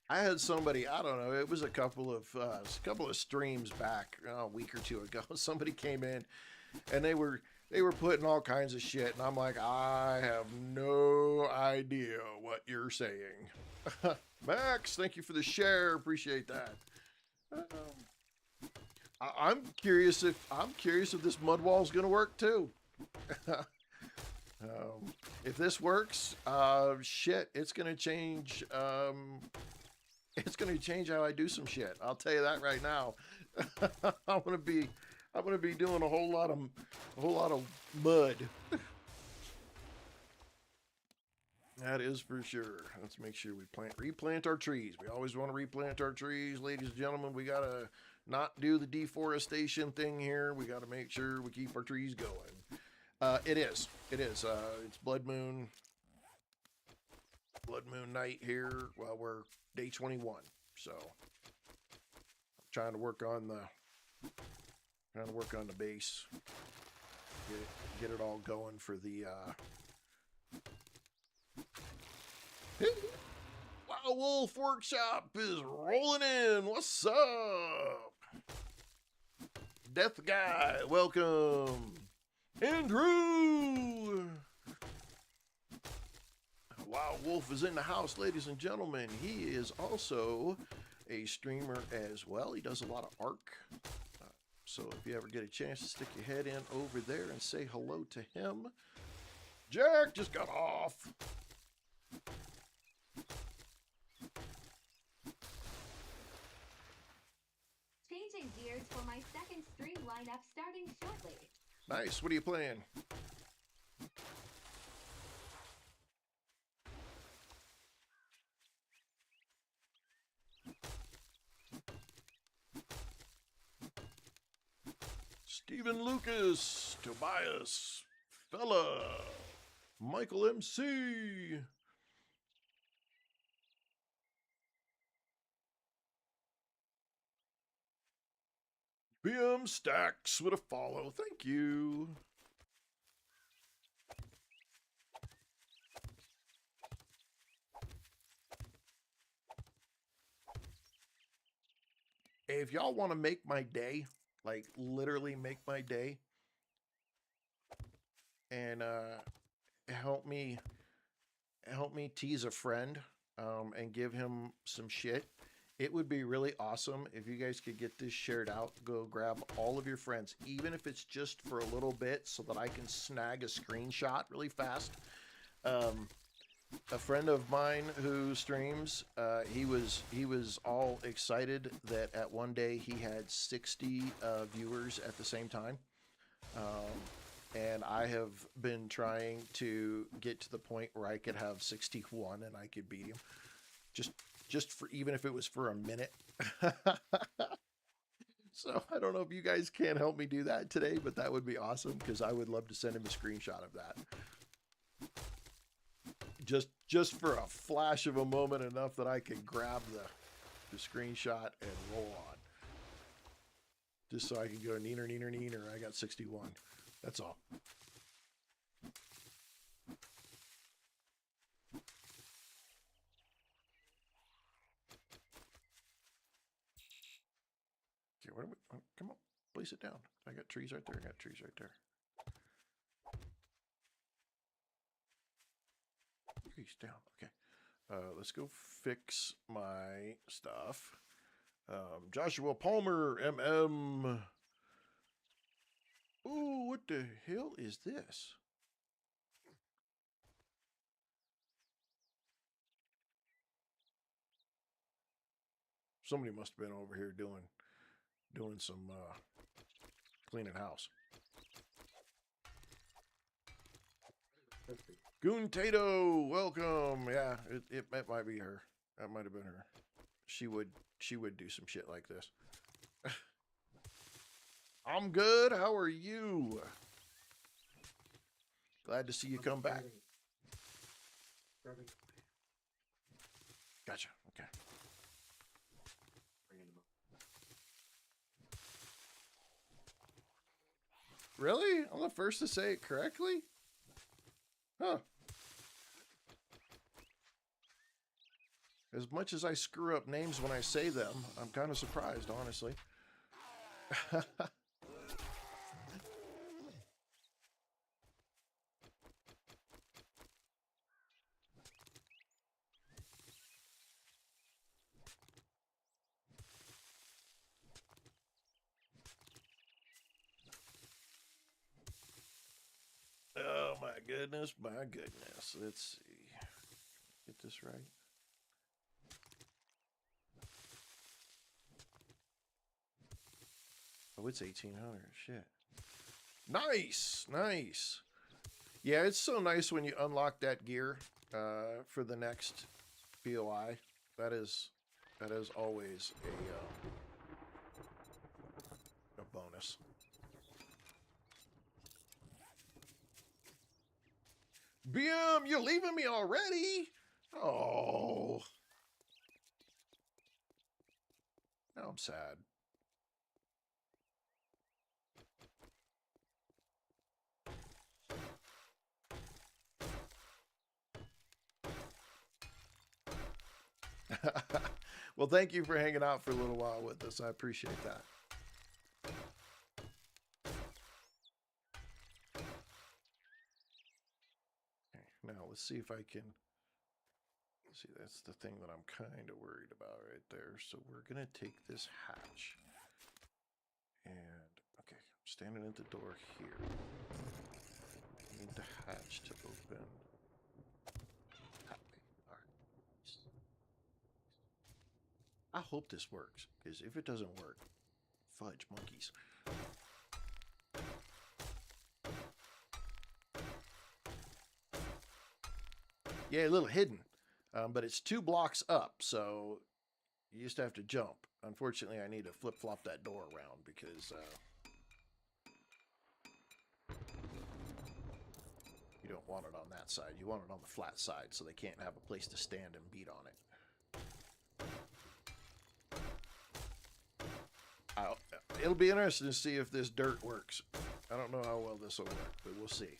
I had somebody, I don't know, it was a couple of streams back a week or two ago. Somebody came in and they were putting all kinds of shit, and I'm like, I have no idea what you're saying. Max, thank you for the share. Appreciate that. I'm curious if this mud wall is going to work too. If this works, shit, it's going to change. It's going to change how I do some shit. I'll tell you that right now. I'm going to be doing a whole lot of mud. That is for sure. Let's make sure we replant our trees. We always want to replant our trees, ladies and gentlemen. We got to not do the deforestation thing here. We got to make sure we keep our trees going. It is. It's Blood Moon night here. Well, we're day 21. So I'm trying to work on the base. Get it all going for the Wow Wolf Workshop is rolling in. What's up? Death Guy, welcome. Andrew! Wow Wolf is in the house, ladies and gentlemen. He is also a streamer as well. He does a lot of ARC. So if you ever get a chance to stick your head in over there and say hello to him. Jack just got off. Changing gears for my second stream lineup starting shortly. Nice. What are you playing? Stephen Lucas, Tobias, Fella, Michael MC. BM Stacks with a follow. Thank you. if y'all want to make my day, like literally make my day, and help me tease a friend, and give him some shit, it would be really awesome if you guys could get this shared out. Go grab all of your friends, even if it's just for a little bit, so that I can snag a screenshot really fast. A friend of mine who streams, he was all excited that at one day he had 60 viewers at the same time. And I have been trying to get to the point where I could have 61 and I could beat him. Just for, even if it was for a minute. So I don't know if you guys can help me do that today, but that would be awesome, because I would love to send him a screenshot of that. Just for a flash of a moment, enough that I can grab the screenshot and roll on. Just so I can go neener, neener, neener. I got 61. That's all. Okay, where do we, oh, come on, place it down. I got trees right there. I got trees right there. Trees down. Okay. Let's go fix my stuff. Joshua Palmer, MM. Ooh, what the hell is this? Somebody must have been over here doing some cleaning house. Goon Tato, welcome. Yeah, it might be her. That might have been her. She would do some shit like this. I'm good. How are you? Glad to see you come back. Gotcha. Okay. Really? I'm the first to say it correctly? Huh. As much as I screw up names when I say them, I'm kind of surprised, honestly. Oh my goodness, my goodness. Let's see. Get this right. Oh, it's 1800. Shit. Nice, nice. Yeah, it's so nice when you unlock that gear for the next BOI. That is always a bonus. BM, you're leaving me already? Oh. Now I'm sad. Well, thank you for hanging out for a little while with us. I appreciate that. Okay, now let's see if I can... See, that's the thing that I'm kind of worried about right there. So we're going to take this hatch. And, okay, I'm standing at the door here. I need the hatch to open. That way. All right. I hope this works, because if it doesn't work, fudge monkeys. Yeah, a little hidden, but it's 2 blocks up, so you just have to jump. Unfortunately, I need to flip-flop that door around because you don't want it on that side. You want it on the flat side so they can't have a place to stand and beat on it. It'll be interesting to see if this dirt works. I don't know how well this will work, but we'll see.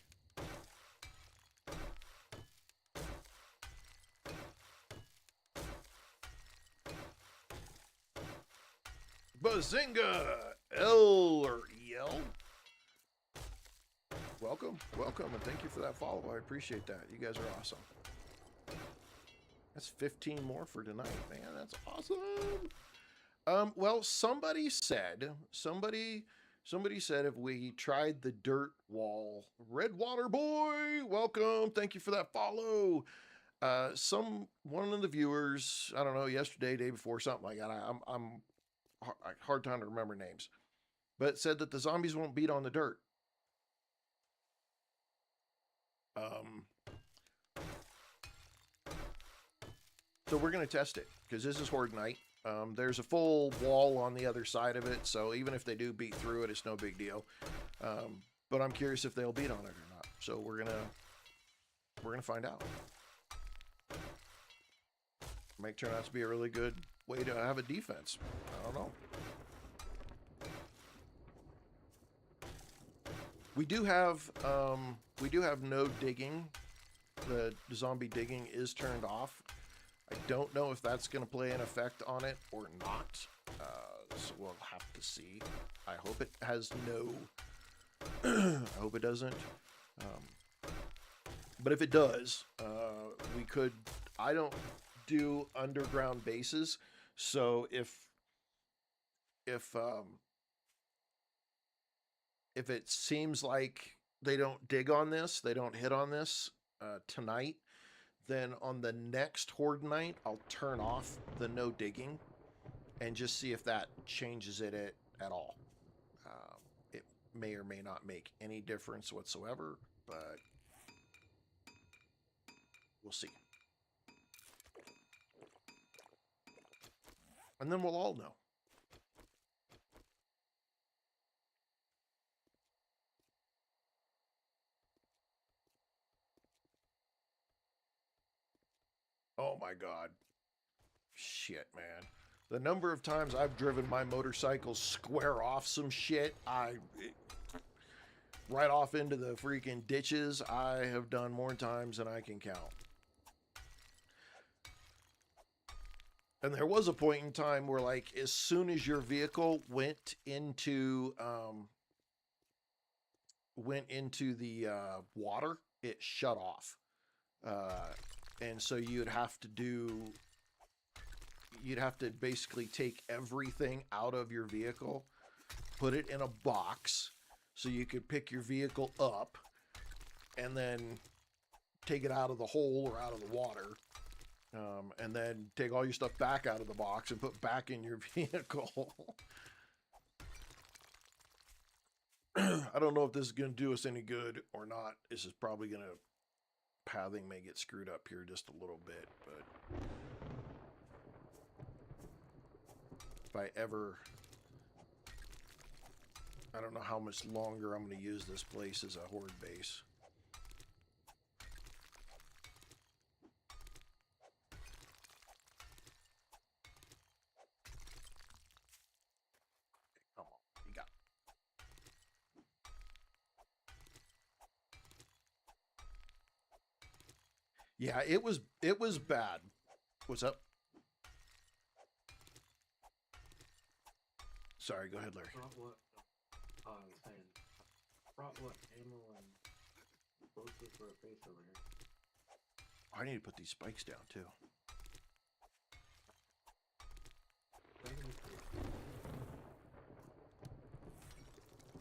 Bazinga! L or EL? Welcome, welcome, and thank you for that follow. I appreciate that. You guys are awesome. That's 15 more for tonight, man. That's awesome. Well, somebody said if we tried the dirt wall, Redwater Boy, welcome. Thank you for that follow. One of the viewers, I don't know, yesterday, day before, something like that. I'm hard time to remember names, but said that the zombies won't beat on the dirt. So we're going to test it because this is Horde Night. There's a full wall on the other side of it, so even if they do beat through it, it's no big deal. But I'm curious if they'll beat on it or not. So we're gonna find out. Might turn out to be a really good way to have a defense. I don't know. We do have no digging. The zombie digging is turned off. I don't know if that's going to play an effect on it or not. So we'll have to see. I hope it has no... I hope it doesn't. But if it does, we could... I don't do underground bases, so if it seems like they don't dig on this, they don't hit on this tonight, then on the next Horde night, I'll turn off the no digging and just see if that changes it at all. It may or may not make any difference whatsoever, but we'll see. And then we'll all know. Oh my God. Shit, man. The number of times I've driven my motorcycle square off some shit, right off into the freaking ditches, I have done more times than I can count. And there was a point in time where, like, as soon as your vehicle went into the water, it shut off. And so you'd have to basically take everything out of your vehicle, put it in a box so you could pick your vehicle up and then take it out of the hole or out of the water. And then take all your stuff back out of the box and put back in your vehicle. I don't know if this is going to do us any good or not. This is probably going to... Pathing may get screwed up here just a little bit, but... If I ever... I don't know how much longer I'm going to use this place as a horde base. Yeah, it was bad. What's up? Sorry, go ahead, Larry. Brought what ammo and explosives for a base over here. I need to put these spikes down too.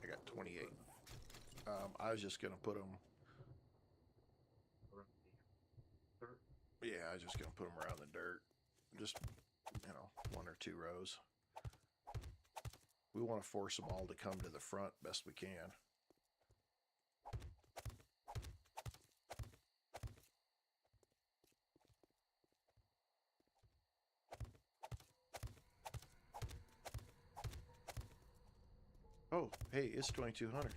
I got 28. I was just gonna put them. Yeah, I was just gonna put them around the dirt. Just, you know, 1 or 2 rows. We want to force them all to come to the front best we can. Oh, hey, it's 2200.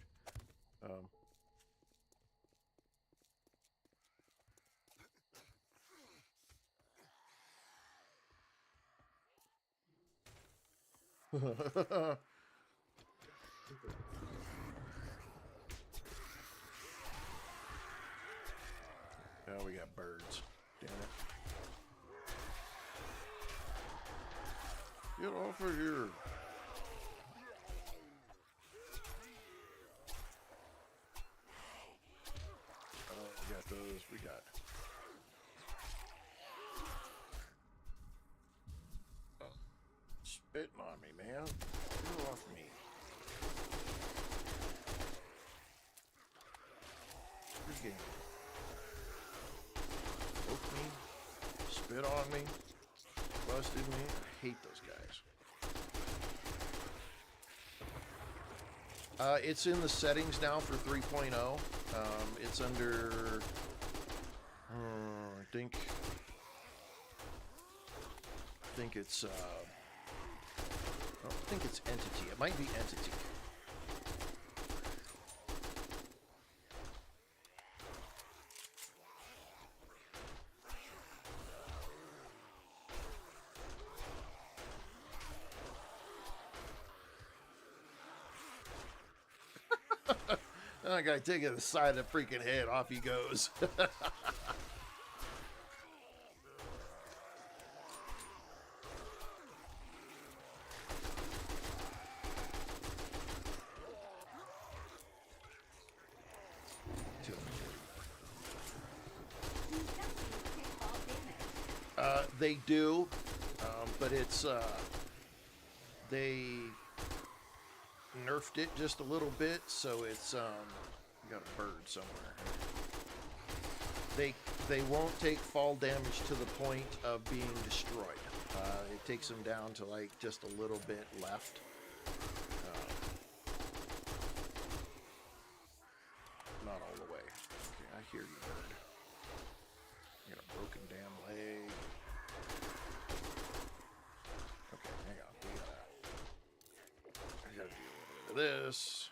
Oh, we got birds. Damn it. Get off of here. those. We got. Oh, spitting on me, man. Get off me. Freaking. Poke me. Spit on me. Busted me. I hate those guys. It's in the settings now for 3.0. It's under, I think it's, I don't think it's Entity. It might be Entity. That guy taking the side of the freaking head, off he goes. They do, but it's they nerfed it just a little bit, so it's got a bird somewhere. They won't take fall damage to the point of being destroyed. It takes them down to like just a little bit left. Not all the way. Okay, I hear you, bird. You got a broken damn leg. Okay, hang on. I gotta do a little bit of this.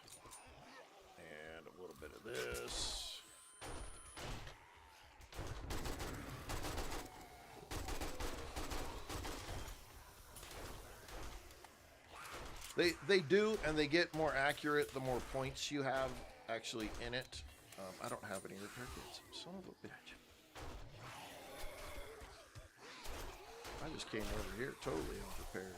And a little bit of this. They do, and they get more accurate the more points you have actually in it. I don't have any repair kits. Son of a bitch. I just came over here totally unprepared.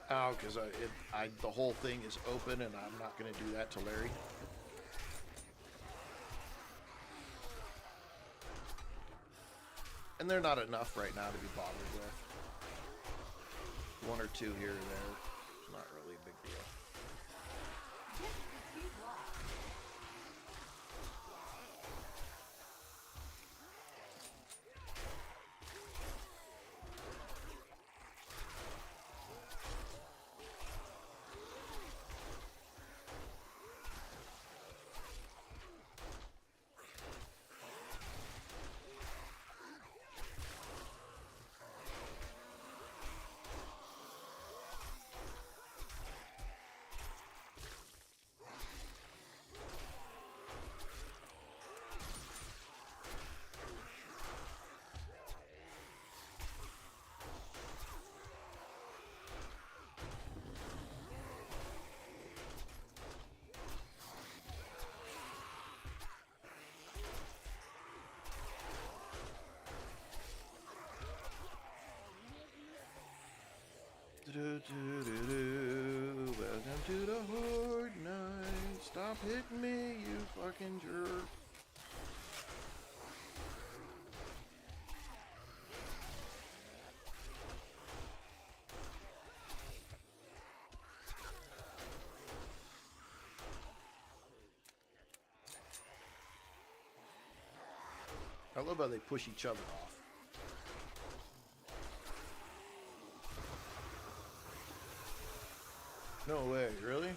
Oh, because the whole thing is open, and I'm not going to do that to Larry. And they're not enough right now to be bothered with. One or two here or there. It's not really a big deal. Welcome to the Horde Night. Stop hitting me, you fucking jerk. I love how they push each other off. No way, really?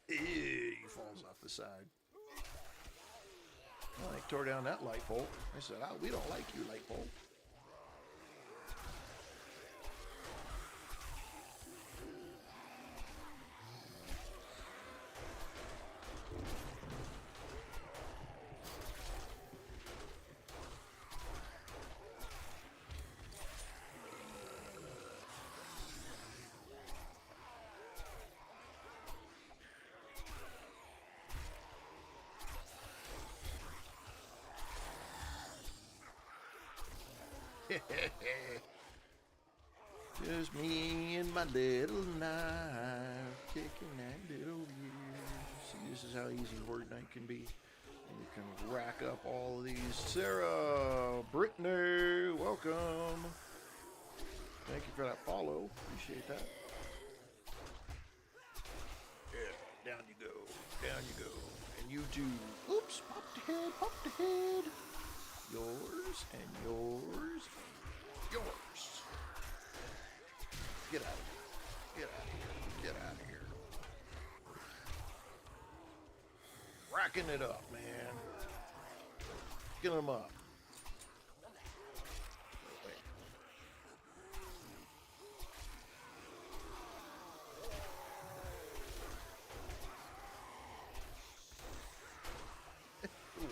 Ew, he falls off the side. Well, they tore down that light pole. I said, oh, we don't like you, light pole. Just me and my little knife, kicking that little gear. See, this is how easy Horde Night can be. And you can rack up all of these. Sarah, Brittany, welcome. Thank you for that follow. Appreciate that. Yeah, down you go. Down you go. And you too. Oops, pop the head, pop the head. Yours and yours. Yours. Get out of here. Get out of here. Get out of here. Racking it up, man. Get them up. Wait.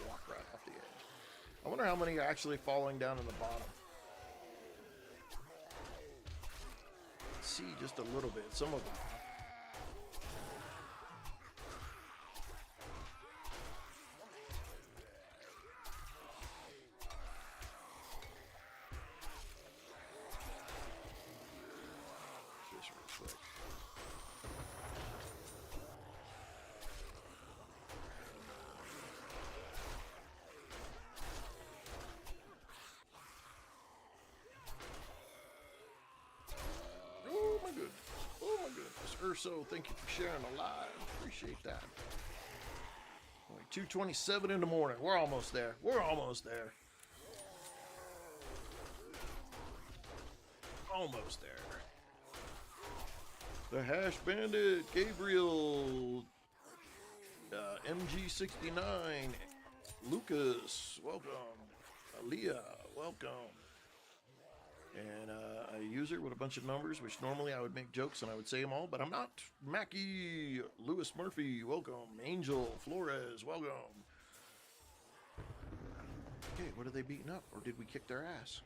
Walk right off the edge. I wonder how many are actually falling down in the bottom. See just a little bit. Some of them. Just real quick. Oh my goodness. Oh my goodness. Urso, thank you for sharing the live. Appreciate that. Only 2:27 in the morning. We're almost there. We're almost there. Almost there. The Hash Bandit, Gabriel, MG69, Lucas, welcome. Aaliyah, welcome. And a user with a bunch of numbers, which normally I would make jokes and I would say them all, but I'm not. Mackie, Lewis Murphy, welcome. Angel, Flores, welcome. Okay, what are they beating up? Or did we kick their ass?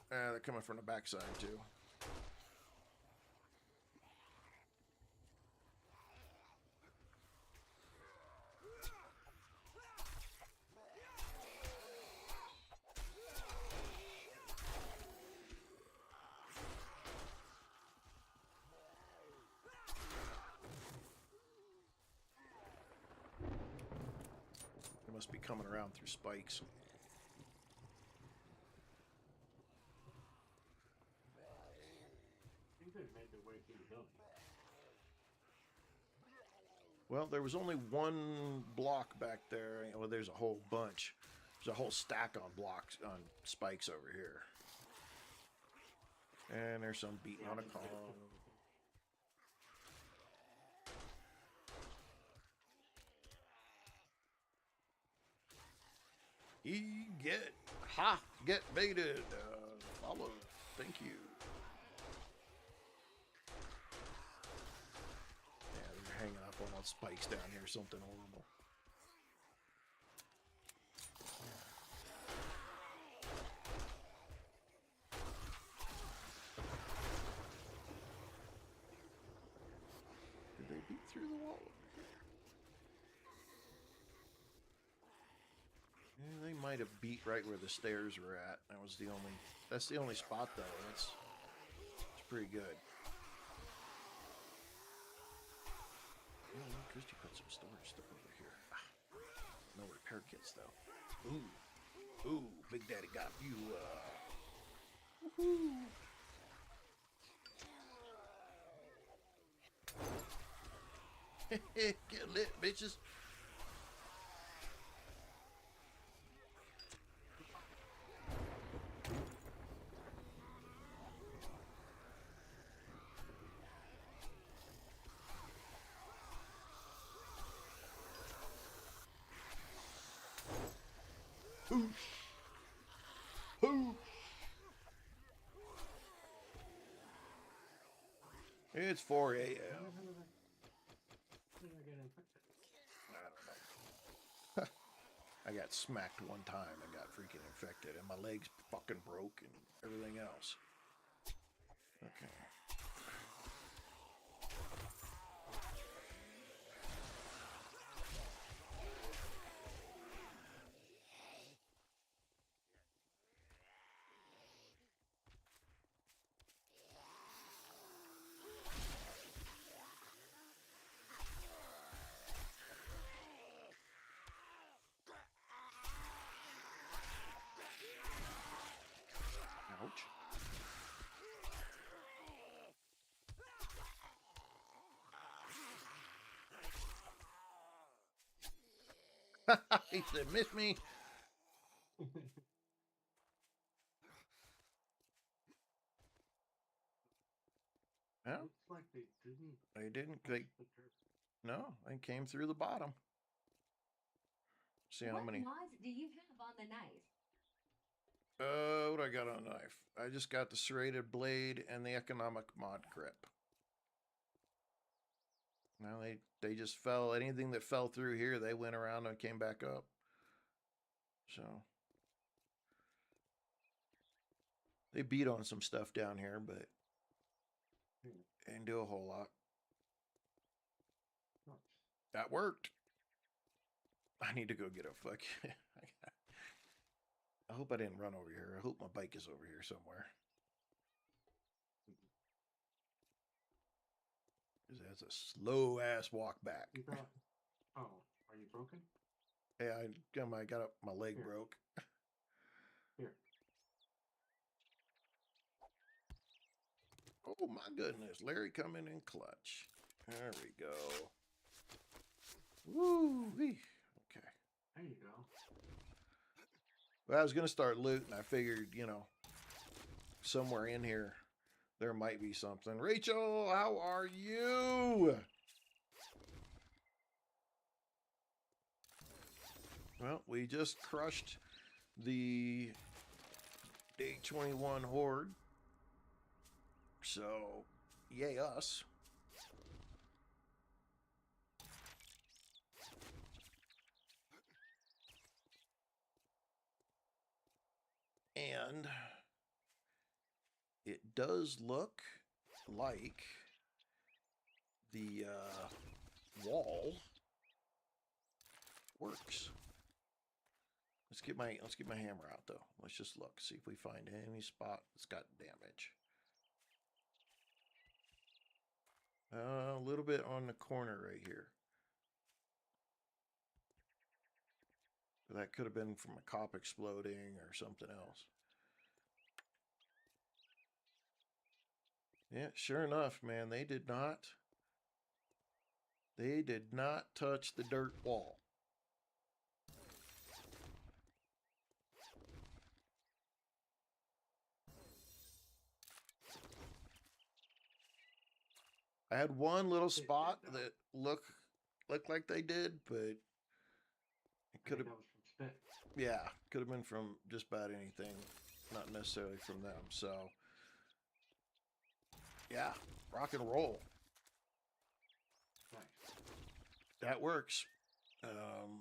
They're coming from the backside, too. They must be coming around through spikes. I think they've made their way through the building. Well, there was only one block back there. Well, there's a whole bunch. There's a whole stack on blocks, on spikes over here. And there's some beating on a car. Get baited. Follow. Thank you. Yeah, they're hanging up on spikes down here. Something horrible. Did they beat through the wall? Yeah, they might have beat right where the stairs were at. That's the only spot though. It's pretty good. Oh, Christy put some storage stuff over here. No repair kits though. Ooh, Big Daddy got a few. Woohoo! Get lit, bitches. It's 4 a.m. How did I get infected? I don't know. I got smacked one time and got freaking infected, and my legs fucking broke and everything else. Okay. He said, "Miss me." Yeah, Looks like they didn't they didn't. touch They the dirt. no, they came through the bottom. See how What many. mods do you have on the knife? What do I got on a knife? I just got the serrated blade and the economic mod grip. Now they just fell. Anything that fell through here, they went around and came back up. So they beat on some stuff down here, but didn't do a whole lot. Nice. That worked. I need to go get a fuck. I hope I didn't run over here. I hope my bike is over here somewhere. Cause that's a slow ass walk back. You got. Oh, are you broken? Yeah, I got up. My leg Here. broke. Here. Oh my goodness, Larry coming in clutch. There we go. Woo wee. Okay. There you go. Well, I was gonna start looting. I figured, somewhere in here there might be something. Rachel, how are you? Well, we just crushed the Day 21 horde. So, yay us. And it does look like the wall works. Let's get my hammer out though. Let's just look, see if we find any spot that's got damage. A little bit on the corner right here. That could have been from a cop exploding or something else. Yeah, sure enough, man, they did not touch the dirt wall. I had one little spot that looked like they did, but it could have. That was from Spit. Yeah, could have been from just about anything, not necessarily from them. So, yeah, rock and roll. Nice. That works.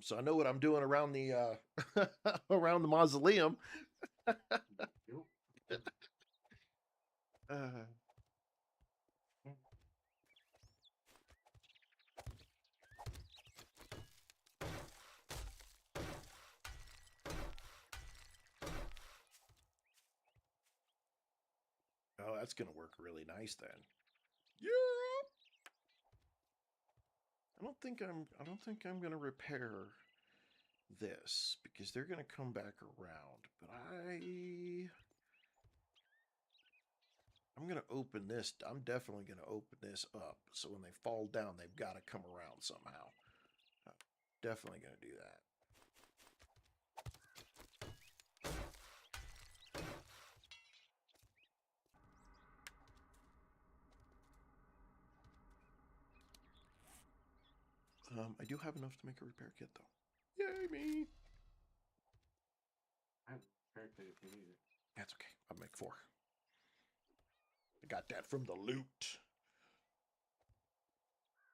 So I know what I'm doing around the around the mausoleum. Yep. Oh, that's gonna work really nice then. Yeah. I don't think I'm gonna repair this because they're gonna come back around. But I'm gonna open this. I'm definitely gonna open this up. So when they fall down, they've got to come around somehow. Definitely gonna do that. I do have enough to make a repair kit, though. Yay, me! I have a repair kit if you need it. That's okay. I'll make 4. I got that from the loot.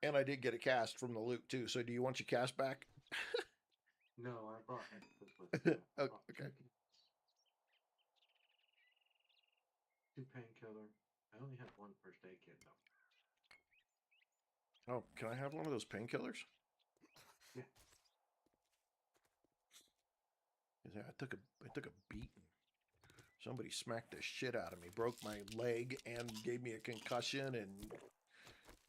And I did get a cast from the loot, too. So do you want your cast back? No, I brought extras with me. I brought Okay. 2 painkiller. I only have 1 first aid kit though. Oh, can I have one of those painkillers? Yeah. Yeah, I took a beating. Somebody smacked the shit out of me, broke my leg, and gave me a concussion, and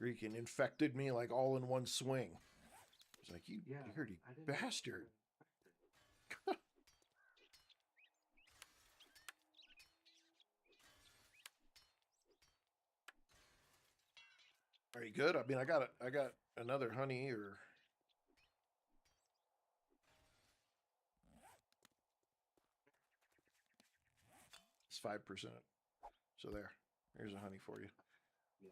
freaking infected me like all in one swing. It's like, you dirty bastard. Are you good? I mean, I got another honey or 5%. So there's a honey for you. Yeah.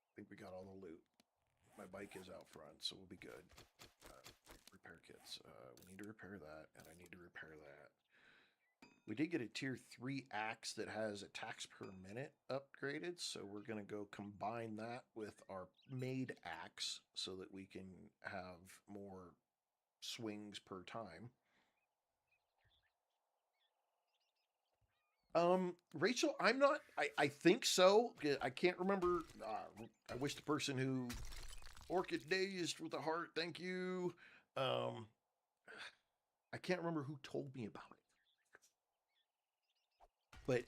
I think we got all the loot. My bike is out front, so we'll be good. Repair kits. We need to repair that, and I need to repair that. We did get a tier 3 axe that has attacks per minute upgraded, so we're going to go combine that with our made axe so that we can have more swings per time. Rachel, I'm not, I think so. I can't remember. I wish the person who Orchid Dazed with a heart, thank you. I can't remember who told me about it. But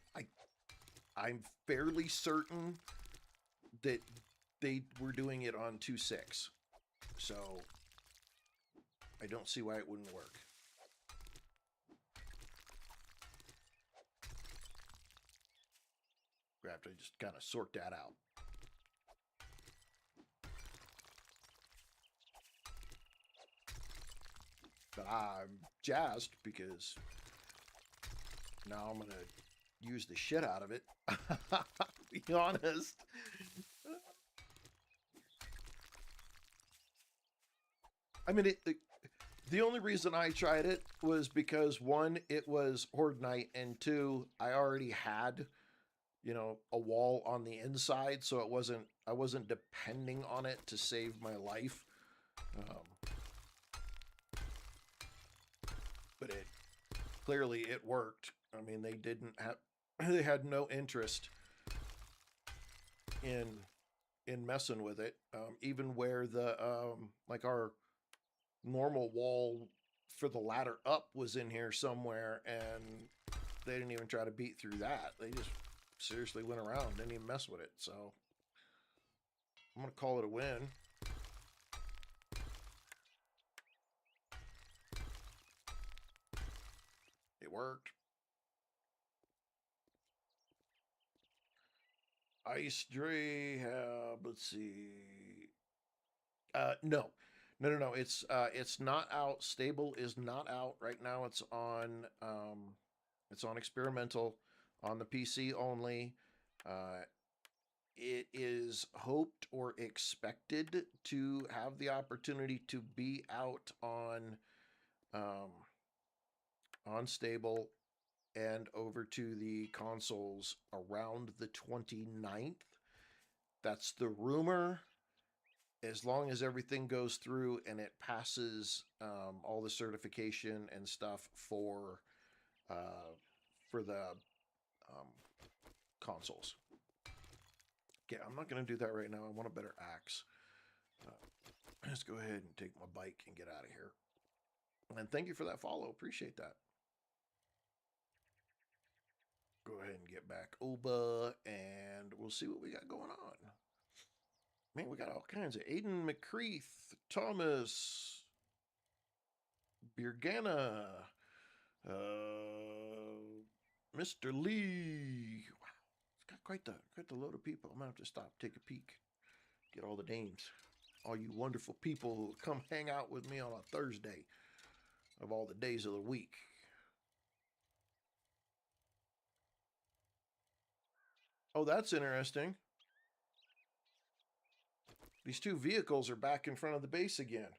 I'm fairly certain that they were doing it on 2.6. So I don't see why it wouldn't work. We have to just kind of sort that out. But I'm jazzed because now I'm going to use the shit out of it. To be honest. I mean, the only reason I tried it was because, one, it was Horde Night, and two, I already had, you know, a wall on the inside, so I wasn't depending on it to save my life. But clearly it worked. I mean, they had no interest in messing with it. Even where the like our normal wall for the ladder up was in here somewhere, and they didn't even try to beat through that. They just seriously went around, didn't even mess with it. So I'm gonna call it a win. It worked. Ice Dre, let's see. No. It's not out. Stable is not out right now. It's on experimental on the PC only. It is hoped or expected to have the opportunity to be out on stable and over to the consoles around the 29th. That's the rumor. As long as everything goes through and it passes all the certification and stuff for the consoles. Okay, I'm not going to do that right now. I want a better axe. Let's go ahead and take my bike and get out of here. And thank you for that follow. Appreciate that. Go ahead and get back over, and we'll see what we got going on. Man, we got all kinds of Aiden McCreath, Thomas, Birgana, Mr. Lee. Wow, it's got quite the load of people. I'm gonna have to stop, take a peek, get all the names. All you wonderful people who come hang out with me on a Thursday of all the days of the week. Oh, that's interesting. These two vehicles are back in front of the base again.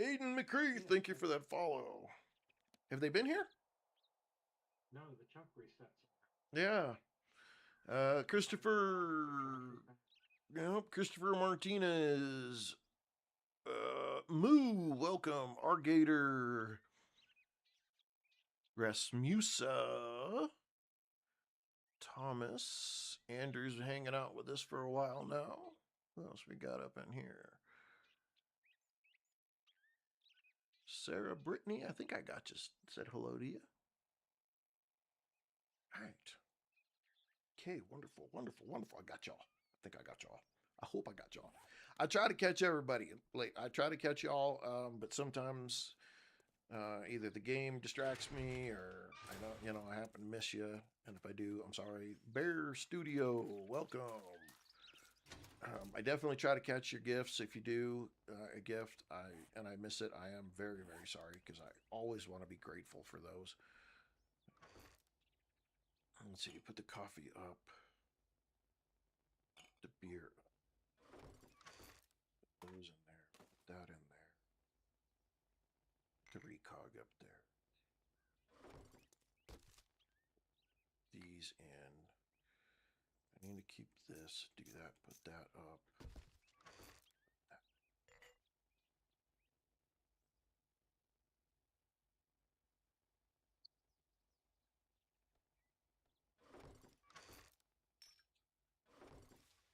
Aiden McCree, thank you for that follow. Have they been here? No, the chunk resets. Yeah. Christopher Martinez. Moo, welcome. Argator. Rasmusa. Thomas. Andrew's hanging out with us for a while now. What else we got up in here? Sarah Brittany, I think I got you. Said hello to you. All right. Okay, wonderful. I got y'all. I think I got y'all. I hope I got y'all. I try to catch everybody. Like, I try to catch y'all, but sometimes either the game distracts me or I happen to miss you. And if I do, I'm sorry. Bear Studio, welcome. I definitely try to catch your gifts. If you do a gift, and I miss it, I am very, very sorry because I always want to be grateful for those. Let's see. Put the coffee up. The beer. Put those in there. Put that in there. The recog up there. These in. I need to keep this. Do that. Put that up.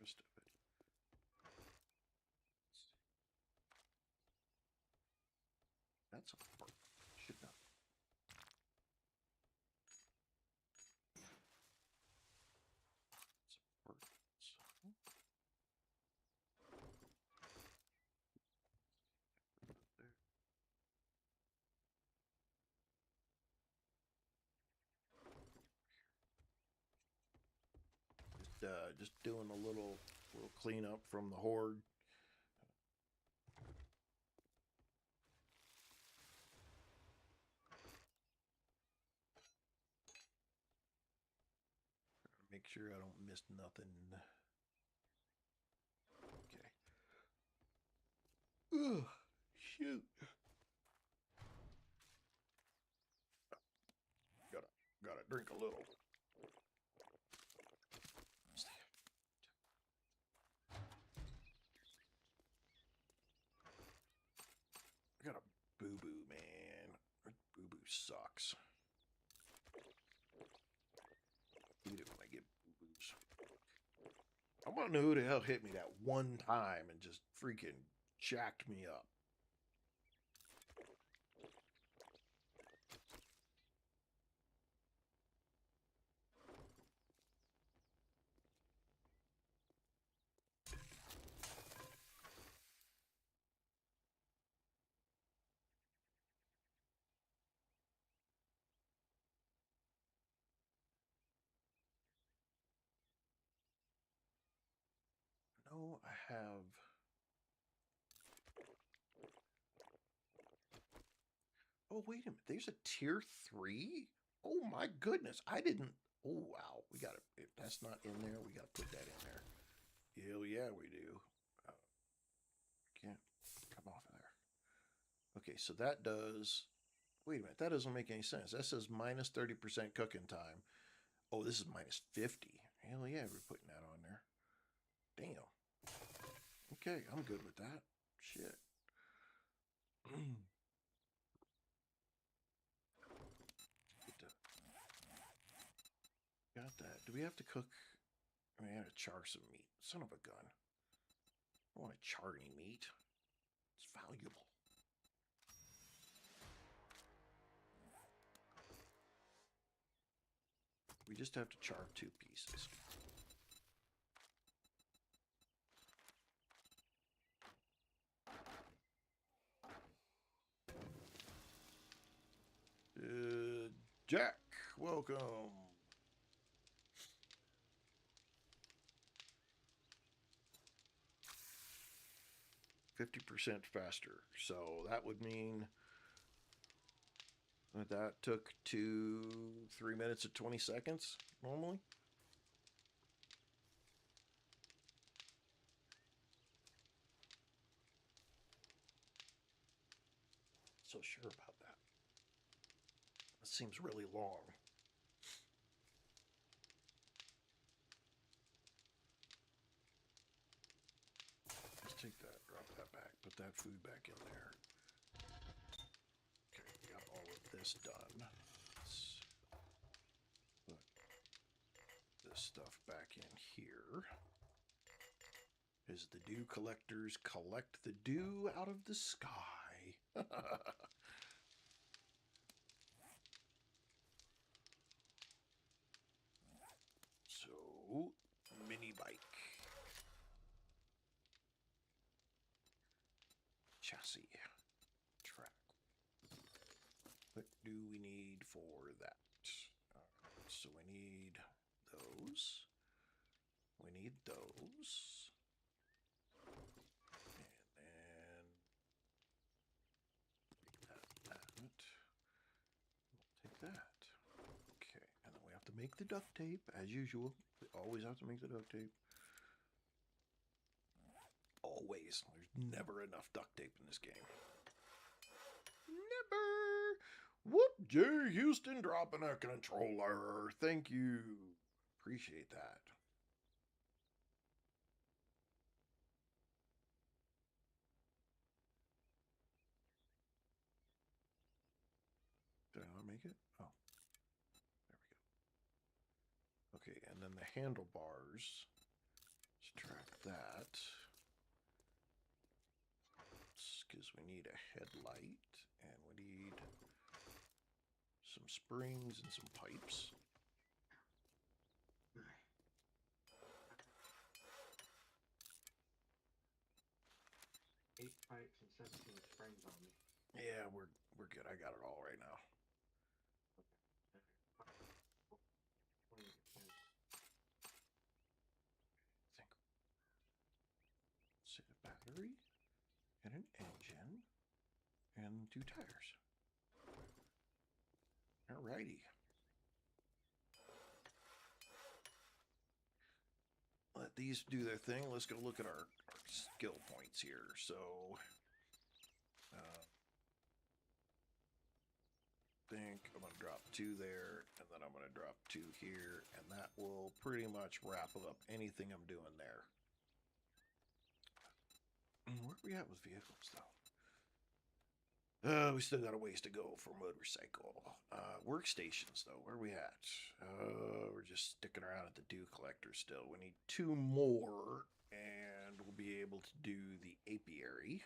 Rest of it. That's a part. Should not. It's a part. There. Just doing a little cleanup from the horde. Make sure I don't miss nothing. Okay. Ugh, shoot. Gotta drink a little. I got a boo-boo, man. Boo-boo sucks. I hate it when I get boo-boos. I want to know who the hell hit me that one time and just freaking jacked me up. No, I have. Oh, wait a minute. There's a tier 3? Oh, my goodness. I didn't. Oh, wow. We got to. If that's not in there, we got to put that in there. Hell yeah, we do. Can't come off of there. Okay, so that does. Wait a minute. That doesn't make any sense. That says minus 30% cooking time. Oh, this is minus 50. Hell yeah, we're putting that on there. Damn. Okay, I'm good with that. Shit. Got that. Do we have to cook? I mean, I gotta char some meat. Son of a gun. I don't want to char any meat. It's valuable. We just have to char 2 pieces. Jack, welcome. 50% faster. So that would mean that took 3 minutes and 20 seconds normally. So sure about that. That seems really long. Let's take that, drop that back, put that food back in there. Okay, we got all of this done. Let's put this stuff back in here. As the dew collectors collect the dew out of the sky. So, mini bike. Chassis. Track. What do we need for that? So we need those. We need those. that. Okay, and then we have to make the duct tape, as usual. We always have to make the duct tape. Always. There's never enough duct tape in this game. Never! Whoop! Jay Houston dropping a controller. Thank you. Appreciate that. Did I not make it? Oh. There we go. Okay, and then the handlebars. Subtract that. Because we need a headlight. And we need some springs and some pipes. 8 pipes and 17 springs on me. Yeah, we're good. I got it all right now. Okay. 20%. I think. Say a battery and an engine and 2 tires. Alrighty. Let these do their thing. Let's go look at our skill points here. So, think I'm going to drop 2 there, and then I'm going to drop 2 here, and that will pretty much wrap up anything I'm doing there. Where are we at with vehicles, though? We still got a ways to go for motorcycle. Workstations, though, where are we at? We're just sticking around at the dew collector still. We need 2 more, and we'll be able to do the apiary.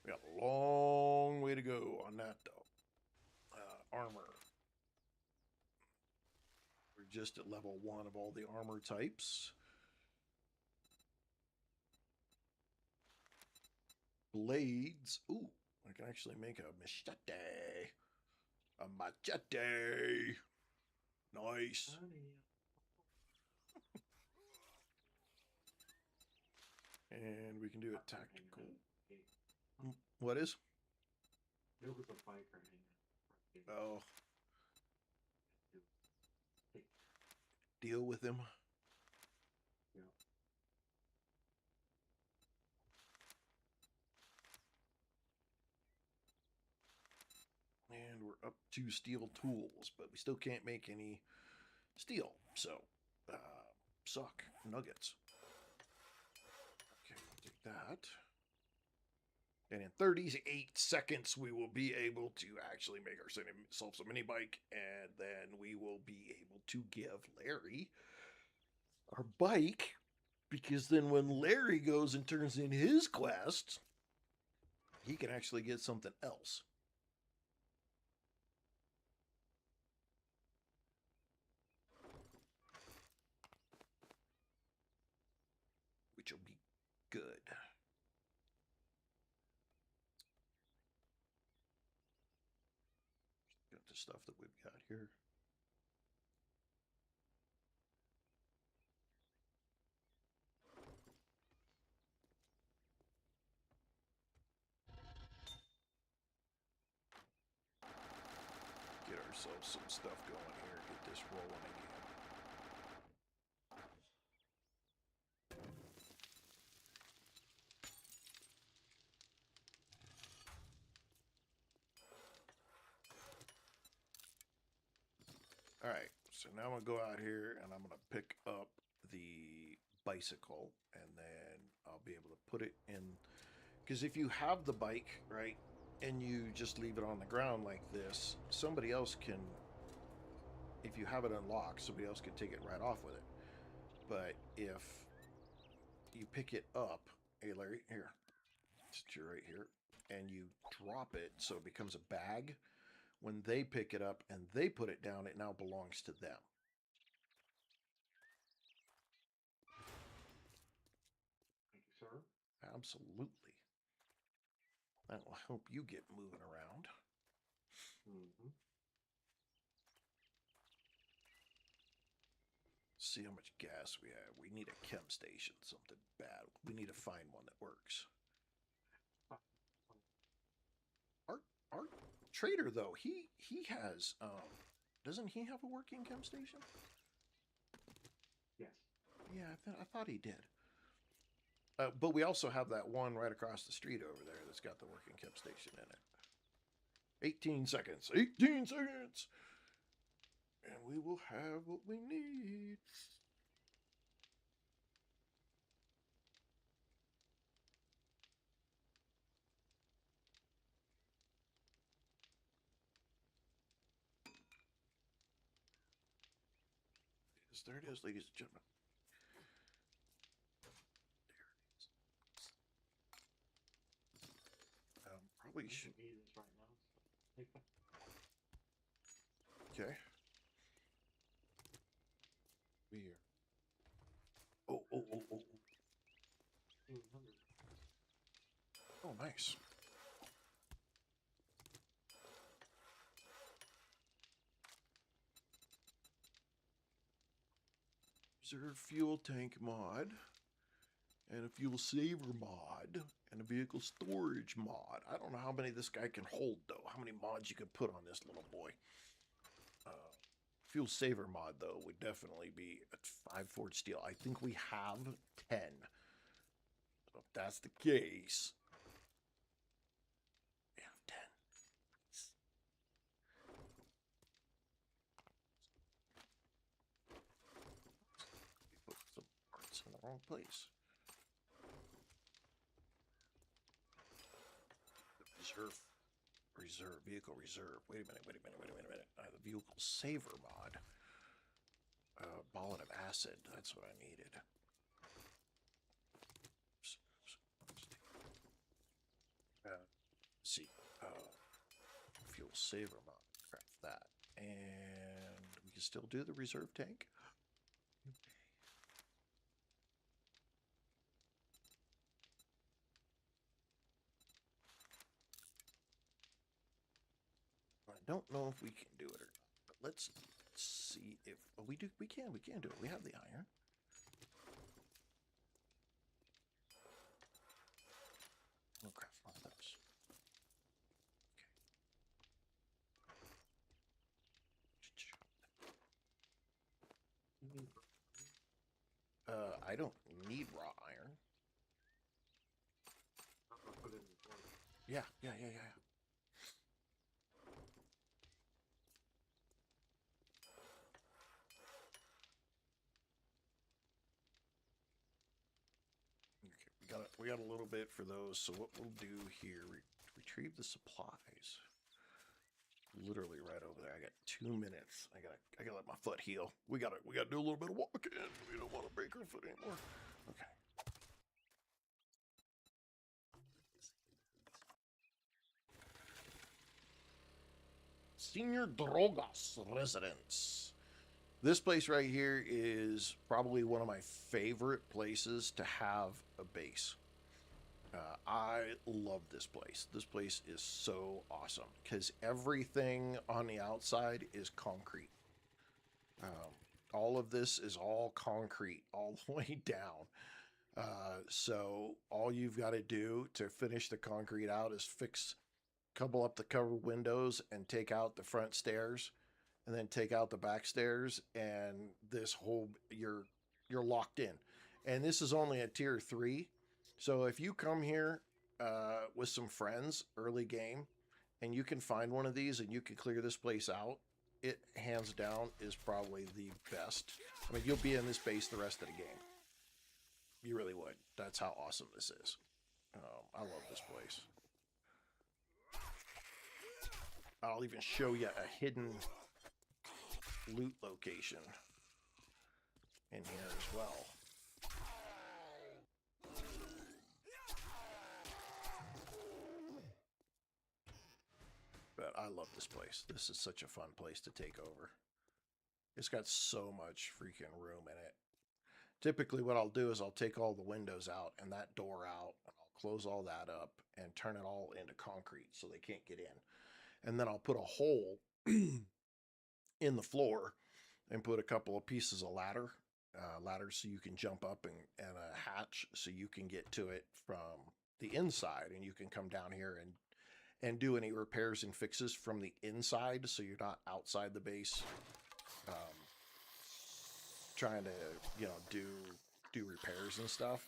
We got a long way to go on that, though. Armor. We're just at level 1 of all the armor types. Blades. Ooh, I can actually make a machete. A machete. Nice. And we can do a tactical. What is? There was a biker hanging. Oh. Deal with him. Yeah. And we're up to steel tools, but we still can't make any steel. So, suck. Nuggets. Okay, we'll take that. And in 38 seconds, we will be able to actually make ourselves a mini bike, and then we will be able to give Larry our bike, because then when Larry goes and turns in his quest, he can actually get something else. Which will be good. Got the stuff that we've got here. Get ourselves some stuff going here. Get this rolling again. All right, so now I'm going to go out here and I'm going to pick up the bicycle, and then I'll be able to put it in. Because if you have the bike, right, and you just leave it on the ground like this, somebody else can, if you have it unlocked, somebody else can take it right off with it. But if you pick it up, hey Larry, here, sit you right here, and you drop it so it becomes a bag, when they pick it up and they put it down, it now belongs to them. Thank you, sir. Absolutely. That will help you get moving around. Mm-hmm. See how much gas we have. We need a chem station, something bad. We need to find one that works. Art trader though, he has doesn't he have a working chem station? Yes. Yeah, I thought he did. But we also have that one right across the street over there that's got the working chem station in it. 18 seconds. 18 seconds. And we will have what we need. Yes, there it is, ladies and gentlemen. Probably I should. can eat this right now. Okay. Beer. Oh. 200. Oh, nice. Reserve fuel tank mod, and a fuel saver mod, and a vehicle storage mod. I don't know how many this guy can hold, though. How many mods you could put on this little boy. Fuel saver mod, though, would definitely be at 5 forged steel. I think we have 10. So if that's the case, we have 10. We put some parts in the wrong place. Reserve, vehicle reserve. Wait a minute. The vehicle saver mod. Ballot of acid. That's what I needed. Let's see. Fuel saver mod. Craft that. And we can still do the reserve tank. I don't know if we can do it or not, but let's see if we do. We can do it. We have the iron. We'll craft one of those. I don't need raw iron. I'll put it in the corner. Yeah. Okay, we got a little bit for those. So what we'll do here, retrieve the supplies. Literally right over there. I got 2 minutes. I gotta let my foot heal. We gotta do a little bit of walking. We don't want to break our foot anymore. Okay. Senior Drogas residence. This place right here is probably one of my favorite places to have a base. I love this place. This place is so awesome because everything on the outside is concrete. All of this is all concrete all the way down. So all you've got to do to finish the concrete out is couple up the covered windows and take out the front stairs, and then take out the back stairs, and this whole you're locked in. And this is only a tier 3. So if you come here with some friends early game and you can find one of these and you can clear this place out, it hands down is probably the best. I mean, you'll be in this base the rest of the game. You really would. That's how awesome this is. I love this place. I'll even show you a hidden loot location in here as well. But I love this place. This is such a fun place to take over. It's got so much freaking room in it. Typically what I'll do is I'll take all the windows out and that door out, and I'll close all that up and turn it all into concrete so they can't get in. And then I'll put a hole in the floor and put a couple of pieces of ladders so you can jump up, and a hatch so you can get to it from the inside, and you can come down here and do any repairs and fixes from the inside, so you're not outside the base trying to, you know, do repairs and stuff.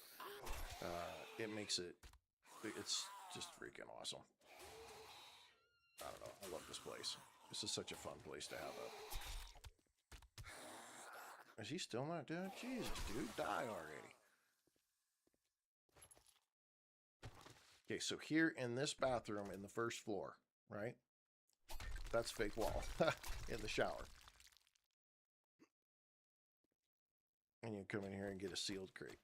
It makes it's just freaking awesome. I don't know. I love this place. This is such a fun place to have up. Is he still not dead? Jesus, dude, die already. Okay, so here in this bathroom in the first floor, right? That's fake wall in the shower. And you come in here and get a sealed crate.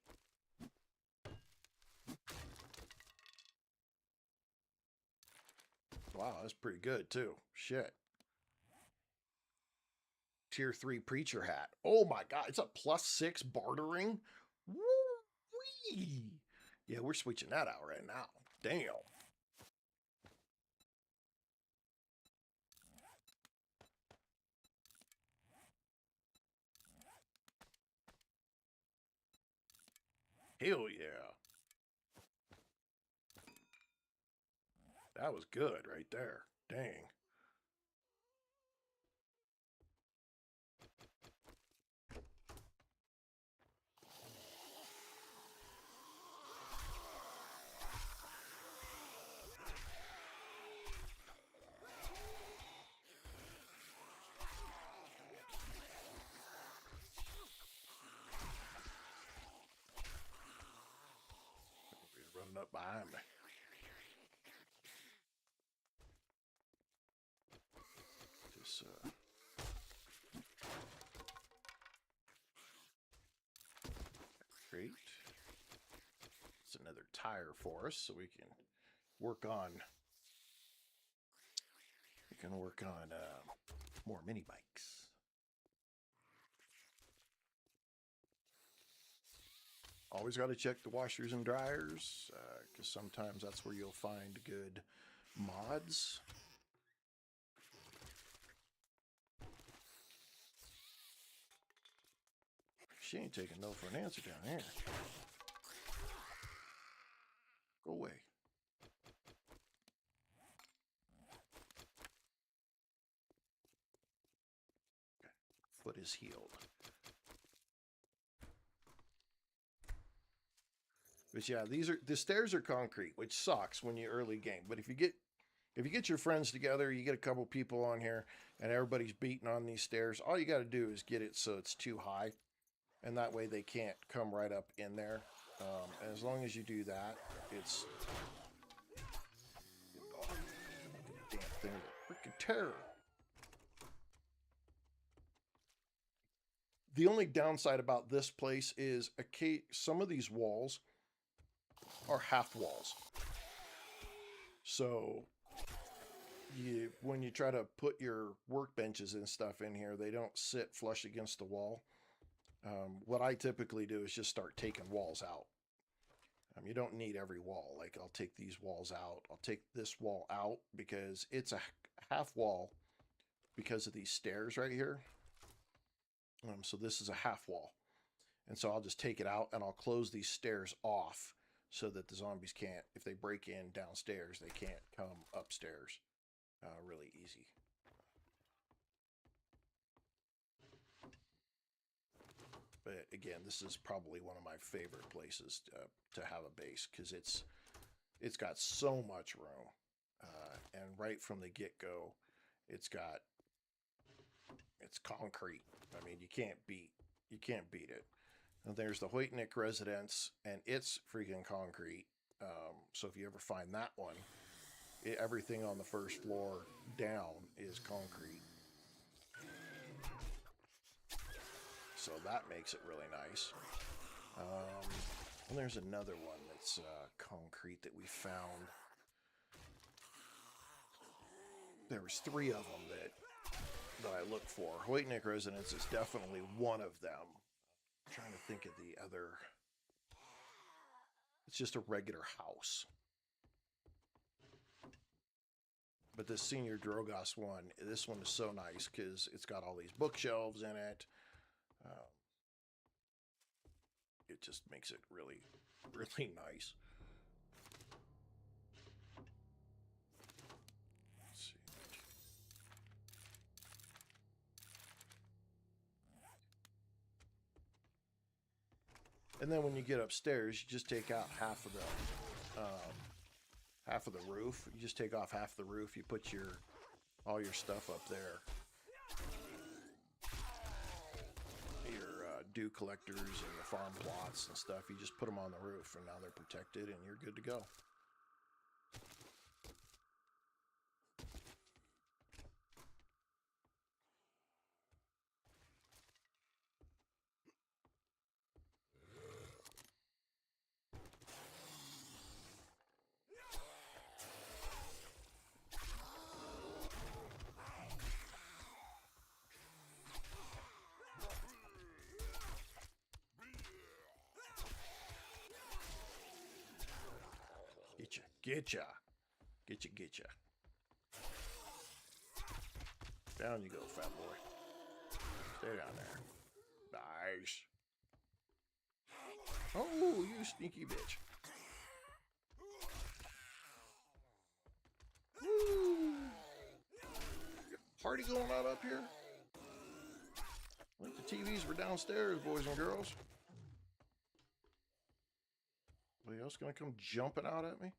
Wow, that's pretty good too. Shit. Tier 3 preacher hat. Oh my god, it's a +6 bartering. Woo-wee. Yeah, we're switching that out right now. Damn. Hell yeah. That was good right there. Dang. He's running up behind me. Just great. It's another tire for us, so we can work on more mini bikes. Always got to check the washers and dryers, because sometimes that's where you'll find good mods. She ain't taking no for an answer down here. Go away. Okay. Foot is healed. But yeah, the stairs are concrete, which sucks when you early game. But if you get your friends together, you get a couple people on here, and everybody's beating on these stairs, all you got to do is get it so it's too high, and that way they can't come right up in there. And as long as you do that, it's damn thing, freaking terror. The only downside about this place is some of these walls are half walls. So when you try to put your workbenches and stuff in here, they don't sit flush against the wall. What I typically do is just start taking walls out. You don't need every wall. Like, I'll take these walls out. I'll take this wall out because it's a half wall because of these stairs right here. So this is a half wall. And so I'll just take it out and I'll close these stairs off so that the zombies can't, if they break in downstairs, they can't come upstairs really easy. But again, this is probably one of my favorite places to have a base because it's got so much room, and right from the get-go, it's concrete. I mean, you can't beat it. And there's the Hoytnick residence, and it's freaking concrete. So if you ever find that one, everything on the first floor down is concrete. So that makes it really nice. And there's another one that's concrete that we found. There was 3 of them that I looked for. Hoytnick residence is definitely one of them. I'm trying to think of the other. It's just a regular house. But this Senior Drogas one, this one is so nice because it's got all these bookshelves in it. It just makes it really, really nice. And then when you get upstairs, you just take out half of the roof. You just take off half the roof. You put all your stuff up there. Your dew collectors and the farm plots and stuff. You just put them on the roof, and now they're protected, and you're good to go. Getcha. Getcha. Down you go, fat boy. Stay down there. Nice. Oh, you sneaky bitch. Woo! Party going on up here? I think the TVs were downstairs, boys and girls. Anybody else gonna come jumping out at me?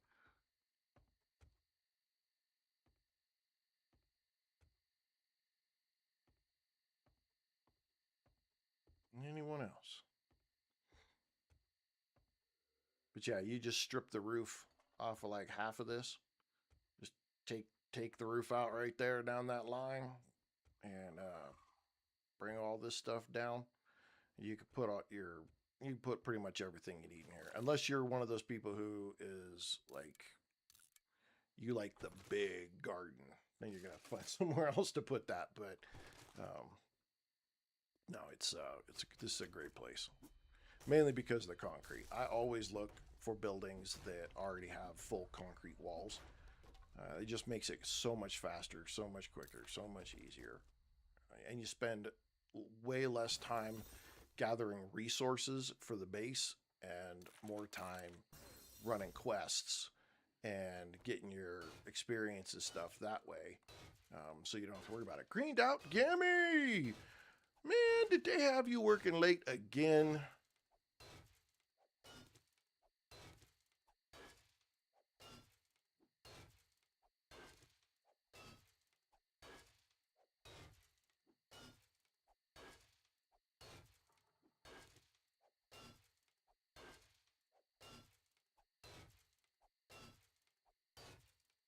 Anyone else? But yeah, you just strip the roof off of like half of this. Just take the roof out right there down that line, and bring all this stuff down. You could put you can put pretty much everything you need in here, unless you're one of those people who is like, you like the big garden. Then you're gonna have to find somewhere else to put that. But no, this is a great place, mainly because of the concrete. I always look for buildings that already have full concrete walls. It just makes it so much faster, so much quicker, so much easier, and you spend way less time gathering resources for the base and more time running quests and getting your experiences stuff that way. So you don't have to worry about it. Greened out Gammy! Man, did they have you working late again?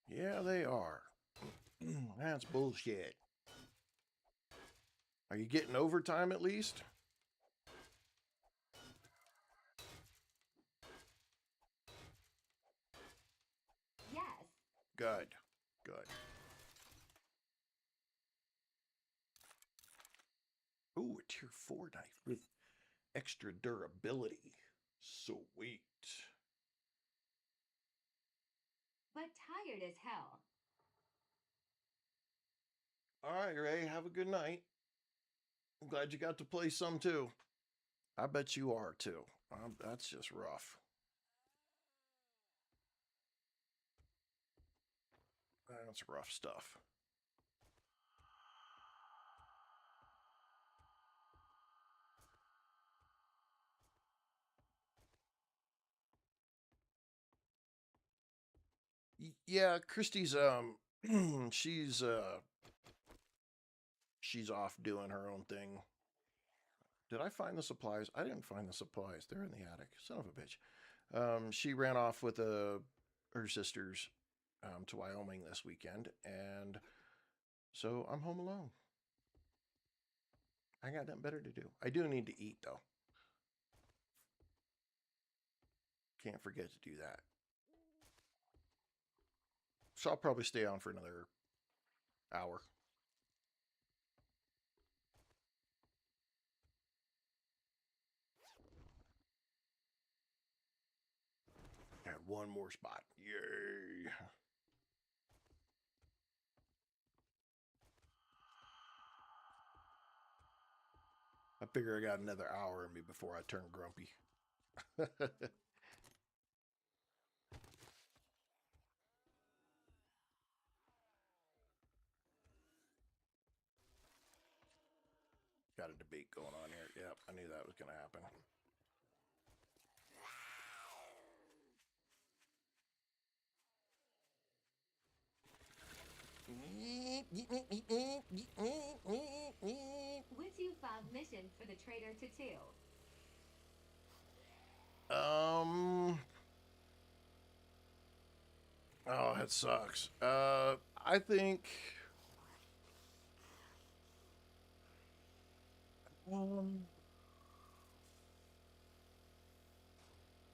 Yeah, they are. That's bullshit. Are you getting overtime at least? Yes. Good. Ooh, a tier 4 knife with extra durability. Sweet. But tired as hell. All right, Ray, have a good night. I'm glad you got to play some too. I bet you are too. That's just rough. That's rough stuff. Yeah, Christy's she's off doing her own thing. Did I find the supplies? I didn't find the supplies. They're in the attic. Son of a bitch. She ran off with her sisters to Wyoming this weekend, and so I'm home alone. I got nothing better to do. I do need to eat though. Can't forget to do that. So I'll probably stay on for another hour. Got one more spot. Yay. I figure I got another hour in me before I turn grumpy. Got a debate going on here. Yep, I knew that was going to happen. Woods found mission for the traitor to 2. Oh, that sucks. I think.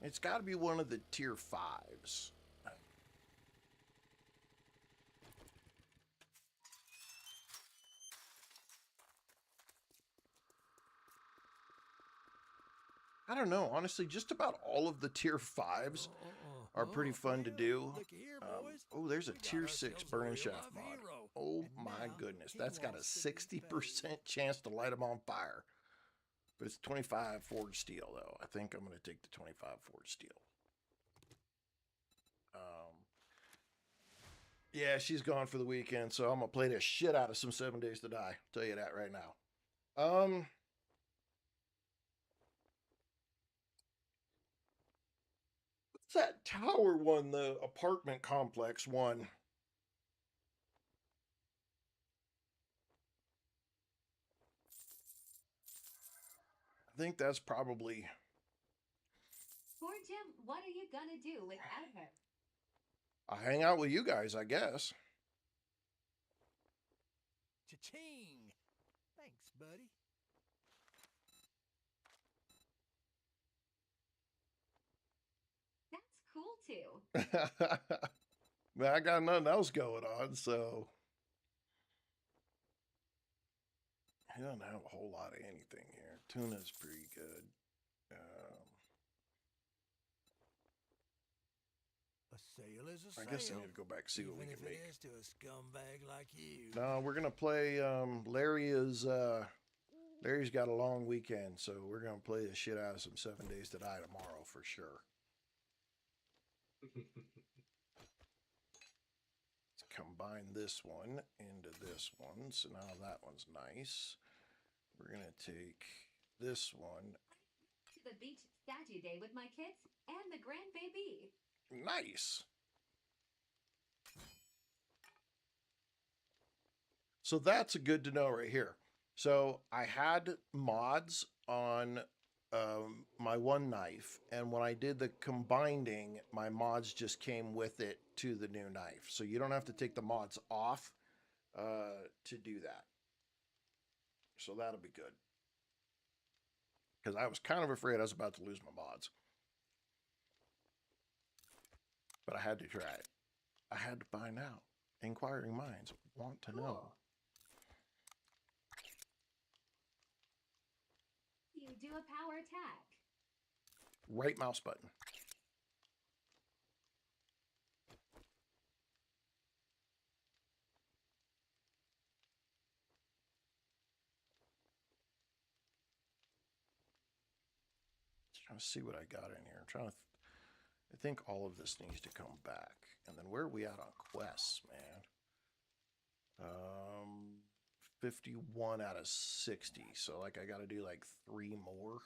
It's got to be one of the tier 5s. I don't know. Honestly, just about all of the tier 5s are pretty fun to do. Oh, there's a tier 6 burning shaft mod. Oh my goodness. That's got a 60% chance to light them on fire. But it's 25 forged steel, though. I think I'm going to take the 25 forged steel. Yeah, she's gone for the weekend, so I'm going to play the shit out of some 7 Days to Die. I'll tell you that right now. What's that tower one, the apartment complex one? I think that's probably... Poor Jim, what are you gonna do without her? I hang out with you guys, I guess. Cha-ching! Thanks, buddy. That's cool too. Man, I got nothing else going on, so... He doesn't have a whole lot of anything here. Tuna's pretty good. A sale is a sale. I guess I need to go back and see what we even can if make. it is to a scumbag like you. No, we're gonna play. Larry's got a long weekend, so we're gonna play the shit out of some 7 Days to Die tomorrow for sure. Let's combine this one into this one, so now that one's nice. We're gonna take this one. To the beach statue day with my kids and the grandbaby. Nice. So that's a good to know right here. So I had mods on my one knife, and when I did the combining, my mods just came with it to the new knife. So you don't have to take the mods off to do that. So that'll be good. Because I was kind of afraid I was about to lose my mods. But I had to try it. I had to find out. Inquiring minds want to know. You do a power attack. Right mouse button. Trying to see what I got in here. I'm trying to... I think all of this needs to come back. And then where are we at on quests, man? 51 out of 60. So, like, I got to do, like, 3 more.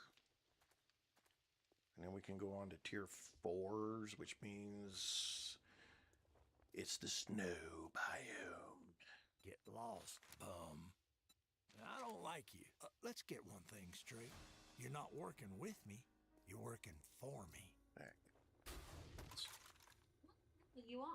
And then we can go on to tier 4s, which means it's the snow biome. Get lost, bum. I don't like you. Let's get one thing straight. You're not working with me. You're working for me. Back. What are you on?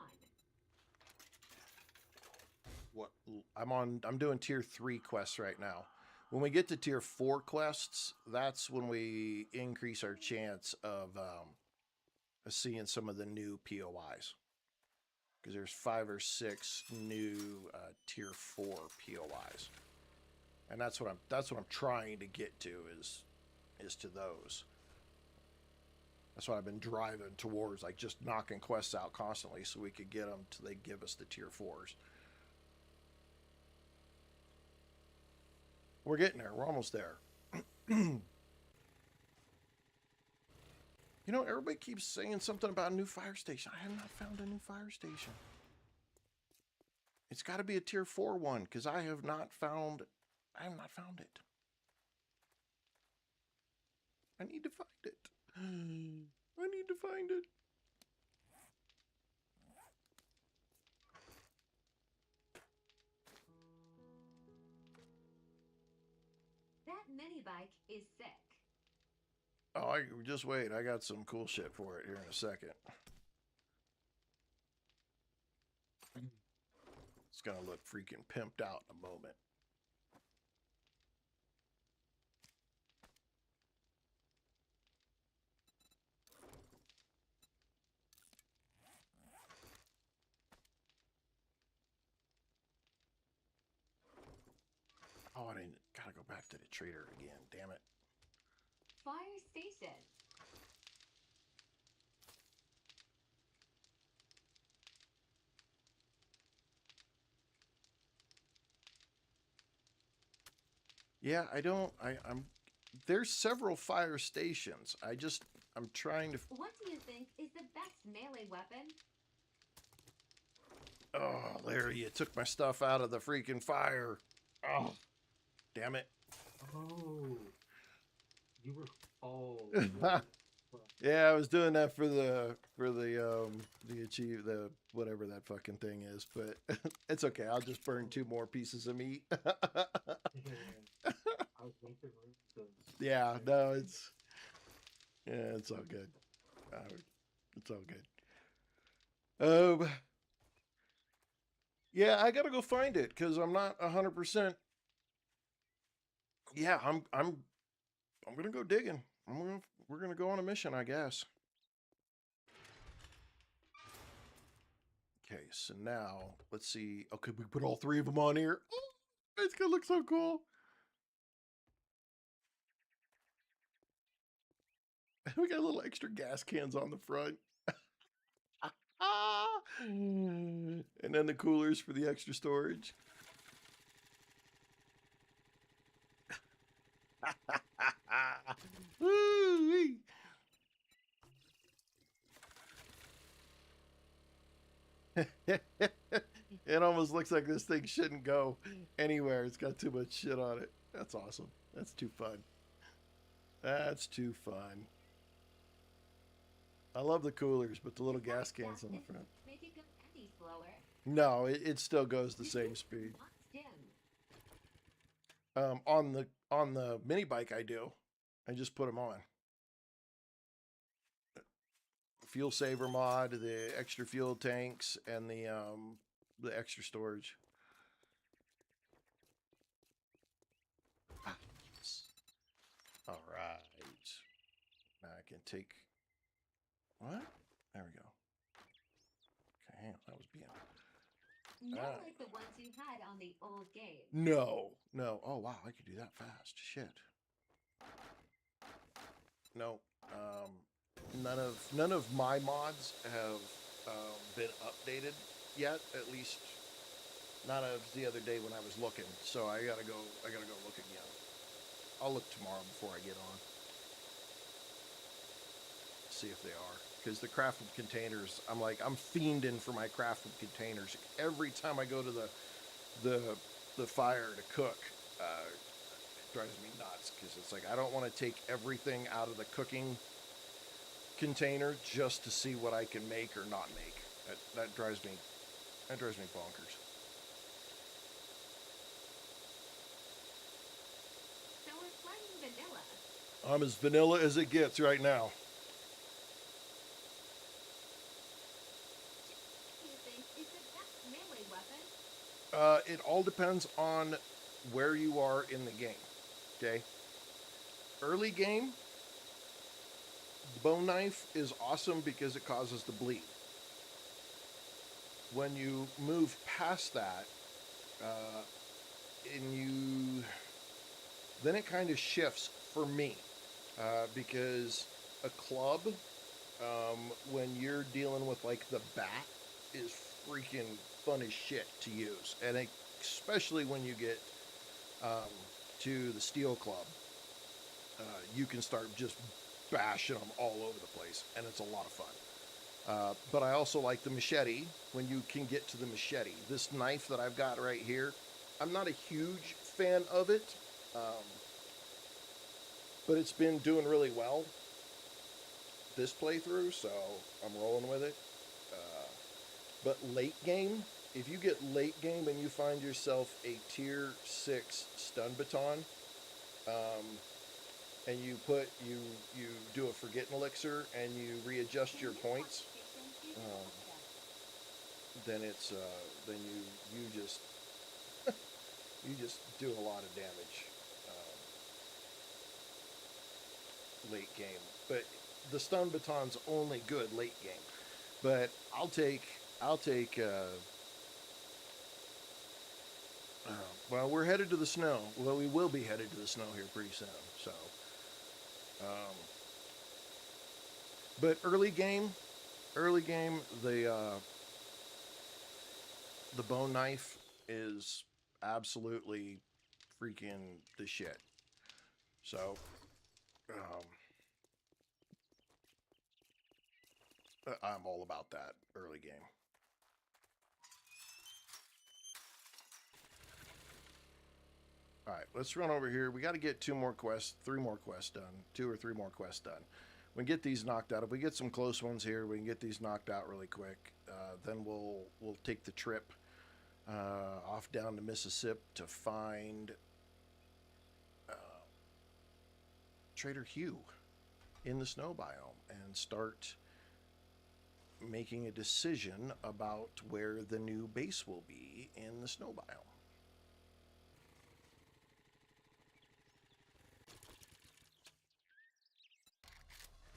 What I'm doing tier 3 quests right now. When we get to tier 4 quests, that's when we increase our chance of seeing some of the new POIs. Because there's 5 or 6 new tier 4 POIs. And that's what I'm trying to get to is to those. That's what I've been driving towards, like just knocking quests out constantly so we could get them till they give us the tier 4s. We're getting there. We're almost there. You know, everybody keeps saying something about a new fire station. I have not found a new fire station. It's got to be a tier 4 one because I have not found it. I need to find it. I need to find it. mini bike is sick. Oh, just wait. I got some cool shit for it here in a second. It's gonna look freaking pimped out in a moment. Oh, I didn't. Gotta go back to the trader again. Damn it. Fire station. Yeah, I don't. I'm. There's several fire stations. I'm trying to. What do you think is the best melee weapon? Oh, Larry, you took my stuff out of the freaking fire. Oh, damn it. Oh, you were. Oh. Yeah, I was doing that for the whatever that fucking thing is, but it's okay. I'll just burn 2 more pieces of meat. I was thinking, Yeah, no, it's all good. It's all good. Yeah, I gotta go find it because I'm not 100%. Yeah, I'm gonna go digging. We're gonna go on a mission, I guess. Okay, so now let's see. Okay, we put all 3 of them on here. Oh, it's gonna look so cool. We got little extra gas cans on the front. And then the coolers for the extra storage. Woo-wee. It almost looks like this thing shouldn't go anywhere. It's got too much shit on it. That's awesome. That's too fun. That's too fun. I love the coolers, but the little gas cans on the front. Make it go any slower. No, it still goes the same speed. On the mini bike, I do. I just put them on. Fuel saver mod, the extra fuel tanks, and the extra storage. All right. Now I can take. What? There we go. Okay, that was being. Not like the ones you had on the old game. No. Oh wow, I could do that fast. Shit. No. None of my mods have been updated yet. At least not of the other day when I was looking. So I gotta go look again. I'll look tomorrow before I get on. See if they are. Because the crafted containers, I'm fiending for my crafted containers. Every time I go to the fire to cook, it drives me nuts. Because it's like, I don't want to take everything out of the cooking container just to see what I can make or not make. That drives me bonkers. So we're playing vanilla. I'm as vanilla as it gets right now. It all depends on where you are in the game. Okay. Early game, the bone knife is awesome because it causes the bleed. When you move past that, then it kind of shifts for me, because a club, when you're dealing with like the bat, is freaking fun as shit to use, and especially when you get to the steel club, you can start just bashing them all over the place, and it's a lot of fun. But I also like the machete when you can get to the machete. This knife that I've got right here, I'm not a huge fan of it, but it's been doing really well this playthrough, so I'm rolling with it. But late game, if you get late game and you find yourself a tier 6 stun baton, and you do a forget elixir and you readjust your points, then it's then you just you just do a lot of damage late game. But the stun baton's only good late game. But I'll take well, we're headed to the snow. Well, we will be headed to the snow here pretty soon. So, but early game, the bone knife is absolutely freaking the shit. So, I'm all about that early game. All right, let's run over here. We got to get 2 or 3 more quests done. We can get these knocked out. If we get some close ones here, we can get these knocked out really quick. Then we'll take the trip off down to Mississippi to find Trader Hugh in the snow biome and start making a decision about where the new base will be in the snow biome.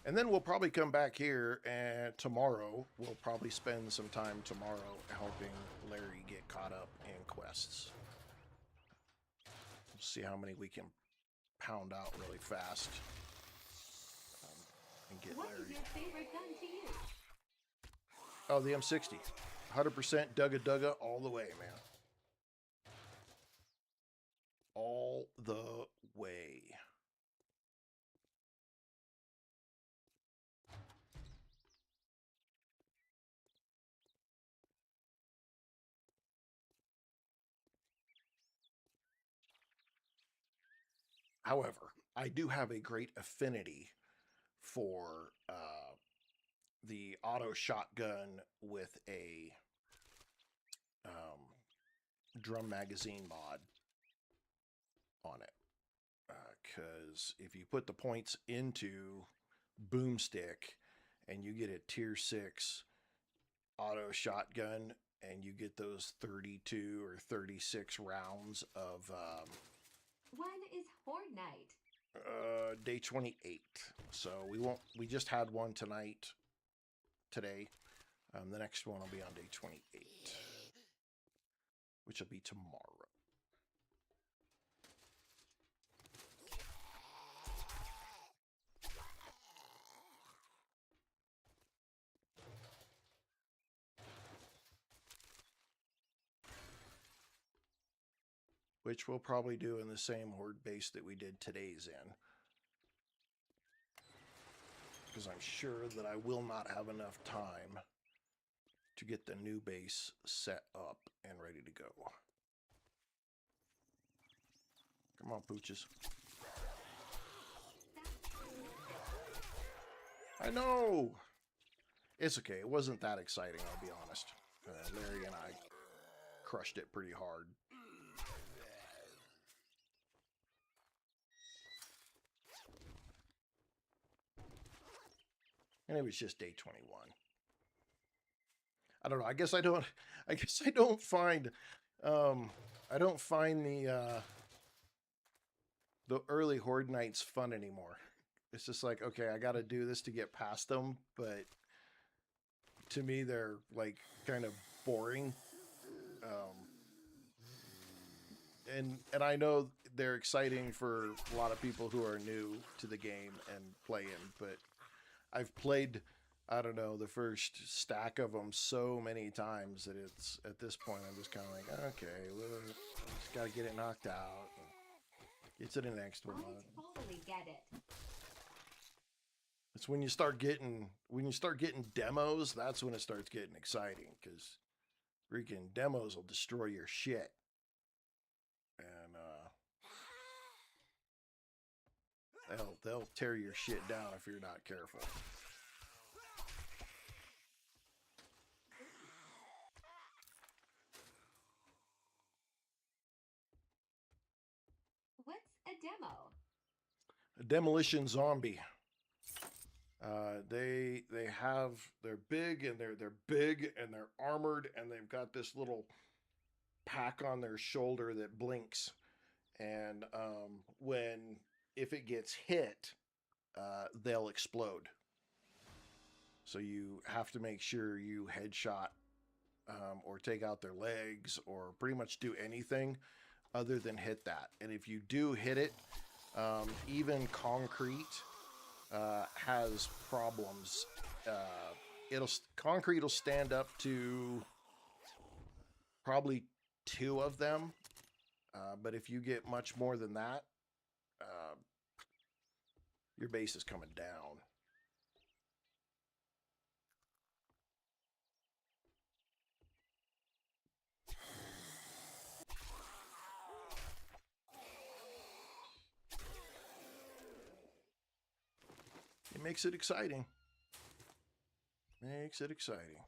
And then we'll probably come back here, and tomorrow we'll probably spend some time tomorrow helping Larry get caught up in quests. We'll see how many we can pound out really fast and get What Larry. is your favorite gun to use? Oh, the M60. 100% Dugga all the way, man. All the way. However, I do have a great affinity for the auto shotgun with a drum magazine mod on it. Because if you put the points into Boomstick and you get a tier 6 auto shotgun and you get those 32 or 36 rounds of When is Horde Night? day 28. So we just had one today. The next one will be on day 28, which will be tomorrow. Which we'll probably do in the same horde base that we did today's in. Because I'm sure that I will not have enough time to get the new base set up and ready to go. Come on, pooches. I know! It's okay. It wasn't that exciting, I'll be honest. Larry and I crushed it pretty hard. And it was just day 21. I don't know. I guess I don't find the early horde nights fun anymore. It's just like, okay, I got to do this to get past them, but to me they're like kind of boring. And I know they're exciting for a lot of people who are new to the game and playing, but I've played, I don't know, the first stack of them so many times that it's, at this point, I'm just kind of like, okay, well, just got to get it knocked out. Get to the next one. I totally get it. It's when you start getting demos, that's when it starts getting exciting, because freaking demos will destroy your shit. And they'll tear your shit down if you're not careful. What's a demo? Demolition Zombie. They're big and they're big and they're armored and they've got this little pack on their shoulder that blinks. And if it gets hit, they'll explode. So you have to make sure you headshot or take out their legs or pretty much do anything other than hit that. And if you do hit it, even concrete has problems. Concrete will stand up to probably 2 of them, but if you get much more than that, your base is coming down. It makes it exciting. Makes it exciting.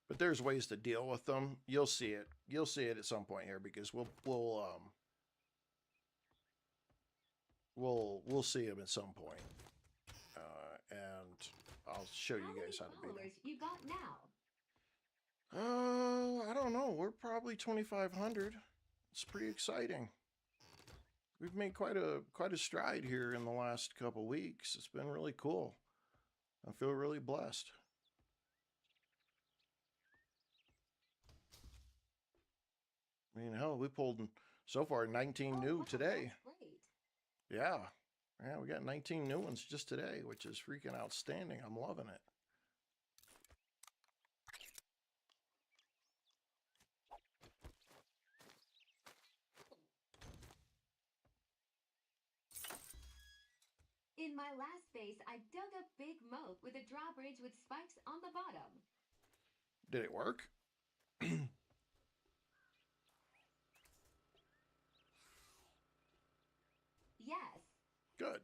But there's ways to deal with them. You'll see it. You'll see it at some point here because we'll see them at some point. And I'll show you guys how to beat them. You got now? I don't know. We're probably 2,500. It's pretty exciting. We've made quite a stride here in the last couple weeks. It's been really cool. I feel really blessed. I mean, hell, we pulled so far 19 new today. Yeah. Yeah, we got 19 new ones just today, which is freaking outstanding. I'm loving it. In my last base, I dug a big moat with a drawbridge with spikes on the bottom. Did it work? Yes. Good.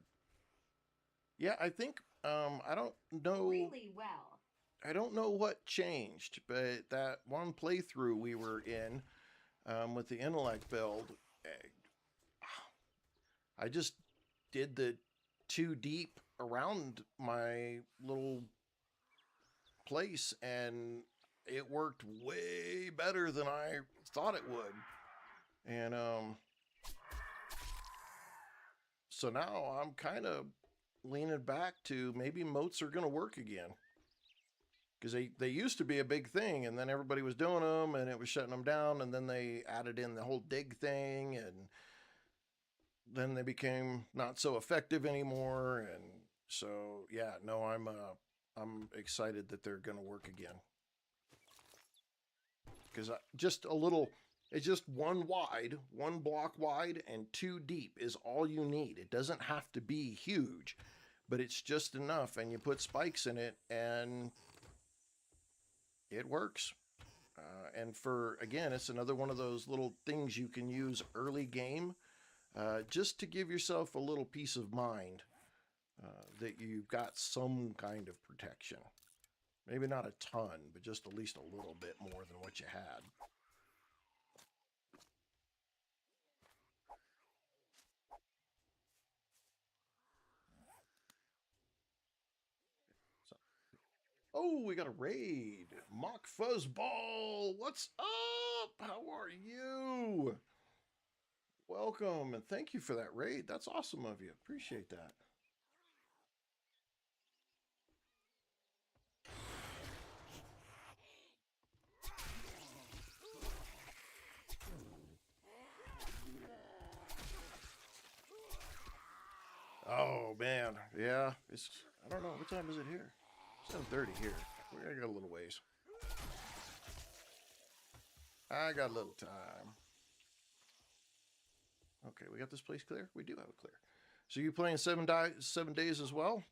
Yeah, I think I don't know Really well. I don't know what changed, but that one playthrough we were in with the intellect build, I just did the too deep around my little place and it worked way better than I thought it would. And so now I'm kind of leaning back to maybe moats are going to work again. Because they used to be a big thing, and then everybody was doing them, and it was shutting them down, and then they added in the whole dig thing, and then they became not so effective anymore. And so, yeah, no, I'm excited that they're going to work again. Because just a little, it's just one block wide, and 2 deep is all you need. It doesn't have to be huge, but it's just enough, and you put spikes in it, and it works. And again, it's another one of those little things you can use early game just to give yourself a little peace of mind that you've got some kind of protection. Maybe not a ton, but just at least a little bit more than what you had. Oh, we got a raid. Mock Fuzzball, what's up? How are you? Welcome, and thank you for that raid. That's awesome of you. Appreciate that. Oh, man. Yeah, I don't know. What time is it here? 7:30 here. We got a little ways. I got a little time. Okay, we got this place clear? We do have it clear. So you playing 7 days as well?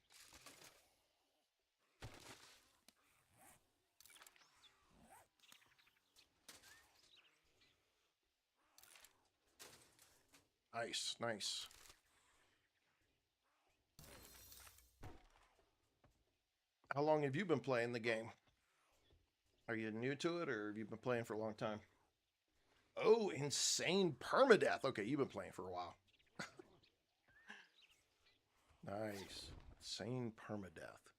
Nice, nice. How long have you been playing the game? Are you new to it, or have you been playing for a long time? Oh, insane permadeath. Okay, you've been playing for a while. Nice. Insane permadeath.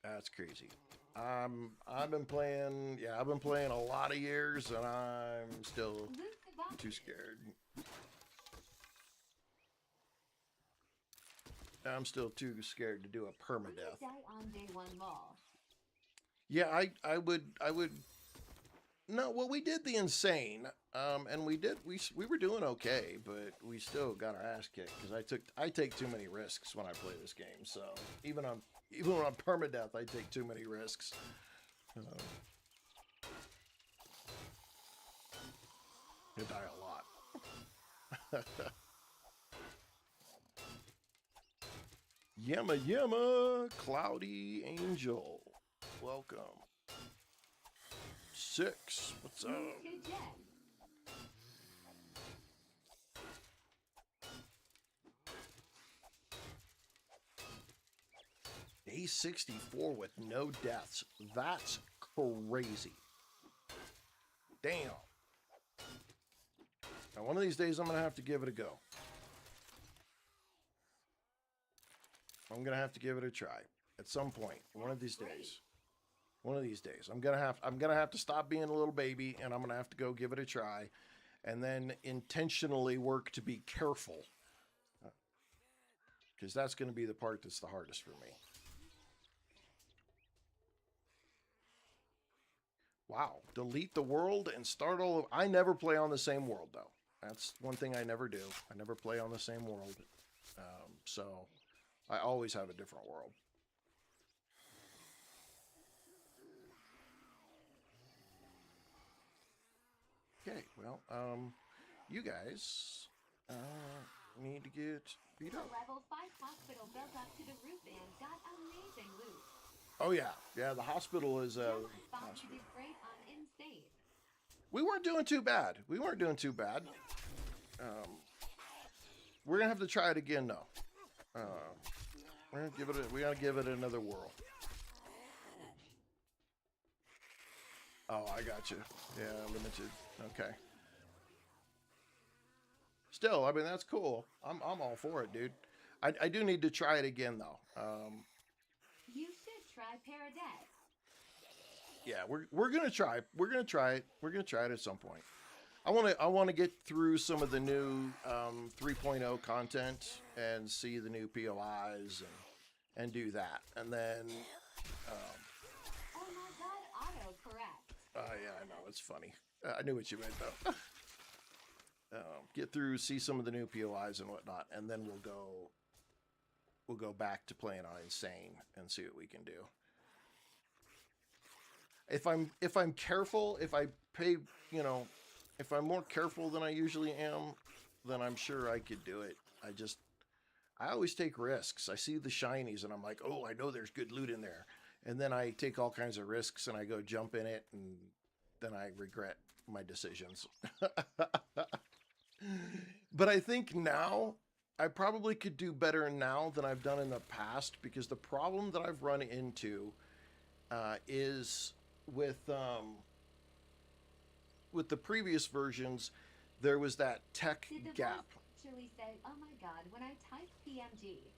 That's crazy. I've been playing, yeah, I've been playing a lot of years, and I'm still Loot the box. too scared. I'm still too scared to do a Will you permadeath. die on day one law? Yeah, I would. No, well, we did the insane, and we were doing okay, but we still got our ass kicked because I take too many risks when I play this game. So even on permadeath, I take too many risks. You die a lot. Yama Yama, Cloudy Angel, welcome. 6, what's up? Move to Jen. Day 64 with no deaths. That's crazy. Damn. Now, one of these days, I'm going to have to give it a go. I'm going to have to give it a try at some point. One of these days. One of these days. I'm going to have to stop being a little baby, and I'm going to have to go give it a try, and then intentionally work to be careful. Because that's going to be the part that's the hardest for me. Wow. Delete the world and start all over. I never play on the same world, though. That's one thing I never do. I never play on the same world. So I always have a different world. Okay, well, you guys need to get beat The up. level 5 hospital built up to the roof and got amazing loot. Oh, yeah. Yeah, the hospital is... Gemma found to do great on insane. We weren't doing too bad. We weren't doing too bad. We're gonna have to try it again, though. We gotta give it another whirl. Oh, I got you. Yeah, limited. Okay. Still, I mean, that's cool. I'm all for it, dude. I do need to try it again, though. You should try Paradeath. Yeah, we're gonna try. We're gonna try it. We're gonna try it at some point. I want to get through some of the new 3.0 content and see the new POIs and do that, and then. Oh my god, autocorrect. Yeah, I know it's funny. I knew what you meant though. Get through, see some of the new POIs and whatnot, and then we'll go back to playing on Insane and see what we can do. If I'm careful, if I pay, if I'm more careful than I usually am, then I'm sure I could do it. I always take risks. I see the shinies and I'm like, oh, I know there's good loot in there. And then I take all kinds of risks and I go jump in it, and then I regret my decisions. But I think now I probably could do better now than I've done in the past, because the problem that I've run into is with the previous versions, there was that tech Did the gap. voice actually say, oh my god, when I typed PMG?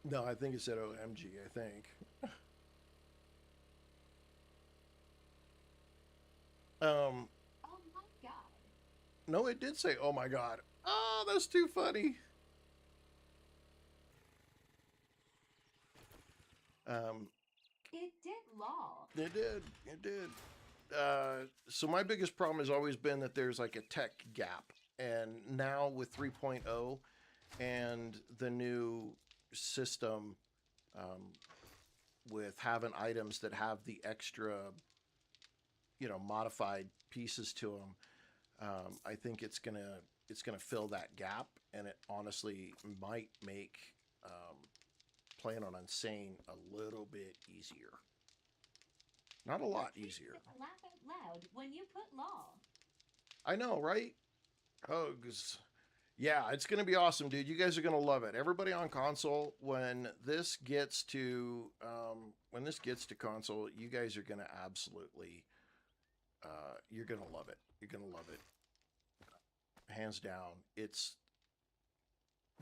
No, I think it said OMG, I think. Oh my god. No, it did say, oh my god. Oh, that's too funny. It did law. It did. It did. So my biggest problem has always been that there's like a tech gap. And now with 3.0 and the new system, with having items that have the extra, modified pieces to them, I think it's gonna fill that gap, and it honestly might make playing on Insane a little bit easier. Not a lot easier. Laugh out loud when you put law. I know, right? Hugs. Yeah, it's gonna be awesome, dude. You guys are gonna love it. Everybody on console, when this gets to console, you guys are gonna absolutely, you're gonna love it. You're gonna love it, hands down. It's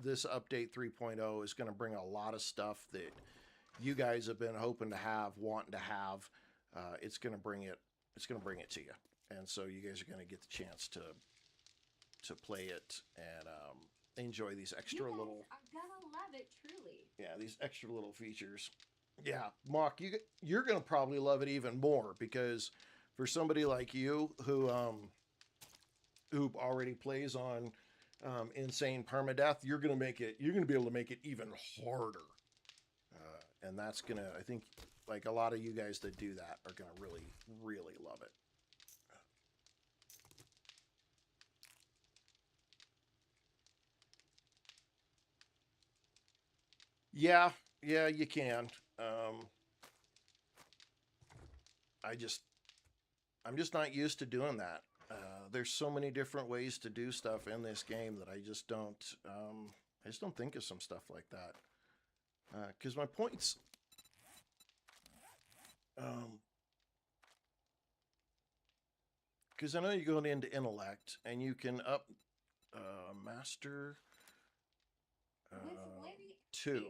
this update 3.0 is gonna bring a lot of stuff that you guys have been hoping to have, wanting to have. It's gonna bring it. It's gonna bring it to you, and so you guys are gonna get the chance to play it and enjoy these extra You guys little, are gonna love it, truly. yeah, these extra little features. Yeah, Mock, you're gonna probably love it even more because for somebody like you who already plays on insane permadeath, you're gonna be able to make it even harder, and that's gonna, I think, like a lot of you guys that do that are gonna really really love it. Yeah, yeah, you can. I just, I'm just not used to doing that. There's so many different ways to do stuff in this game that I just don't think of some stuff like that. Because my points, because I know you go into intellect and you can up master With Larry 2.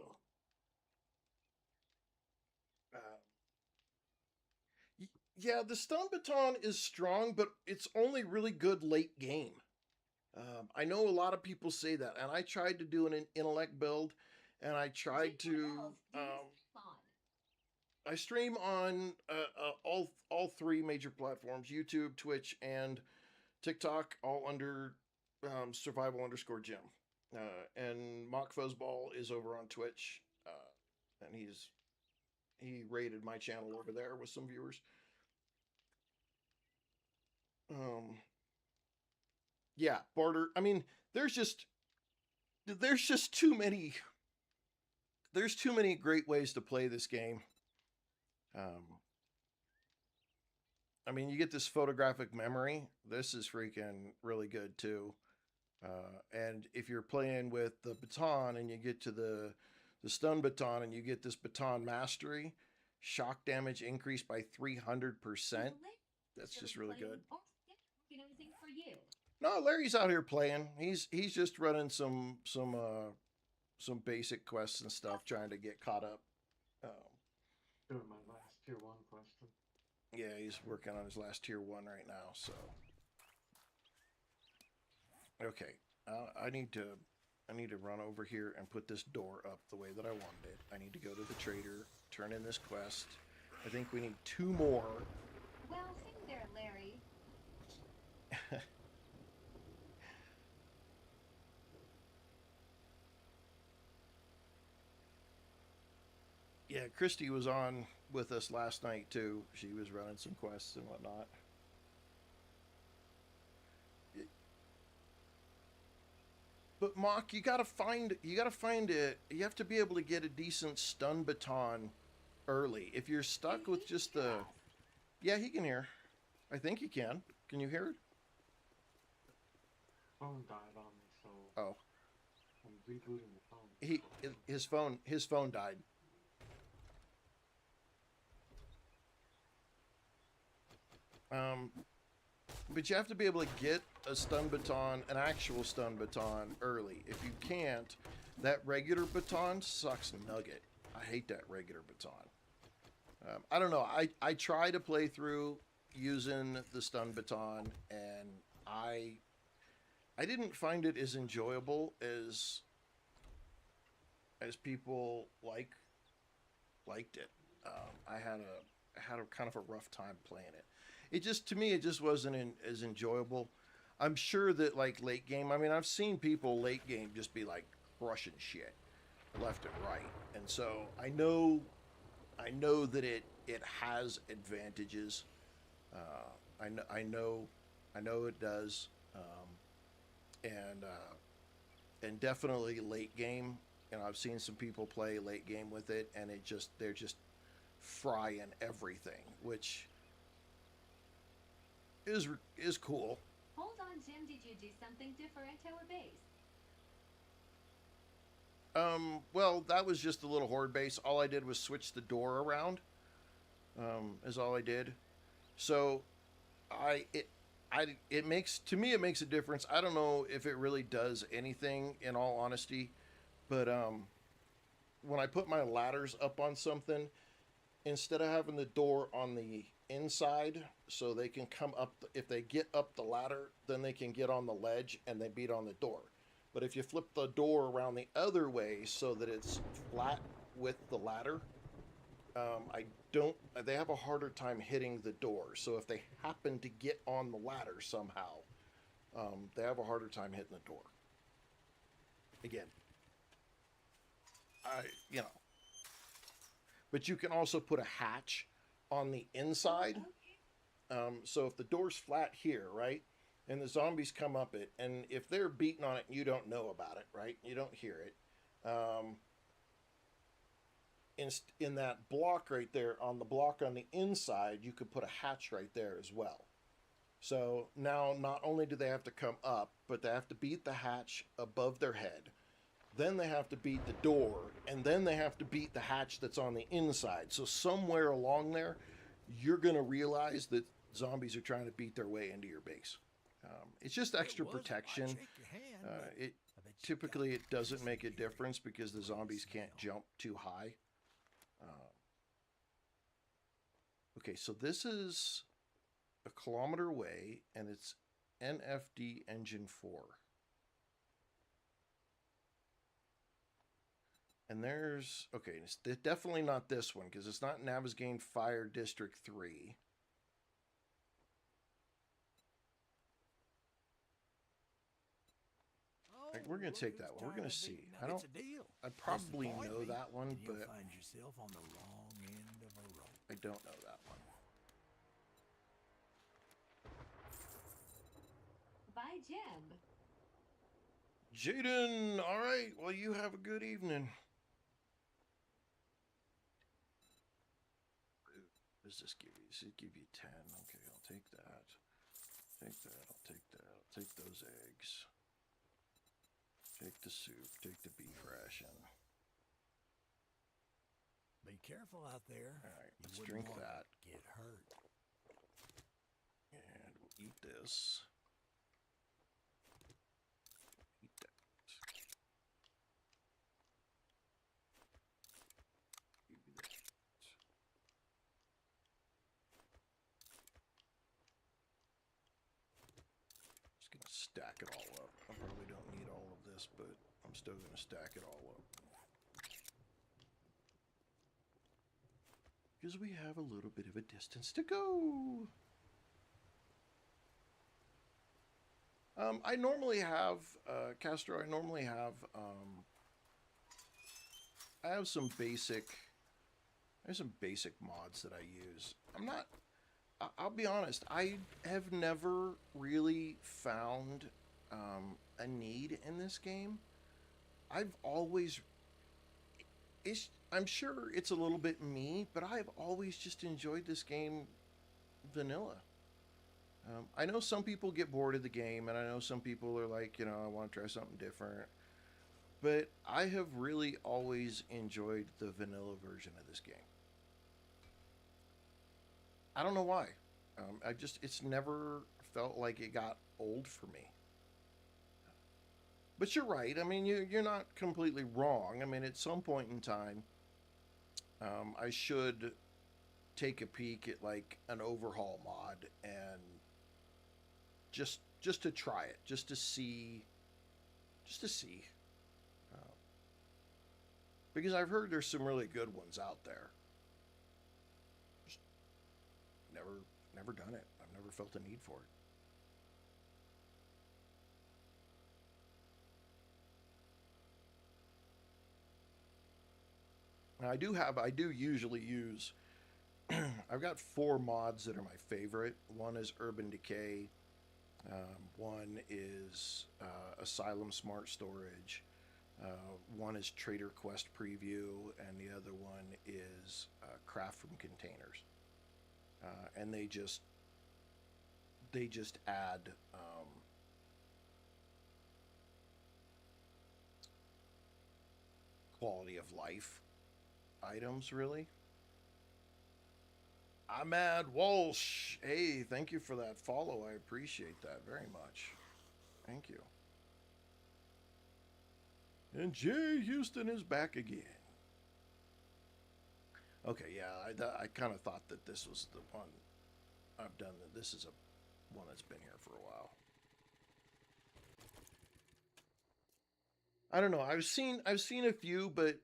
Yeah, the stun baton is strong, but it's only really good late game. I know a lot of people say that, and I tried to do an intellect build, and I tried to. I stream on all three major platforms: YouTube, Twitch, and TikTok, all under survival_Jim. And Mock Fuzzball is over on Twitch, and he raided my channel over there with some viewers. Yeah, barter. I mean, there's just too many. There's too many great ways to play this game. I mean, you get this photographic memory. This is freaking really good too. And if you're playing with the baton and you get to the stun baton and you get this baton mastery, shock damage increased by 300%. That's just really good. For you. No, Larry's out here playing. He's just running some basic quests and stuff, trying to get caught up. Doing my last tier 1 question. Yeah, he's working on his last tier 1 right now. So, okay, I need to run over here and put this door up the way that I wanted it. I need to go to the trader, turn in this quest. I think we need 2 more. Well, sing there, Larry. Yeah, Christy was on with us last night too. She was running some quests and whatnot. But Mock, you gotta find it. You have to be able to get a decent stun baton early. If you're stuck with just the, yeah, he can hear. I think he can. Can you hear it? Phone died on me, so Oh, I'm rebooting the phone. his phone died. But you have to be able to get a stun baton, an actual stun baton, early. If you can't, that regular baton sucks nugget. I hate that regular baton. I don't know. I try to play through using the stun baton, and I didn't find it as enjoyable as people liked it. I had a kind of a rough time playing it. To me, it just wasn't as enjoyable. I'm sure that like late game, I mean, I've seen people late game just be like crushing shit left and right. And so I know that it has advantages. I know it does. And definitely late game. And I've seen some people play late game with it, and they're just frying everything, which is cool. Hold on, Jim. Did you do something different to our base? Well, that was just a little horde base. All I did was switch the door around. Is all I did. So, it makes, to me, it makes a difference. I don't know if it really does anything, in all honesty, but when I put my ladders up on something, instead of having the door on the inside, so they can come up, if they get up the ladder, then they can get on the ledge and they beat on the door. But if you flip the door around the other way so that it's flat with the ladder, they have a harder time hitting the door. So if they happen to get on the ladder somehow, they have a harder time hitting the door. Again, but you can also put a hatch on the inside. So if the door's flat here, right, and the zombies come up it, and if they're beating on it and you don't know about it, right, you don't hear it, in that block right there, on the block on the inside, you could put a hatch right there as well. So now not only do they have to come up, but they have to beat the hatch above their head. Then they have to beat the door, and then they have to beat the hatch that's on the inside. So somewhere along there, you're going to realize that zombies are trying to beat their way into your base. It's just extra protection. Typically, it doesn't make a difference because the zombies can't jump too high. Okay, so this is a kilometer away, and it's NFD Engine 4. And there's, okay, it's definitely not this one, because it's not Navezgane Fire District 3. Like, we're going to take that one. We're going to see. I probably know that one, but you'll find yourself on the wrong end of a rope. I don't know that one. Bye, Jim. Jaden, all right. Well, you have a good evening. What does this give you? Does it give you 10? Okay, I'll take that. Take that. I'll take that. I'll take those eggs. Take the soup. Take the beef ration. Be careful out there. All right, You let's wouldn't drink want that. to get hurt. And we'll eat this. Eat that. Give me that. Just gonna stack it all up. I probably don't need all of this, but I'm still gonna stack it all up. Because we have a little bit of a distance to go. I normally have, Castro, I normally have, I have some basic mods that I use. I'll be honest, I have never really found a need in this game. I've always, I'm sure it's a little bit me, but I've always just enjoyed this game vanilla. I know some people get bored of the game, and I know some people are like, you know, I want to try something different. But I have really always enjoyed the vanilla version of this game. I don't know why. It's never felt like it got old for me. But you're right. I mean, you're not completely wrong. I mean, at some point in time, I should take a peek at like an overhaul mod and just to try it, just to see, because I've heard there's some really good ones out there. Just never done it. I've never felt a need for it. Now, I do usually use, I've got 4 mods that are my favorite. One is Urban Decay. One is Asylum Smart Storage. One is Trader Quest Preview, and the other one is Craft from Containers. And they just add quality of life items, really. Ahmad Walsh. Hey, thank you for that follow. I appreciate that very much. Thank you. And Jay Houston is back again. Okay, yeah, I kind of thought that this was the one I've done. That this is a one that's been here for a while. I don't know. I've seen a few, but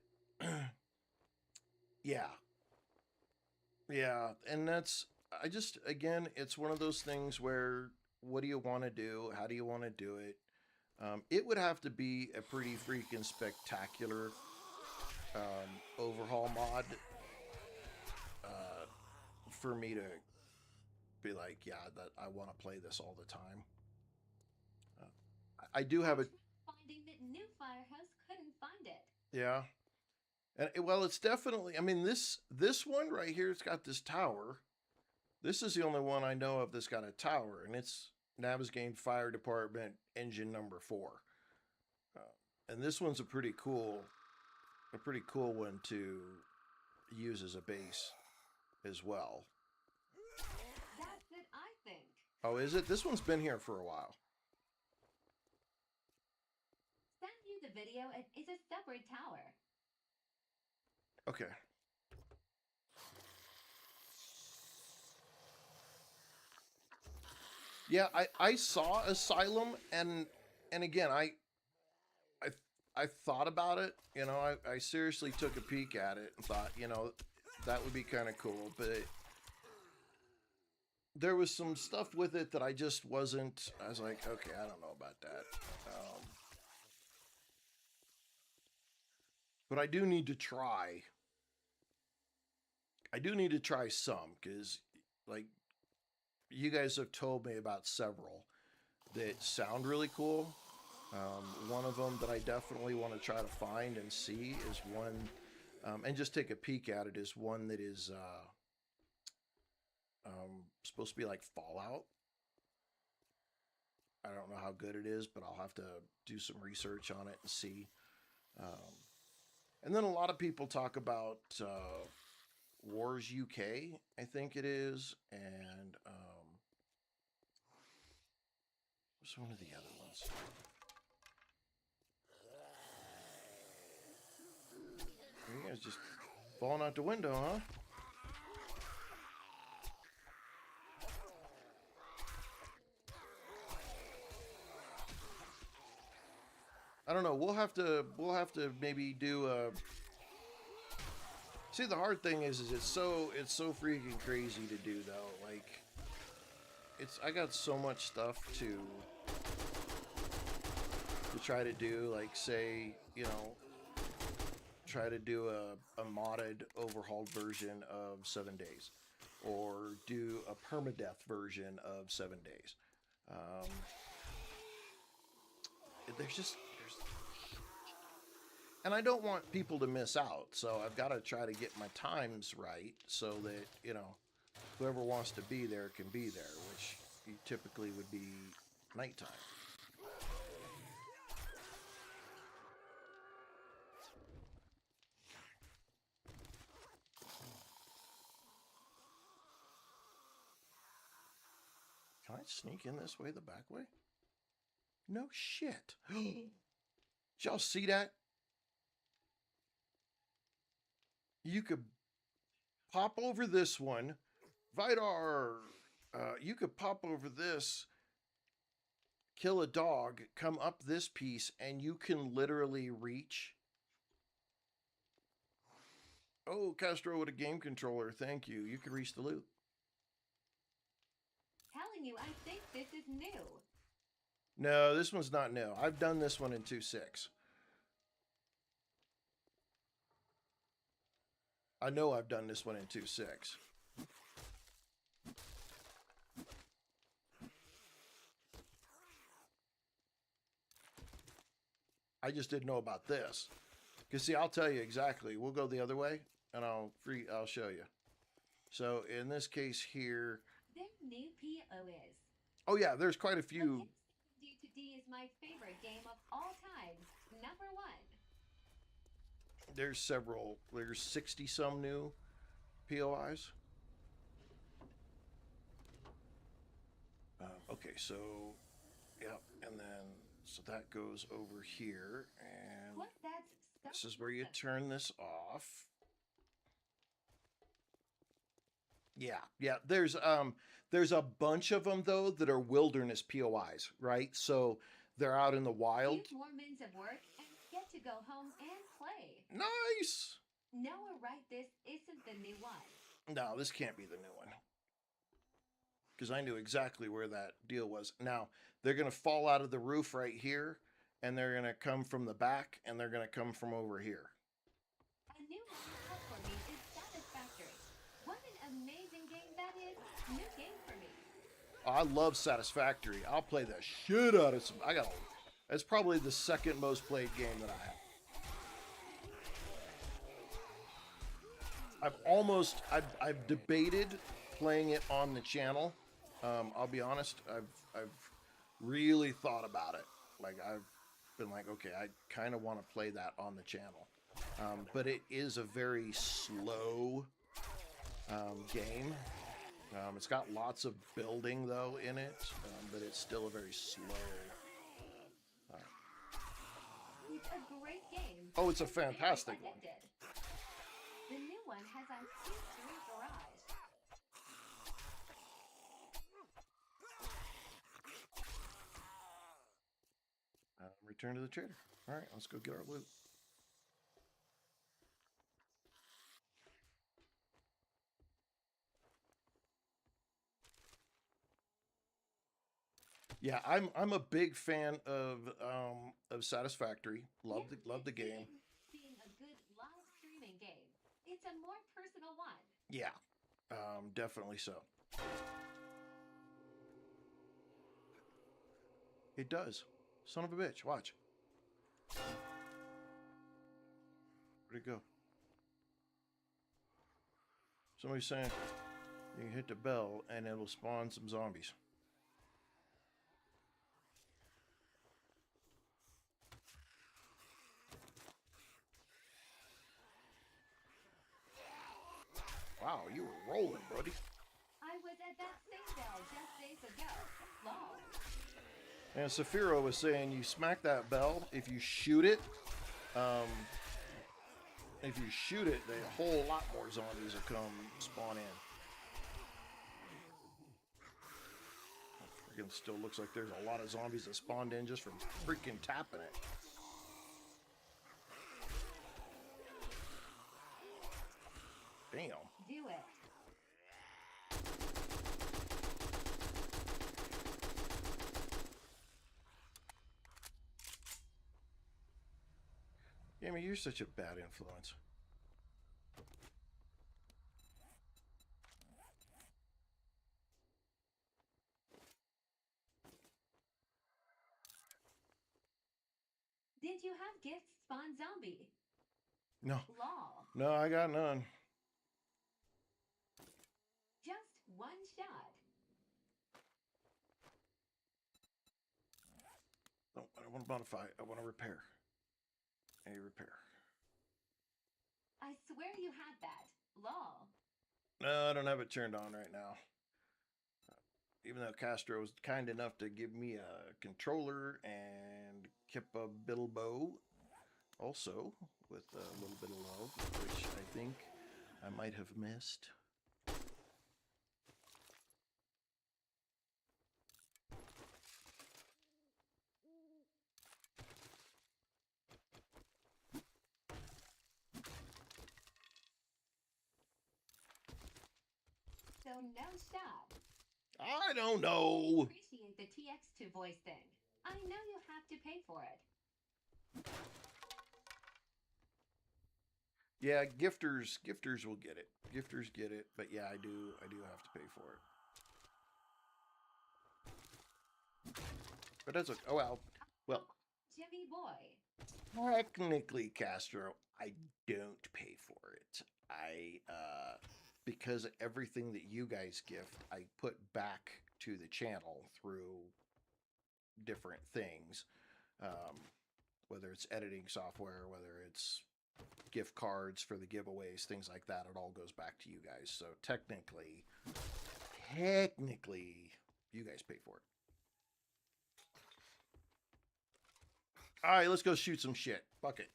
yeah, yeah, and that's again, it's one of those things where what do you want to do? How do you want to do it? It would have to be a pretty freaking spectacular overhaul mod for me to be like, yeah, that I want to play this all the time. I do have a Finding that New Firehouse couldn't find it. yeah, and well, it's definitely. I mean, this one right here, it's got this tower. This is the only one I know of that's got a tower, and it's Navezgane Fire Department engine number 4. And this one's a pretty cool one to use as a base as well. That's what I think. Oh, is it? This one's been here for a while. Send you the video. It's a separate tower. Okay. Yeah, I saw Asylum, and again, I thought about it. You know, I seriously took a peek at it and thought, you know, that would be kind of cool, but there was some stuff with it that I just wasn't. I was like, okay, I don't know about that. But I do need to try. I do need to try some, because, like, you guys have told me about several that sound really cool. One of them that I definitely want to try to find and see is one, and just take a peek at it, is one that is supposed to be like Fallout. I don't know how good it is, but I'll have to do some research on it and see. And then a lot of people talk about Wars UK, I think it is, and what's one of the other ones? You guys just falling out the window, huh? I don't know. We'll have to maybe do a. See, the hard thing is it's so freaking crazy to do though. Like, I got so much stuff to try to do. Like, say, you know, try to do a modded, overhauled version of 7 Days, or do a permadeath version of 7 Days. There's and I don't want people to miss out, so I've got to try to get my times right so that, you know, whoever wants to be there can be there, which typically would be nighttime. Can I sneak in this way, the back way? No shit. Did y'all see that? You could pop over this one. Vidar, you could pop over this, kill a dog, come up this piece, and you can literally reach. Oh, Castro with a game controller. Thank you. You can reach the loot. Telling you, I think this is new. No, this one's not new. I've done this one in 2.6. I know I've done this one in 2.6. I just didn't know about this. Because, see, I'll tell you exactly. We'll go the other way, and I'll show you. So, in this case here... Their new PO is... Oh yeah, there's quite a But few. D2D is my favorite game of all time. Number one. There's several. There's 60 some new POIs. Okay, so yep, and then so that goes over here, and What? That's so this is where you awesome. turn this off. Yeah, yeah. There's a bunch of them though that are wilderness POIs, right? So they're out in the wild. Few more minutes of work and get to go home and play. Nice. Noah, right? This isn't the new one. No, this can't be the new one. Because I knew exactly where that deal was. Now, they're going to fall out of the roof right here, and they're going to come from the back, and they're going to come from over here. A new line up for me is Satisfactory. What an amazing game that is. New game for me. I love Satisfactory. I'll play the shit out of some. That's probably the second most played game that I have. I've debated playing it on the channel. I'll be honest, I've really thought about it. Like I've been like, okay, I kind of want to play that on the channel. But it is a very slow game. It's got lots of building though in it, but it's still a very slow. It's a great game. Oh, it's a And very fantastic one. addicted. The new one has a history garage. Return to the trader. All right, let's go get our loot. Yeah, I'm a big fan of Satisfactory. Love the game. Being a good live streaming game. It's a more personal one. Yeah, definitely so. It does. Son of a bitch. Watch. Where'd it go? Somebody's saying you can hit the bell and it'll spawn some zombies. Wow, you were rolling, buddy. I was at that same bell just days ago. Lol. And Saphiro was saying you smack that bell, if you shoot it, a whole lot more zombies will come spawn in. Freaking still looks like there's a lot of zombies that spawned in just from freaking tapping it. Damn. Do it. Yeah, I mean, you're such a bad influence. Did you have gifts spawn zombie? No. Lol. No, I got none. Just one shot. No, I don't want to modify. I want to repair. A repair. I swear you had that. Lol. No, I don't have it turned on right now. Even though Castro was kind enough to give me a controller and Kippa Bilbo also with a little bit of love, which I think I might have missed. So no shot. I don't know. Appreciate the TX2 voice thing. I know you have to pay for it. Yeah, gifters will get it. Gifters get it, but yeah, I do have to pay for it. But that's okay. Oh well, Jimmy boy. technically, Castro, I don't pay for it. Because everything that you guys gift, I put back to the channel through different things, whether it's editing software, whether it's gift cards for the giveaways, things like that. It all goes back to you guys. So technically, you guys pay for it. All right, let's go shoot some shit. Fuck it.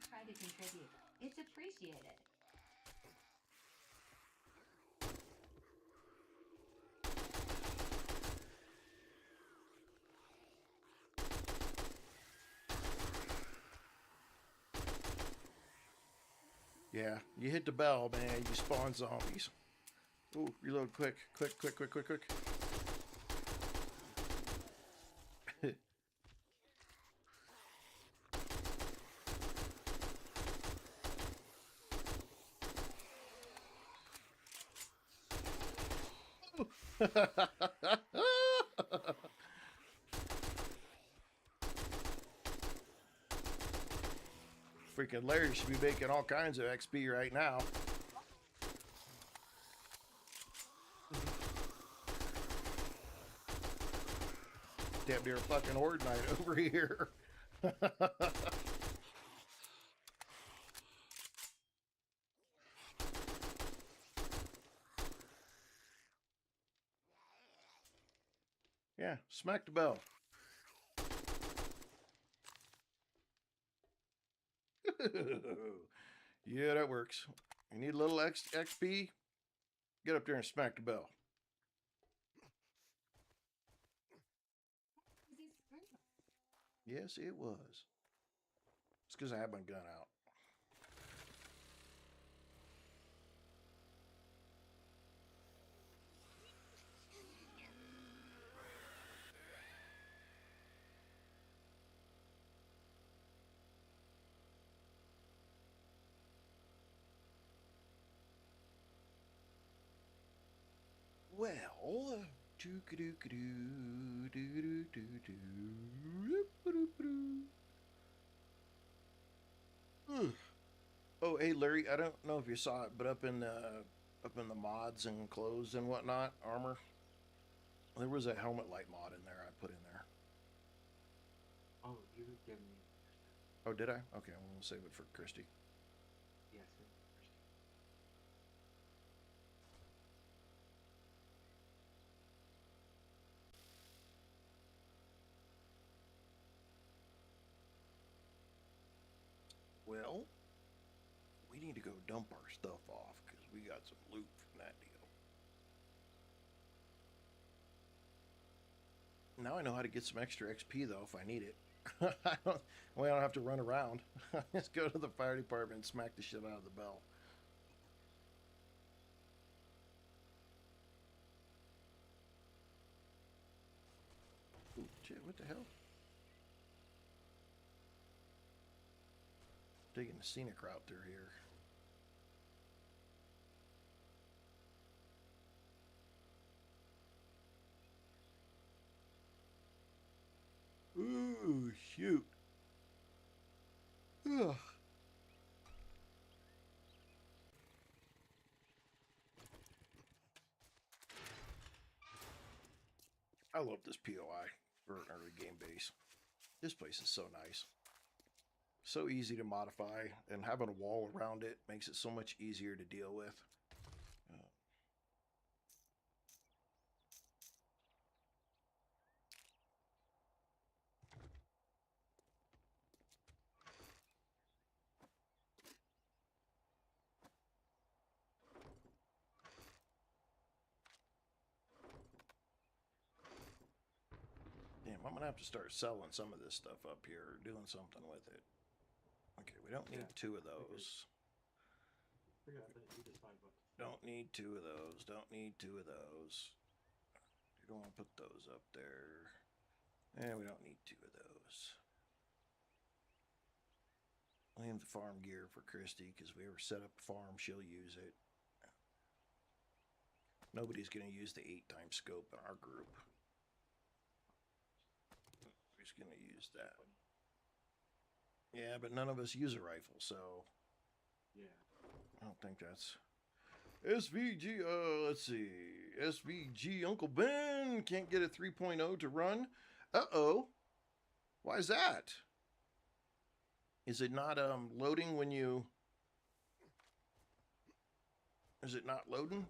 Try to contribute. It's appreciated. Yeah, you hit the bell, man. You spawn zombies. Ooh, reload quick. Quick. Freaking Larry should be making all kinds of XP right now. Damn near fucking Horde night over here. Yeah, smack the bell. Yeah, that works. You need a little XP? Get up there and smack the bell. Yes, it was. It's because I had my gun out. Well, oh, hey Larry, I don't know if you saw it, but up in the mods and clothes and whatnot, armor, there was a helmet light mod in there I put in there. Oh, you give me. Oh, did I? Okay, I'm gonna save it for Christy. Yes. Well, we need to go dump our stuff off because we got some loot from that deal. Now I know how to get some extra XP though if I need it. I don't have to run around. Just go to the fire department and smack the shit out of the bell. Ooh, shit, what the hell? Taking the scenic route through here. Ooh, shoot. Ugh. I love this POI for an early game base. This place is so nice. So easy to modify, and having a wall around it makes it so much easier to deal with. Damn, I'm gonna have to start selling some of this stuff up here, or doing something with it. Okay, we don't need two of those. Don't need two of those. Don't need two of those. We don't want to put those up there. And we don't need two of those. I'll leave the farm gear for Christy, because we ever set up a farm, she'll use it. Nobody's going to use the 8x scope in our group. Who's going to use that? Yeah, but none of us use a rifle, so Yeah. I don't think that's SVG. Let's see. SVG Uncle Ben can't get a 3.0 to run. Uh-oh. Why is that? Is it not loading when you... Is it not loading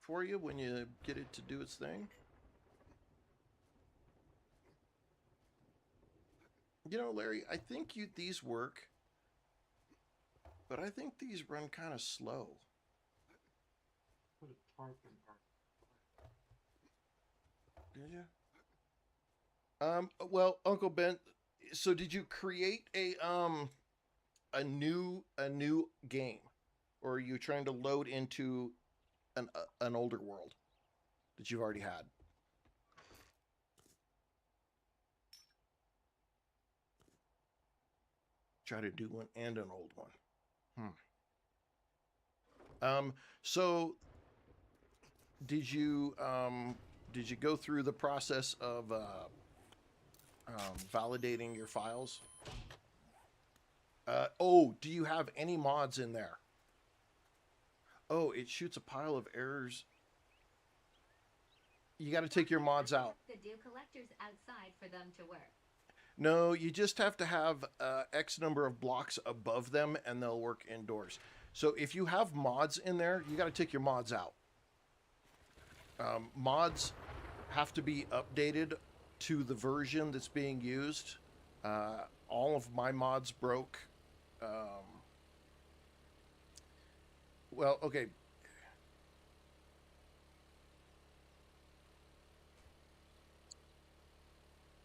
for you when you get it to do its thing? You know, Larry, I think these work, but I think these run kind of slow. Put a tarp in our. Did you? Well, Uncle Ben, so did you create a new game, or are you trying to load into an older world that you've already had? Try to do one and an old one. So did you go through the process of validating your files? Oh, do you have any mods in there? Oh, it shoots a pile of errors. You got to take your mods out. The do collectors outside for them to work. No, you just have to have X number of blocks above them, and they'll work indoors. So if you have mods in there, you got to take your mods out. Mods have to be updated to the version that's being used. All of my mods broke. Well, okay.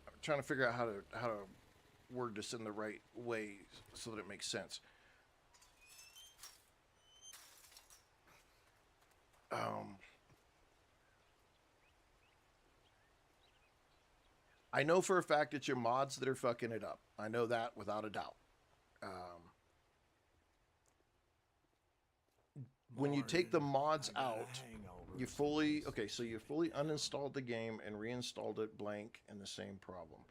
I'm trying to figure out how to word this in the right way so that it makes sense. I know for a fact it's your mods that are fucking it up. I know that without a doubt. When you take the mods out, you fully uninstalled the game and reinstalled it blank, and the same problem.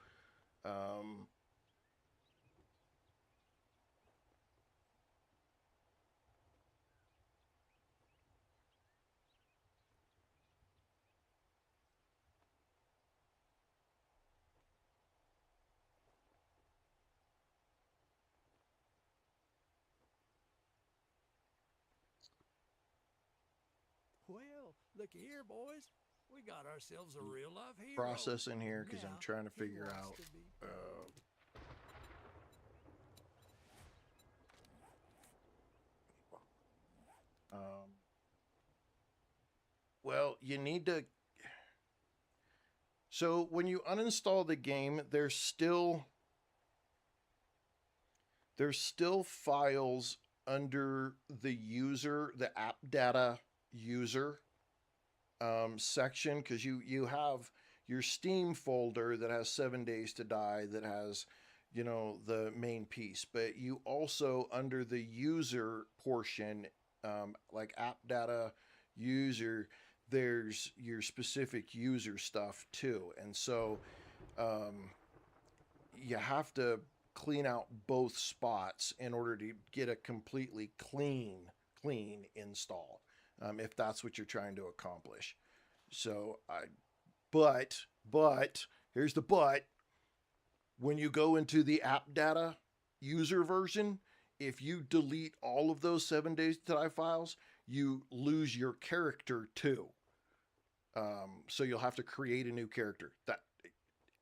Well, looky here, boys. We got ourselves a real life hero. Process in here because I'm Now, trying to he figure wants out. to be- Well, you need to. So when you uninstall the game, there's still files under the user, the app data user section, because you have your Steam folder that has 7 Days to Die, that has, you know, the main piece, but you also, under the user portion, like app data user, there's your specific user stuff too. And so you have to clean out both spots in order to get a completely clean install, if that's what you're trying to accomplish. So but here's the but. When you go into the app data user version, if you delete all of those 7 Days to Die files, you lose your character too. So you'll have to create a new character.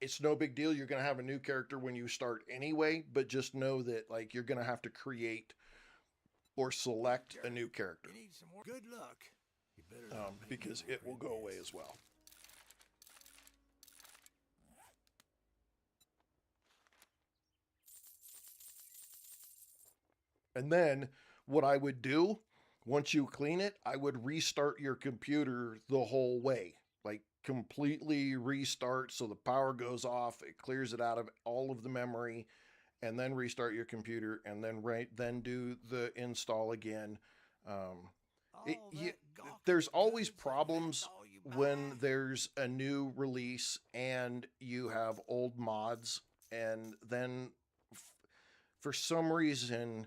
It's no big deal. You're going to have a new character when you start anyway, but just know that, like, you're going to have to create or select a new character. You need some more good luck. You better not make Because me it will go regret away this. as well. And then what I would do, once you clean it, I would restart your computer the whole way. Like, completely restart so the power goes off, it clears it out of all of the memory, and then restart your computer, and then do the install again. There's always problems when there's a new release and you have old mods, and then for some reason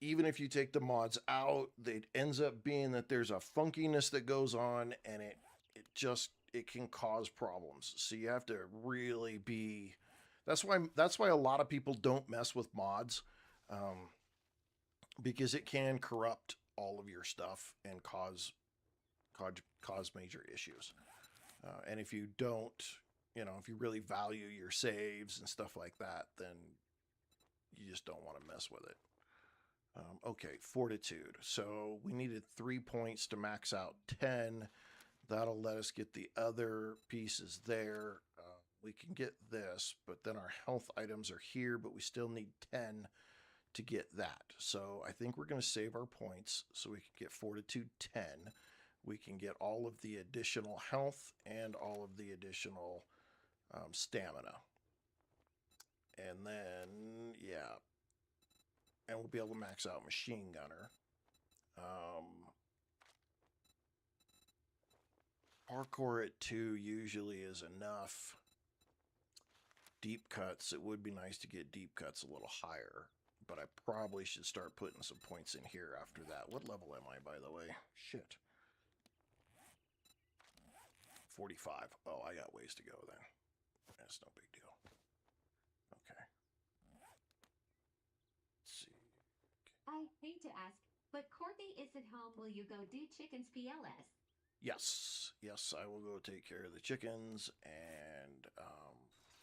even if you take the mods out, it ends up being that there's a funkiness that goes on, and it can cause problems. So you have to really be. That's why a lot of people don't mess with mods, because it can corrupt all of your stuff and cause major issues. And if you don't, if you really value your saves and stuff like that, then you just don't want to mess with it. Okay, fortitude. So we needed 3 points to max out 10. That'll let us get the other pieces there. We can get this, but then our health items are here, but we still need 10 to get that. So I think we're going to save our points so we can get fortitude 10. We can get all of the additional health and all of the additional stamina. And then, yeah. And we'll be able to max out machine gunner. Parkour at 2 usually is enough. Deep cuts, it would be nice to get deep cuts a little higher, but I probably should start putting some points in here after that. What level am I, by the way? Shit. 45. Oh, I got ways to go then. That's no big deal. Okay. Let's see. I hate to ask, but Courtney isn't home. Will you go do chickens PLS? Yes. Yes, I will go take care of the chickens, and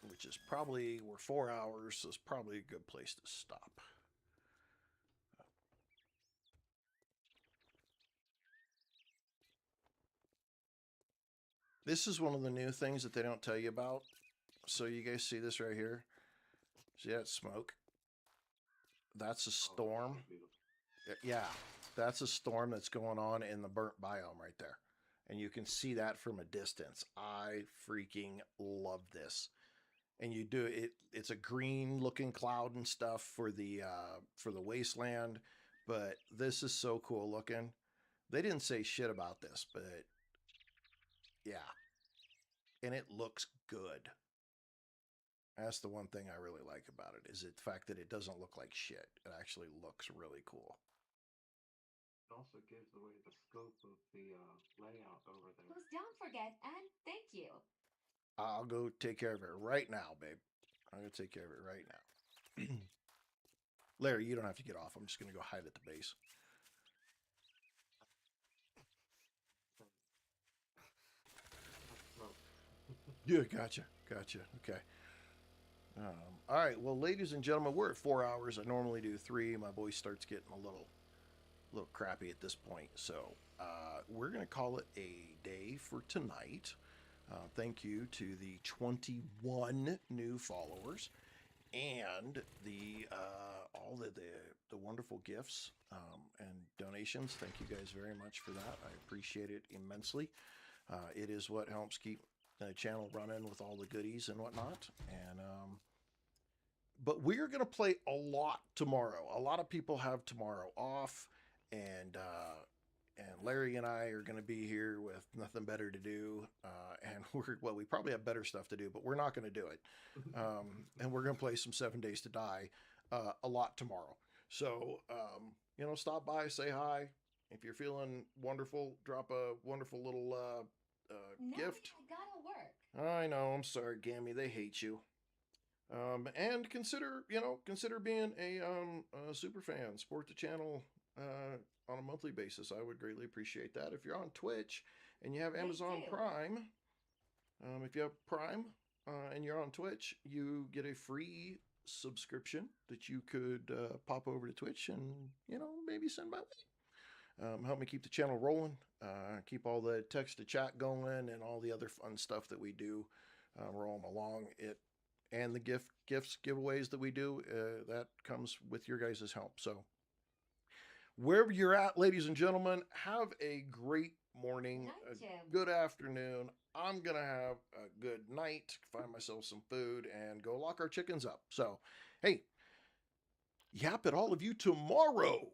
which is probably, we're 4 hours, so it's probably a good place to stop. This is one of the new things that they don't tell you about. So you guys see this right here? See that smoke? That's a storm. Yeah, that's a storm that's going on in the burnt biome right there. And you can see that from a distance. I freaking love this. And you do it. It's a green looking cloud and stuff for the wasteland, but this is so cool looking. They didn't say shit about this, but yeah, and it looks good. That's the one thing I really like about it, is the fact that it doesn't look like shit. It actually looks really cool. It also gives away the scope of the layout over there. Please don't forget, and thank you. I'll go take care of it right now, babe. I'm going to take care of it right now. Larry, you don't have to get off. I'm just going to go hide at the base. Yeah, gotcha. Okay. All right. Well, ladies and gentlemen, we're at 4 hours. I normally do 3. My voice starts getting a little crappy at this point. So we're going to call it a day for tonight. Thank you to the 21 new followers and the all the wonderful gifts and donations. Thank you guys very much for that. I appreciate it immensely. It is what helps keep the channel running with all the goodies and whatnot. And but we're going to play a lot tomorrow. A lot of people have tomorrow off, and Larry and I are going to be here with nothing better to do. And we probably have better stuff to do, but we're not going to do it. And we're going to play some 7 Days to Die a lot tomorrow. So, stop by, say hi. If you're feeling wonderful, drop a wonderful little gift. I gotta work. I know. I'm sorry, Gammy. They hate you. And consider being a super fan. Support the channel on a monthly basis. I would greatly appreciate that. If you're on Twitch and you have Amazon Prime, if you have Prime and you're on Twitch, you get a free subscription that you could pop over to Twitch and maybe send my way. Help me keep the channel rolling, keep all the text to chat going, and all the other fun stuff that we do rolling along. And the gifts giveaways that we do, that comes with your guys' help. So wherever you're at, ladies and gentlemen, have a great morning, a good afternoon. I'm going to have a good night, find myself some food, and go lock our chickens up. So, hey, yap at all of you tomorrow.